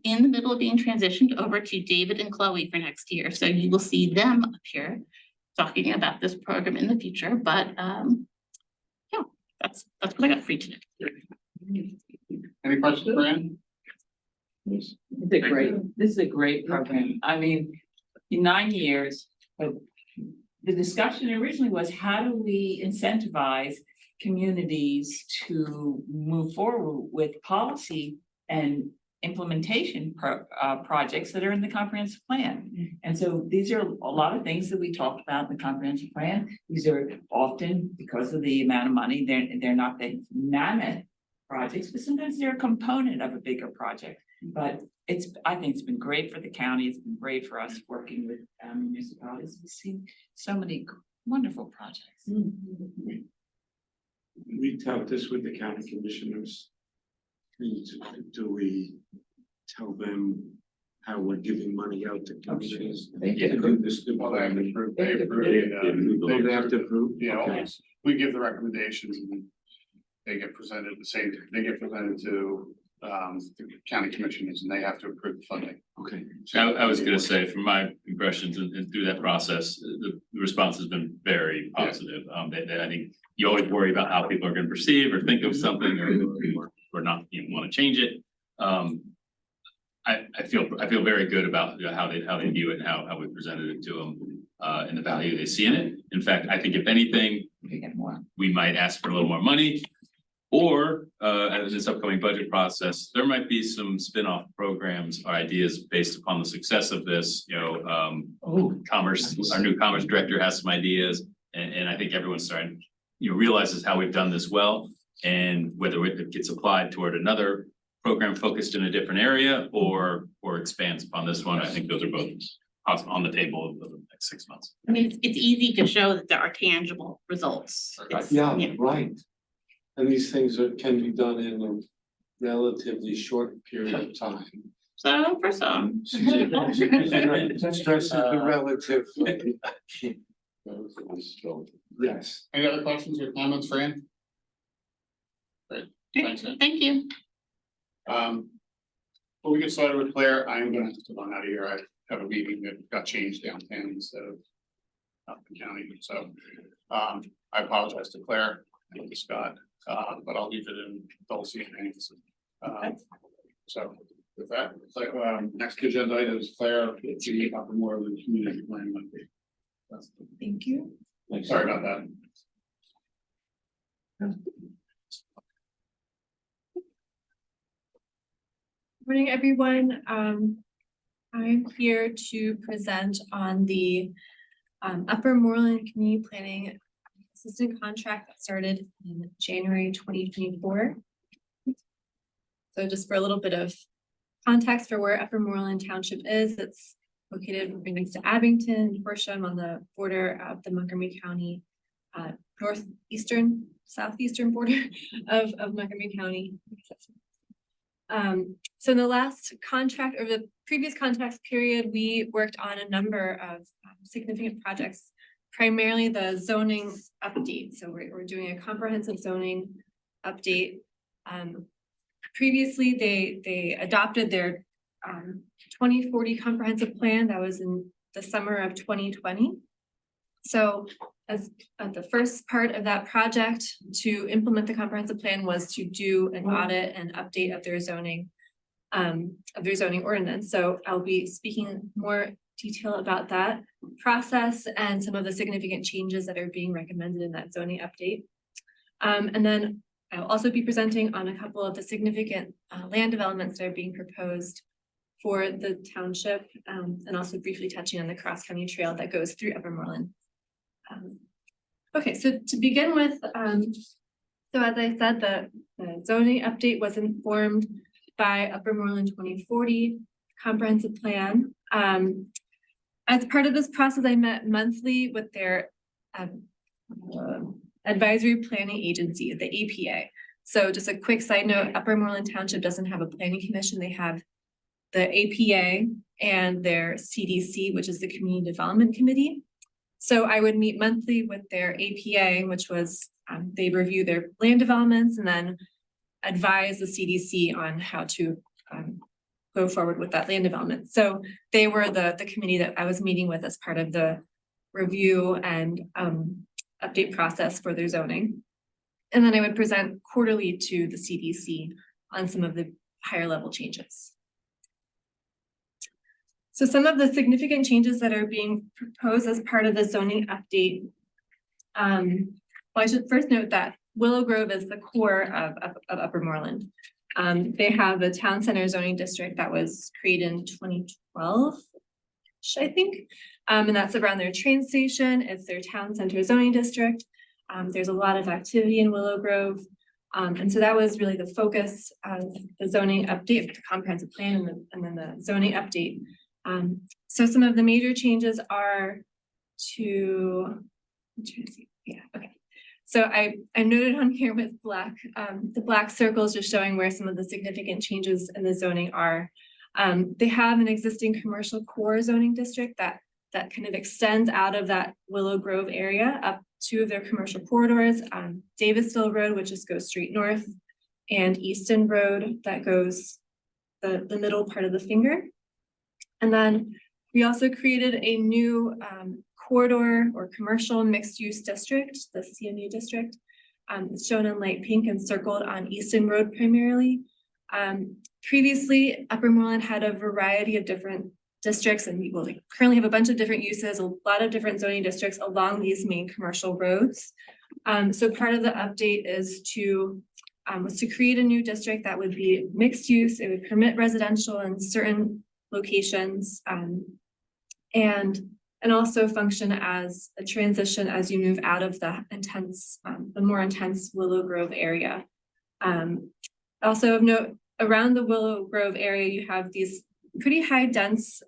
in the middle of being transitioned over to David and Chloe for next year. So you will see them up here talking about this program in the future, but yeah, that's what I got for you today. Any questions, Fran? This is a great program. I mean, in 9 years, the discussion originally was how do we incentivize communities to move forward with policy and implementation projects that are in the comprehensive plan. And so these are a lot of things that we talked about in the comprehensive plan. These are often, because of the amount of money, they're not the mammoth projects, but sometimes they're a component of a bigger project. But I think it's been great for the county. It's been great for us working with municipalities. We've seen so many wonderful projects. We talked this with the county commissioners. Do we tell them how we're giving money out to communities? They to do this? Well, they have to approve. They have to approve? Yeah, Okay. we give the recommendations and they get presented they get presented to the county commissioners and they have to approve the funding. Okay. I was gonna say, from my impressions and through that process, the response has been very positive. I think you always worry about how people are gonna perceive or think of something or not even wanna change it. I feel very good about how they view it and how we presented it to them and the value they see in it. In fact, I think if anything, we might ask for a little more money. Or in this upcoming budget process, there might be some spin-off programs or ideas based upon the success of this, commerce, our new commerce director has some ideas. And I think everyone's starting, realizes how we've done this well. And whether it gets applied toward another program focused in a different area or expands upon this one, I think those are both on the table over the next 6 months. I mean, it's easy to show that there are tangible results. Yeah, right. And these things can be done in a relatively short period of time. So for some. Stress the relative. Yes. Any other questions or comments, Fran? Great, thanks. Thank you. Before we get started with Claire, I am gonna have to run out of here. I have a meeting that got changed downtown instead of up the county, so I apologize to Claire and to Scott, but I'll leave it in Dulcie hands. So with that, next agenda item is Claire, the Upper Moreland Community Plan update. Thank you. Sorry about that. Morning, everyone. I'm here to present on the Upper Moreland Community Planning Assistant Contract that started in January 2024. So just for a little bit of context for where Upper Moreland Township is, it's located right next to Abington, Horsham, on the border of the Montgomery County, southeastern border of Montgomery County. So in the last contract or the previous contract period, we worked on a number of significant projects, primarily the zoning update. So we're doing a comprehensive zoning update. Previously, they adopted their 2040 comprehensive plan that was in the summer of 2020. So as the first part of that project to implement the comprehensive plan was to do an audit and update of their zoning ordinance. So I'll be speaking more detail about that process and some of the significant changes that are being recommended in that zoning update. And then I'll also be presenting on a couple of the significant land developments that are being proposed for the township, and also briefly touching on the cross-county trail that goes through Upper Moreland. Okay, so to begin with, so as I said, The zoning update was informed by Upper Moreland 2040 comprehensive plan. As part of this process, I met monthly with their advisory planning agency, the APA. So just a quick side note, Upper Moreland Township doesn't have a planning commission. They have the APA and their CDC, which is the Community Development Committee. So I would meet monthly with their APA, which was, they review their land developments and then advise the CDC on how to go forward with that land development. So they were the committee that I was meeting with as part of the review and update process for their zoning. And then I would present quarterly to the CDC on some of the higher level changes. So some of the significant changes that are being proposed as part of the zoning update. Well, I should first note that Willow Grove is the core of Upper Moreland. They have a town center zoning district that was created in 2012, I think. And that's around their train station. It's their town center zoning district. There's a lot of activity in Willow Grove. And so that was really the focus of the zoning update, the comprehensive plan and then the zoning update. So some of the major changes are to, I'm trying to see, yeah, okay. So I noted on here with black, the black circles just showing where some of the significant changes in the zoning are. They have an existing commercial core zoning district that kind of extends out of that Willow Grove area up two of their commercial corridors, Davisville Road, which just goes straight north, and Easton Road that goes the middle part of the finger. And then we also created a new corridor or commercial mixed use district, the CMU district. It's shown in light pink and circled on Easton Road primarily. Previously, Upper Moreland had a variety of different districts, and we will currently have a bunch of different uses, a lot of different zoning districts along these main commercial roads. So part of the update is was to create a new district that would be mixed use. It would permit residential in certain locations, and also function as a transition as you move out of the intense, the more intense Willow Grove area. Also of note, around the Willow Grove area, you have these pretty high dense,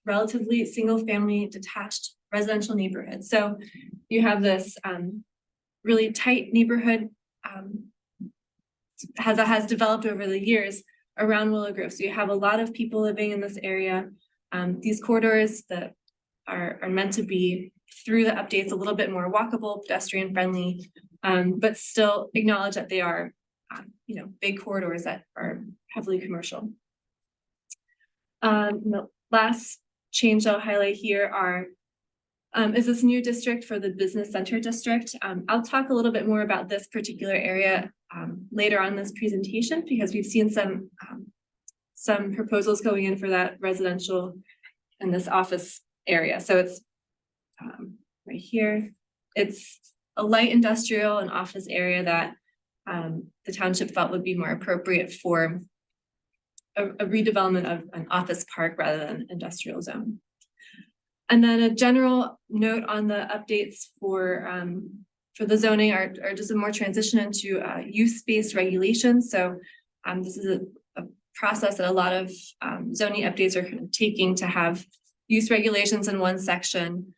relatively single family detached residential neighborhoods. So you have this really tight neighborhood has developed over the years around Willow Grove. So you have a lot of people living in this area. These corridors that are meant to be, through the updates, a little bit more walkable, pedestrian friendly, but still acknowledge that they are big corridors that are heavily commercial. The last change I'll highlight here is this new district for the business center district. I'll talk a little bit more about this particular area later on in this presentation, because we've seen some proposals going in for that residential and this office area. So it's right here. It's a light industrial and office area that the township felt would be more appropriate for a redevelopment of an office park rather than industrial zone. And then a general note on the updates for the zoning are just a more transition into use-based regulations. So this is a process that a lot of zoning updates are kind of taking to have use regulations in one section.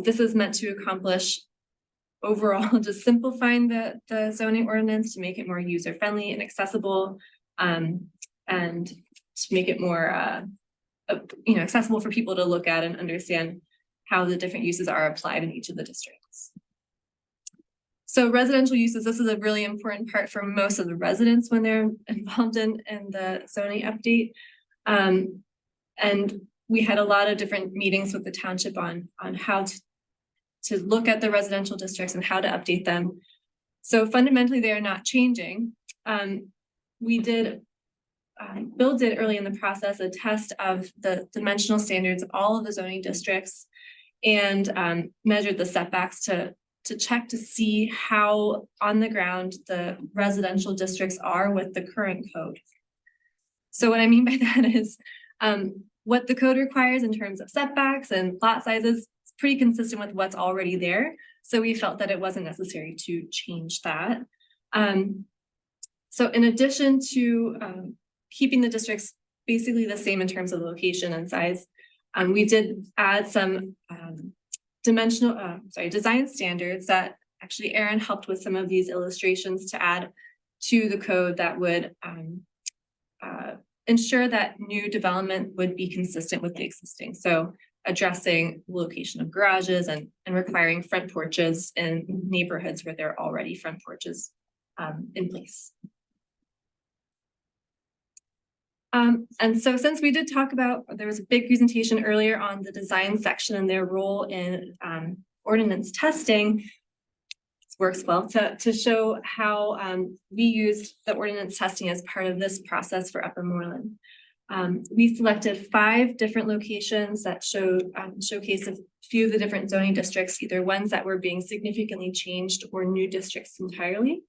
This is meant to accomplish overall just simplifying the zoning ordinance to make it more user-friendly and accessible, and to make it more accessible for people to look at and understand how the different uses are applied in each of the districts. So residential uses, this is a really important part for most of the residents when they're involved in the zoning update. And we had a lot of different meetings with the township on how to look at the residential districts and how to update them. So fundamentally, they are not changing. Bill did early in the process a test of the dimensional standards of all of the zoning districts and measured the setbacks to check to see how on the ground the residential districts are with the current code. So what I mean by that is what the code requires in terms of setbacks and lot sizes is pretty consistent with what's already there. So we felt that it wasn't necessary to change that. So in addition to keeping the districts basically the same in terms of location and size, we did add some design standards that actually Erin helped with some of these illustrations to add to the code that would ensure that new development would be consistent with the existing. So addressing location of garages and requiring front porches in neighborhoods where there are already front porches in place. And so since we did talk about, there was a big presentation earlier on the design section and their role in ordinance testing, it works well to show how we used the ordinance testing as part of this process for Upper Moreland. We selected 5 different locations that showcase a few of the different zoning districts, either ones that were being significantly changed or new districts entirely.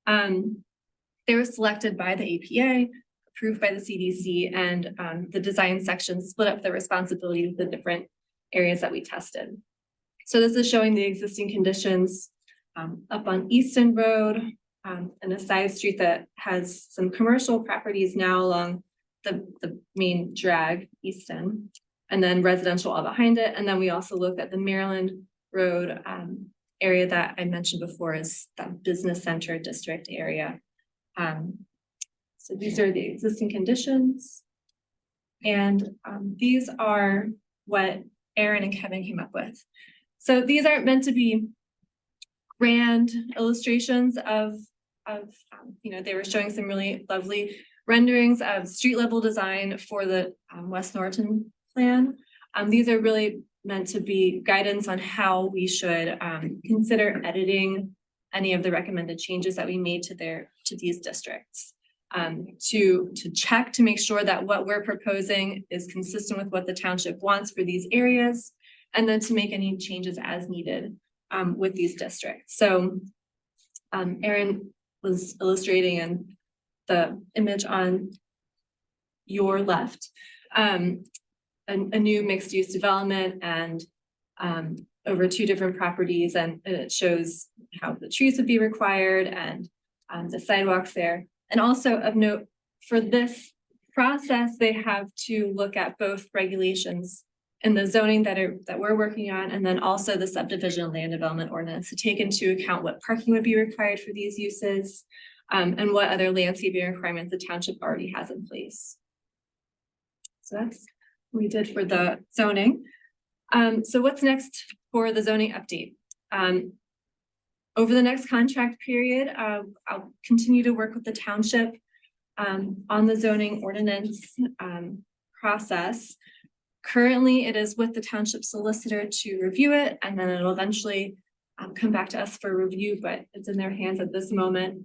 They were selected by the APA, approved by the CDC, and the design section split up the responsibility of the different areas that we tested. So this is showing the existing conditions up on Easton Road, and a side street that has some commercial properties now along the main drag, Easton, and then residential all behind it. And then we also looked at the Moreland Road area that I mentioned before is that business center district area. So these are the existing conditions. And these are what Erin and Kevin came up with. So these aren't meant to be grand illustrations of they were showing some really lovely renderings of street level design for the West Norton plan. These are really meant to be guidance on how we should consider editing any of the recommended changes that we made to these districts. To check to make sure that what we're proposing is consistent with what the township wants for these areas, and then to make any changes as needed with these districts. So Erin was illustrating in the image on your left, a new mixed use development and over 2 different properties, and it shows how the trees would be required and the sidewalks there. And also of note, for this process, they have to look at both regulations and the zoning that we're working on, and then also the subdivision and land development ordinance to take into account what parking would be required for these uses, and what other landscaping requirements the township already has in place. So that's what we did for the zoning. So what's next for the zoning update? Over the next contract period, I'll continue to work with the township on the zoning ordinance process. Currently, it is with the township solicitor to review it, and then it'll eventually come back to us for review, but it's in their hands at this moment.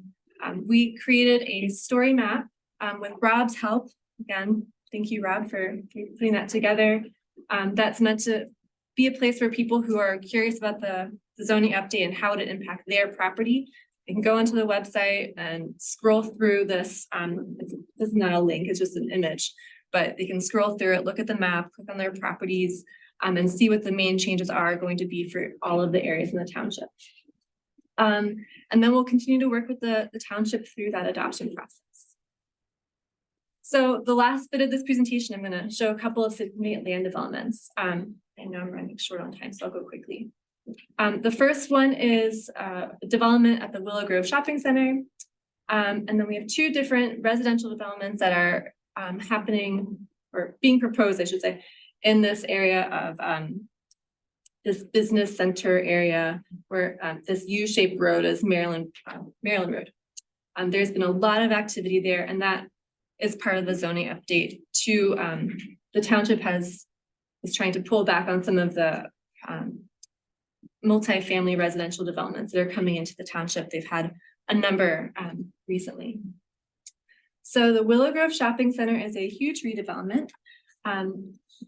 We created a story map with Rob's help. Again, thank you, Rob, for putting that together. That's meant to be a place for people who are curious about the zoning update and how it impact their property. They can go onto the website and scroll through this. This is not a link, it's just an image, but they can scroll through it, look at the map, click on their properties, and see what the main changes are going to be for all of the areas in the township. And then we'll continue to work with the township through that adoption process. So the last bit of this presentation, I'm going to show a couple of significant land developments. I know I'm running short on time, so I'll go quickly. The first one is development at the Willow Grove Shopping Center. And then we have 2 different residential developments that are happening or being proposed, I should say, in this area of this business center area where this U-shaped road is Moreland Road. There's been a lot of activity there, and that is part of the zoning update to the township is trying to pull back on some of the multifamily residential developments that are coming into the township. They've had a number recently. So the Willow Grove Shopping Center is a huge redevelopment.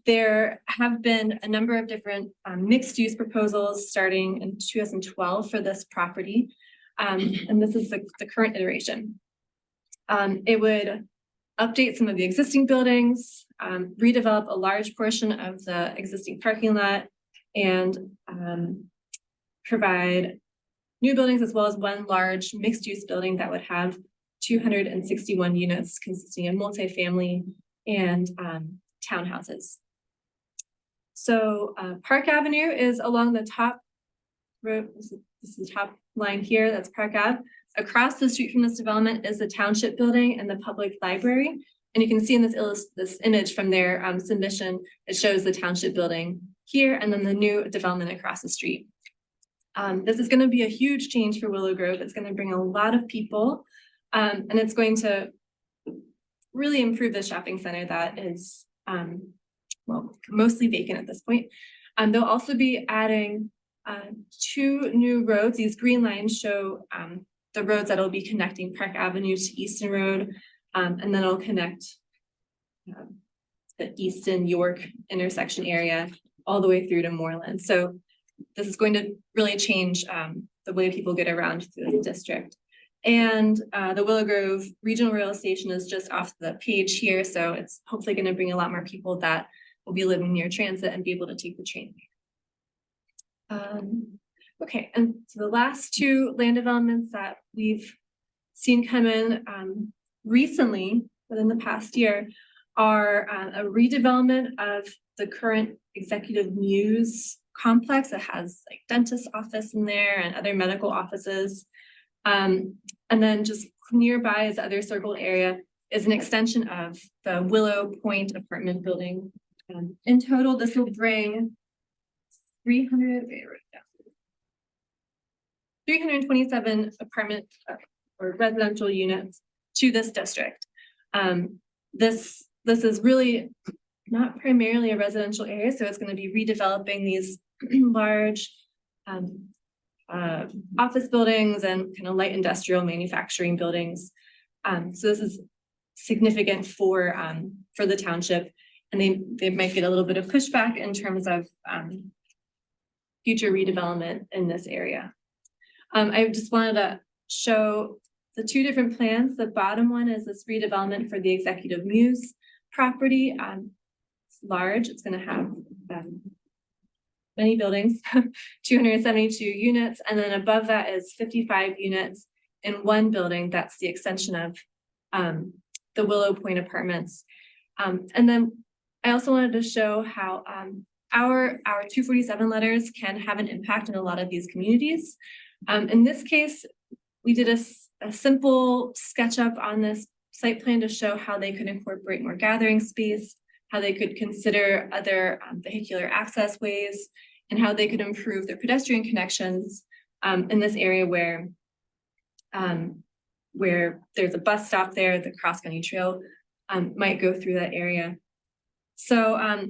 There have been a number of different mixed-use proposals starting in 2012 for this property. And this is the current iteration. It would update some of the existing buildings, redevelop a large portion of the existing parking lot, and provide new buildings as well as one large mixed-use building that would have 261 units consisting of multifamily and townhouses. So Park Avenue is along the top road. This is the top line here. That's Park Ave. Across the street from this development is the township building and the public library. And you can see in this image from their submission, it shows the township building here and then the new development across the street. This is going to be a huge change for Willow Grove. It's going to bring a lot of people, and it's going to really improve the shopping center that is well, mostly vacant at this point. They'll also be adding 2 new roads. These green lines show the roads that will be connecting Park Avenue to Easton Road, and then it'll connect the Easton York intersection area all the way through to Moreland. So this is going to really change the way people get around through this district. And the Willow Grove Regional Rail Station is just off the page here, so it's hopefully going to bring a lot more people that will be living near transit and be able to take the train. Okay, and so the last 2 land developments that we've seen come in recently, within the past year, are a redevelopment of the current Executive Muse complex that has like dentist office in there and other medical offices. And then just nearby is the other circled area is an extension of the Willow Point apartment building. In total, this will bring 327 apartment or residential units to this district. This is really not primarily a residential area, so it's going to be redeveloping these large office buildings and kind of light industrial manufacturing buildings. So this is significant for the township, and they might get a little bit of pushback in terms of future redevelopment in this area. I just wanted to show the 2 different plans. The bottom one is this redevelopment for the Executive Muse property. It's large. It's going to have many buildings, 272 units, and then above that is 55 units in one building. That's the extension of the Willow Point Apartments. And then I also wanted to show how our 247 letters can have an impact in a lot of these communities. In this case, we did a simple SketchUp on this site plan to show how they could incorporate more gathering space, how they could consider other vehicular access ways, and how they could improve their pedestrian connections in this area where there's a bus stop there, the Cross County Trail might go through that area. So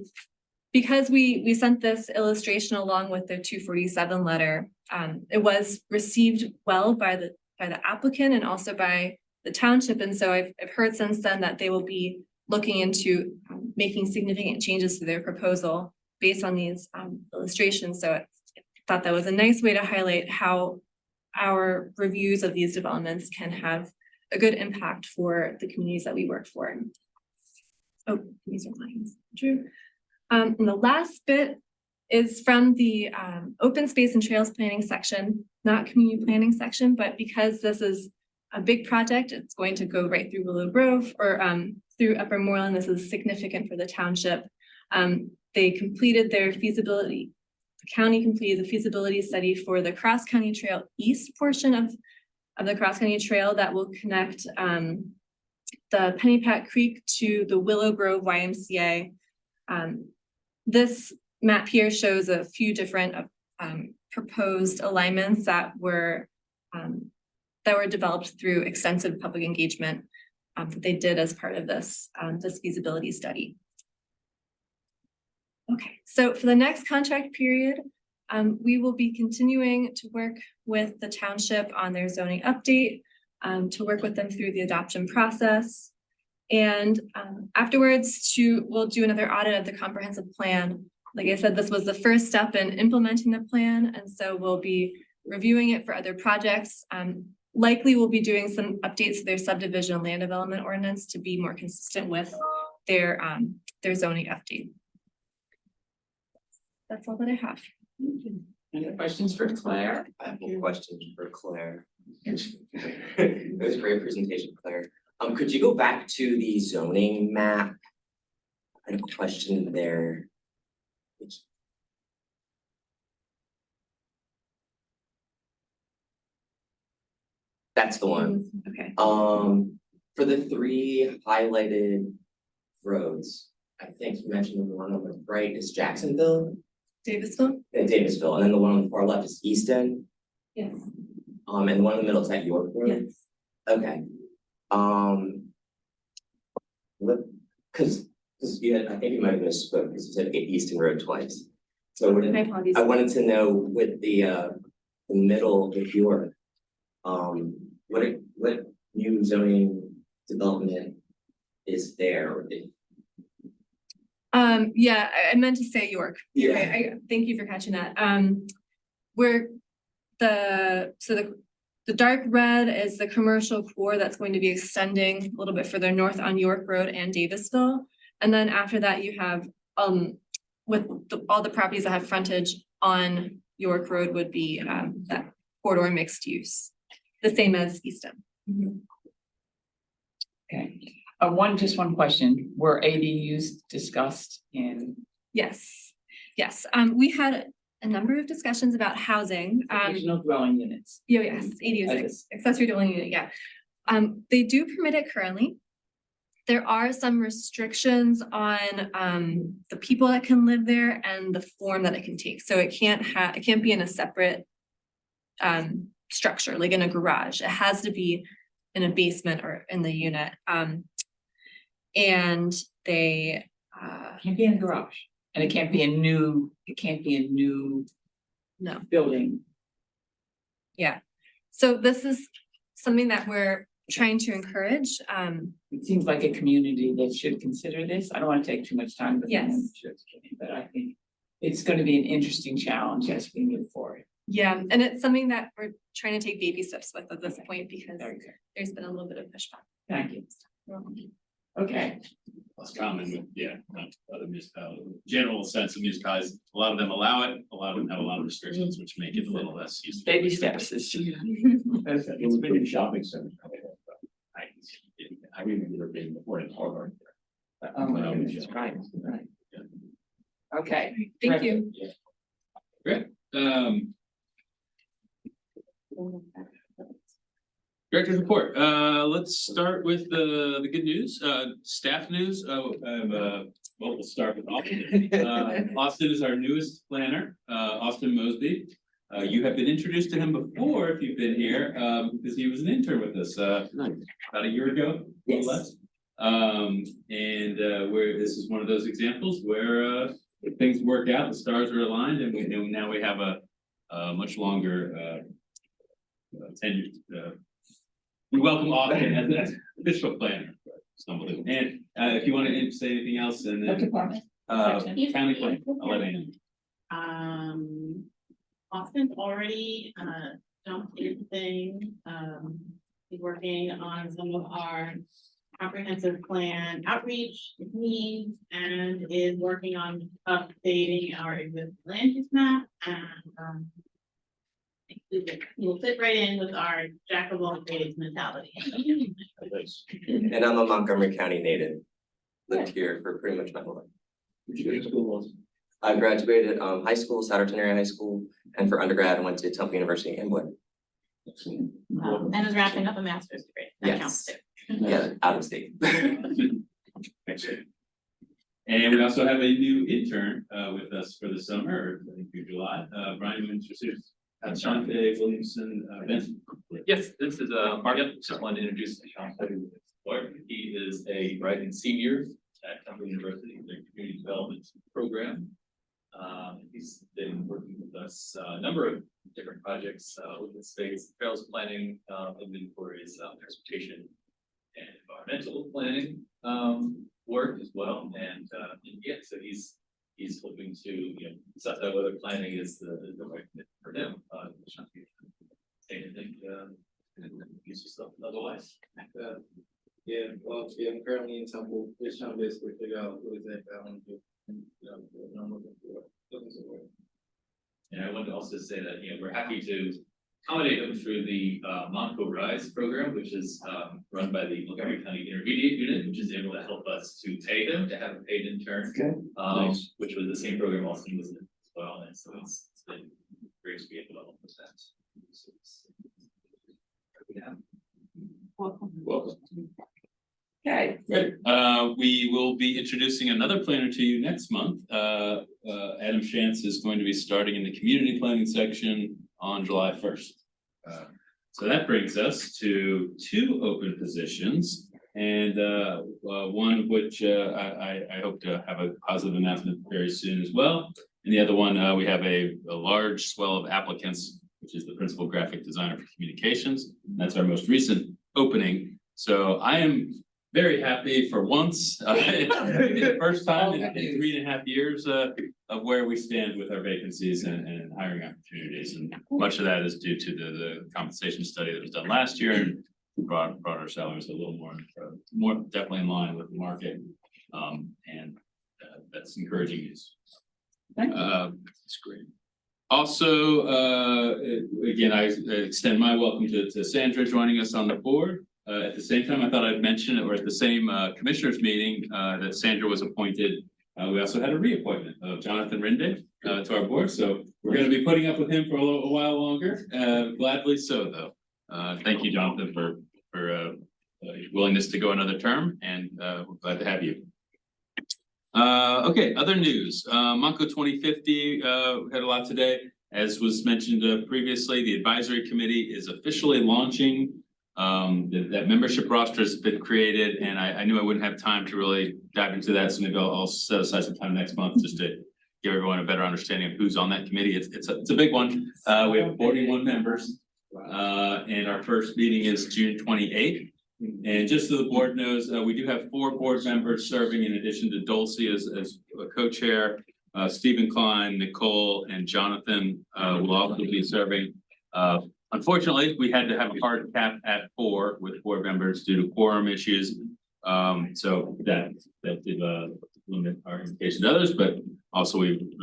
because we sent this illustration along with the 247 letter, it was received well by the applicant and also by the township. And so I've heard since then that they will be looking into making significant changes to their proposal based on these illustrations. So I thought that was a nice way to highlight how our reviews of these developments can have a good impact for the communities that we work for. Oh, these are lines, Drew. And the last bit is from the open space and trails planning section, not community planning section, but because this is a big project, it's going to go right through Willow Grove or through Upper Moreland. This is significant for the township. They completed their feasibility. The county completed the feasibility study for the Cross County Trail East portion of the Cross County Trail that will connect the Pennypack Creek to the Willow Grove YMCA. This map here shows a few different proposed alignments that were developed through extensive public engagement that they did as part of this feasibility study. Okay, so for the next contract period, we will be continuing to work with the township on their zoning update, to work with them through the adoption process. And afterwards, we'll do another audit of the comprehensive plan. Like I said, this was the first step in implementing the plan, and so we'll be reviewing it for other projects. Likely we'll be doing some updates to their subdivision and land development ordinance to be more consistent with their zoning update. That's all that I have. Any questions for Claire? I have a question for Claire. That was a great presentation, Claire. Could you go back to the zoning map? I had a question there. That's the one. Okay. For the 3 highlighted roads, I think you mentioned the one on the right is Jacksonville Davisville? and Davisville, and then the one on the far left is Easton. Yes. And the one in the middle is that York Road? Yes. Okay. Cause you had, I think you might have misspoke, because you said Easton Road twice. So My apologies. I wanted to know with the middle of York, what new zoning development is there? Yeah, I meant to say York. You're Yeah. right. Thank you for catching that. Where the dark red is the commercial core that's going to be extending a little bit further north on York Road and Davisville. And then after that, you have, with all the properties that have frontage on York Road would be, that corridor mixed use, the same as Easton. Okay, just one question, were ADUs discussed in? Yes, yes. We had a number of discussions about housing. There's no dwelling units. Yes, ADUs, accessory dwelling unit, yeah. They do permit it currently. There are some restrictions on the people that can live there and the form that it can take. So it can't be in a separate structure, like in a garage. It has to be in a basement or in the unit. And they Can't be in a garage, and it can't be a new no. building. Yeah. So this is something that we're trying to encourage. It seems like a community that should consider this. I don't want to take too much time. Yes. But I think it's going to be an interesting challenge as we move forward. Yeah, and it's something that we're trying to take baby steps with at this point because there's been a little bit of pushback. Thank you. Okay. It's common with, other municipalities, general sense of municipalities, a lot of them allow it, a lot of them have a lot of restrictions, which make it a little less useful. Baby steps is. It's been in shopping centers. I remember being before in Harvard. Right. Okay. Thank you. Great. Director's report. Let's start with the good news. Staff news. We'll start with Austin. Austin is our newest planner, Austin Mosby. You have been introduced to him before if you've been here, because he was an intern with us about a year ago, more or less. Where this is one of those examples where if things work out, the stars are aligned, and now we have a much longer tenure. We welcome Austin as an official planner. And if you want to say anything else, and then county plan, I'll let Ann. Austin's already jumped into things. He's working on some of our comprehensive plan outreach needs and is working on updating our existing land use map and we'll fit right in with our jack of all trades mentality. And I'm a Montgomery County native, lived here for pretty much my whole life. Did you go to school? I graduated high school, Souderton Area High School, and for undergrad I went to Temple University in Amboy. And is wrapping up a master's degree. That counts too. Yeah, out of state. Thanks. And we also have a new intern with us for the summer, I think through July. Brian, you introduce Shante Williamson Benson. Yes, this is Margaret. Just wanted to introduce Shante. He is a rising senior at Temple University in their community development program. He's been working with us a number of different projects within space, trails planning, inventories, transportation, and environmental planning work as well. And yeah, so he's hoping to suss out whether planning is the right fit for him. Say anything, use yourself otherwise. Yeah, well, yeah, I'm currently in Temple, just trying to basically figure out what exactly I want to do. And, what I'm looking for. And I wanted to also say that, we're happy to accommodate them through the Montco Rise program, which is run by the Montgomery County Intermediate Unit, which is able to help us to pay them to have a paid intern. Nice. Which was the same program Austin was in as well, and so it's been great to be able to help with that. So it's- Yeah. Welcome. Okay. Great. We will be introducing another planner to you next month. Adam Shantz is going to be starting in the community planning section on July 1st. So that brings us to 2 open positions, and one of which I hope to have a positive announcement very soon as well. And the other one, we have a large swell of applicants, which is the principal graphic designer for communications. That's our most recent opening. So I am very happy for once, maybe the first time in 3.5 years of where we stand with our vacancies and hiring opportunities. And much of that is due to the compensation study that was done last year and brought our salaries a little more definitely in line with the market. And that's encouraging news. That's great. Also, again, I extend my welcome to Sandra joining us on the board. At the same time, I thought I'd mention it, or at the same commissioners meeting that Sandra was appointed. We also had a reappointment of Jonathan Rindick to our board, so we're going to be putting up with him for a while longer. Gladly so, though. Thank you, Jonathan, for willingness to go another term, and we're glad to have you. Okay, other news. Montco 2050 had a lot today. As was mentioned previously, the advisory committee is officially launching. That membership roster has been created, and I knew I wouldn't have time to really dive into that, so maybe I'll set aside some time next month just to give everyone a better understanding of who's on that committee. It's a big one. We have 41 members, and our first meeting is June 28th. And just so the board knows, we do have 4 board members serving in addition to Dulcie as a co-chair. Stephen Klein, Nicole, and Jonathan will also be serving. Unfortunately, we had to have a hard cap at 4 with 4 members due to quorum issues. So that did limit our invitation to others, but also we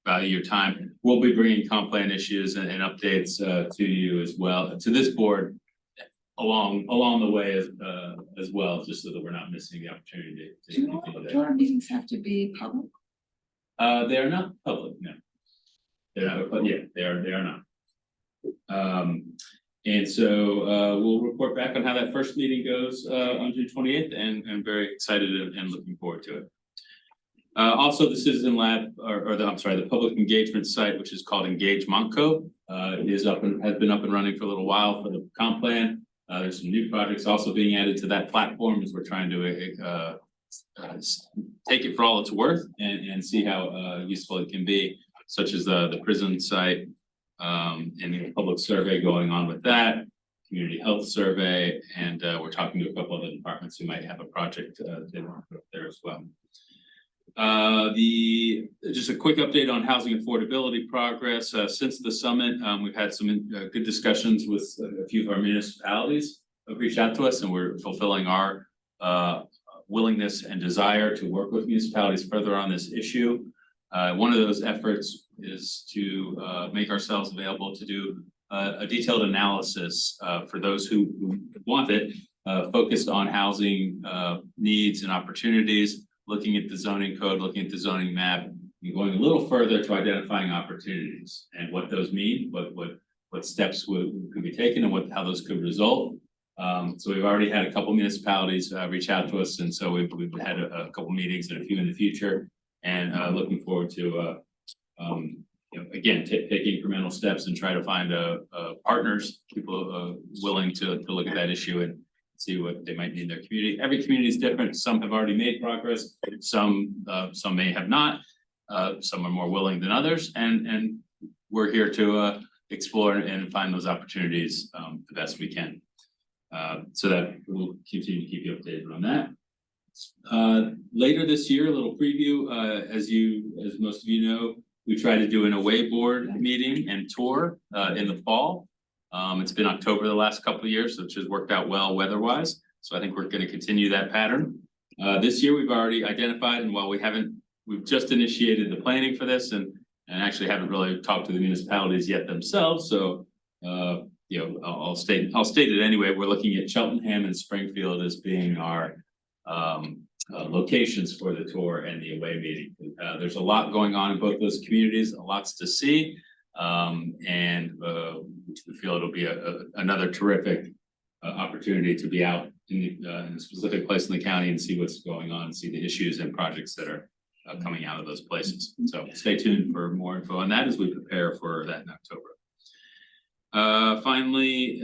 value your time. We'll be bringing comp plan issues and updates to you as well, to this board along the way as well, just so that we're not missing the opportunity to Do our meetings have to be public? they are not public, no. They're not, but yeah, they are not. And so we'll report back on how that first meeting goes on June 28th, and very excited and looking forward to it. Also, the Citizen Lab, the public engagement site, which is called Engage Montco, is up and has been up and running for a little while for the comp plan. There's some new projects also being added to that platform as we're trying to take it for all it's worth and see how useful it can be, such as the prison site, and the public survey going on with that, community health survey, and we're talking to a couple other departments who might have a project they want to put up there as well. Just a quick update on housing affordability progress. Since the summit, we've had some good discussions with a few of our municipalities who have reached out to us, and we're fulfilling our willingness and desire to work with municipalities further on this issue. One of those efforts is to make ourselves available to do a detailed analysis for those who want it, focused on housing needs and opportunities, looking at the zoning code, looking at the zoning map, and going a little further to identifying opportunities and what those mean, what steps could be taken, and how those could result. So we've already had a couple municipalities reach out to us, and so we've had a couple meetings and a few in the future, and looking forward to again take incremental steps and try to find partners, people willing to look at that issue and see what they might need in their community. Every community is different. Some have already made progress. Some may have not. Some are more willing than others, and we're here to explore and find those opportunities the best we can. So that we'll continue to keep you updated on that. Later this year, a little preview, as most of you know, we try to do an away board meeting and tour in the fall. It's been October the last couple of years, which has worked out well weather-wise. So I think we're going to continue that pattern. This year we've already identified, and while we've just initiated the planning for this and actually haven't really talked to the municipalities yet themselves. So I'll state it anyway. We're looking at Cheltenham and Springfield as being our locations for the tour and the away meeting. There's a lot going on in both those communities, lots to see. And we feel it'll be another terrific opportunity to be out in a specific place in the county and see what's going on, see the issues and projects that are coming out of those places. So stay tuned for more info on that as we prepare for that in October. Finally,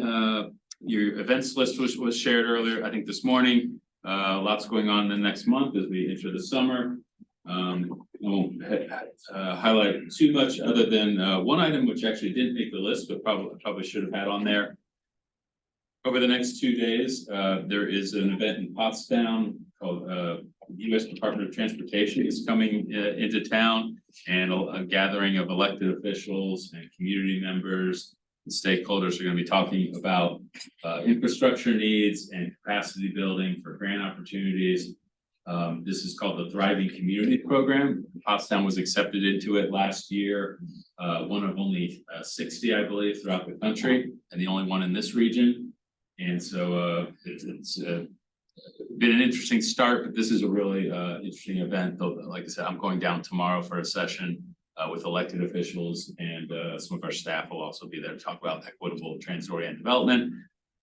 your events list was shared earlier, I think this morning. Lots going on in the next month as we enter the summer. I won't highlight too much other than one item which actually didn't make the list, but probably should have had on there. Over the next 2 days, there is an event in Pottstown called U.S. Department of Transportation is coming into town, and a gathering of elected officials and community members and stakeholders are going to be talking about infrastructure needs and capacity building for grant opportunities. This is called the Thriving Community Program. Pottstown was accepted into it last year, one of only 60, I believe, throughout the country, and the only one in this region. And so it's been an interesting start, but this is a really interesting event. Though, like I said, I'm going down tomorrow for a session with elected officials, and some of our staff will also be there to talk about equitable transit-oriented development.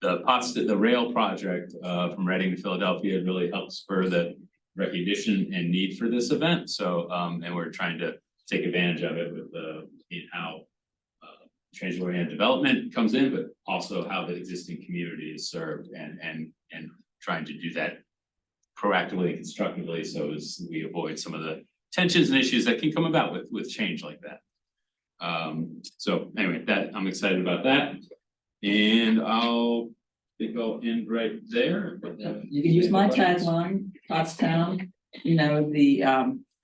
The rail project from Reading to Philadelphia really helped spur the recognition and need for this event. So, and we're trying to take advantage of it with how transit-oriented development comes in, but also how the existing community is served, and trying to do that proactively and constructively so as we avoid some of the tensions and issues that can come about with change like that. So anyway, I'm excited about that, and I think I'll end right there. You can use my tagline, Pottstown, the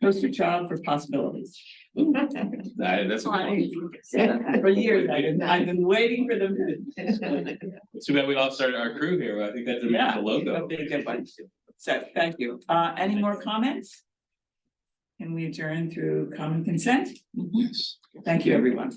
poster child for possibilities. That's For years, I've been waiting for them to. Too bad we all started our crew here. I think that's the logo. That'd be a good one. So, thank you. Any more comments? Can we adjourn through common consent? Yes. Thank you, everyone.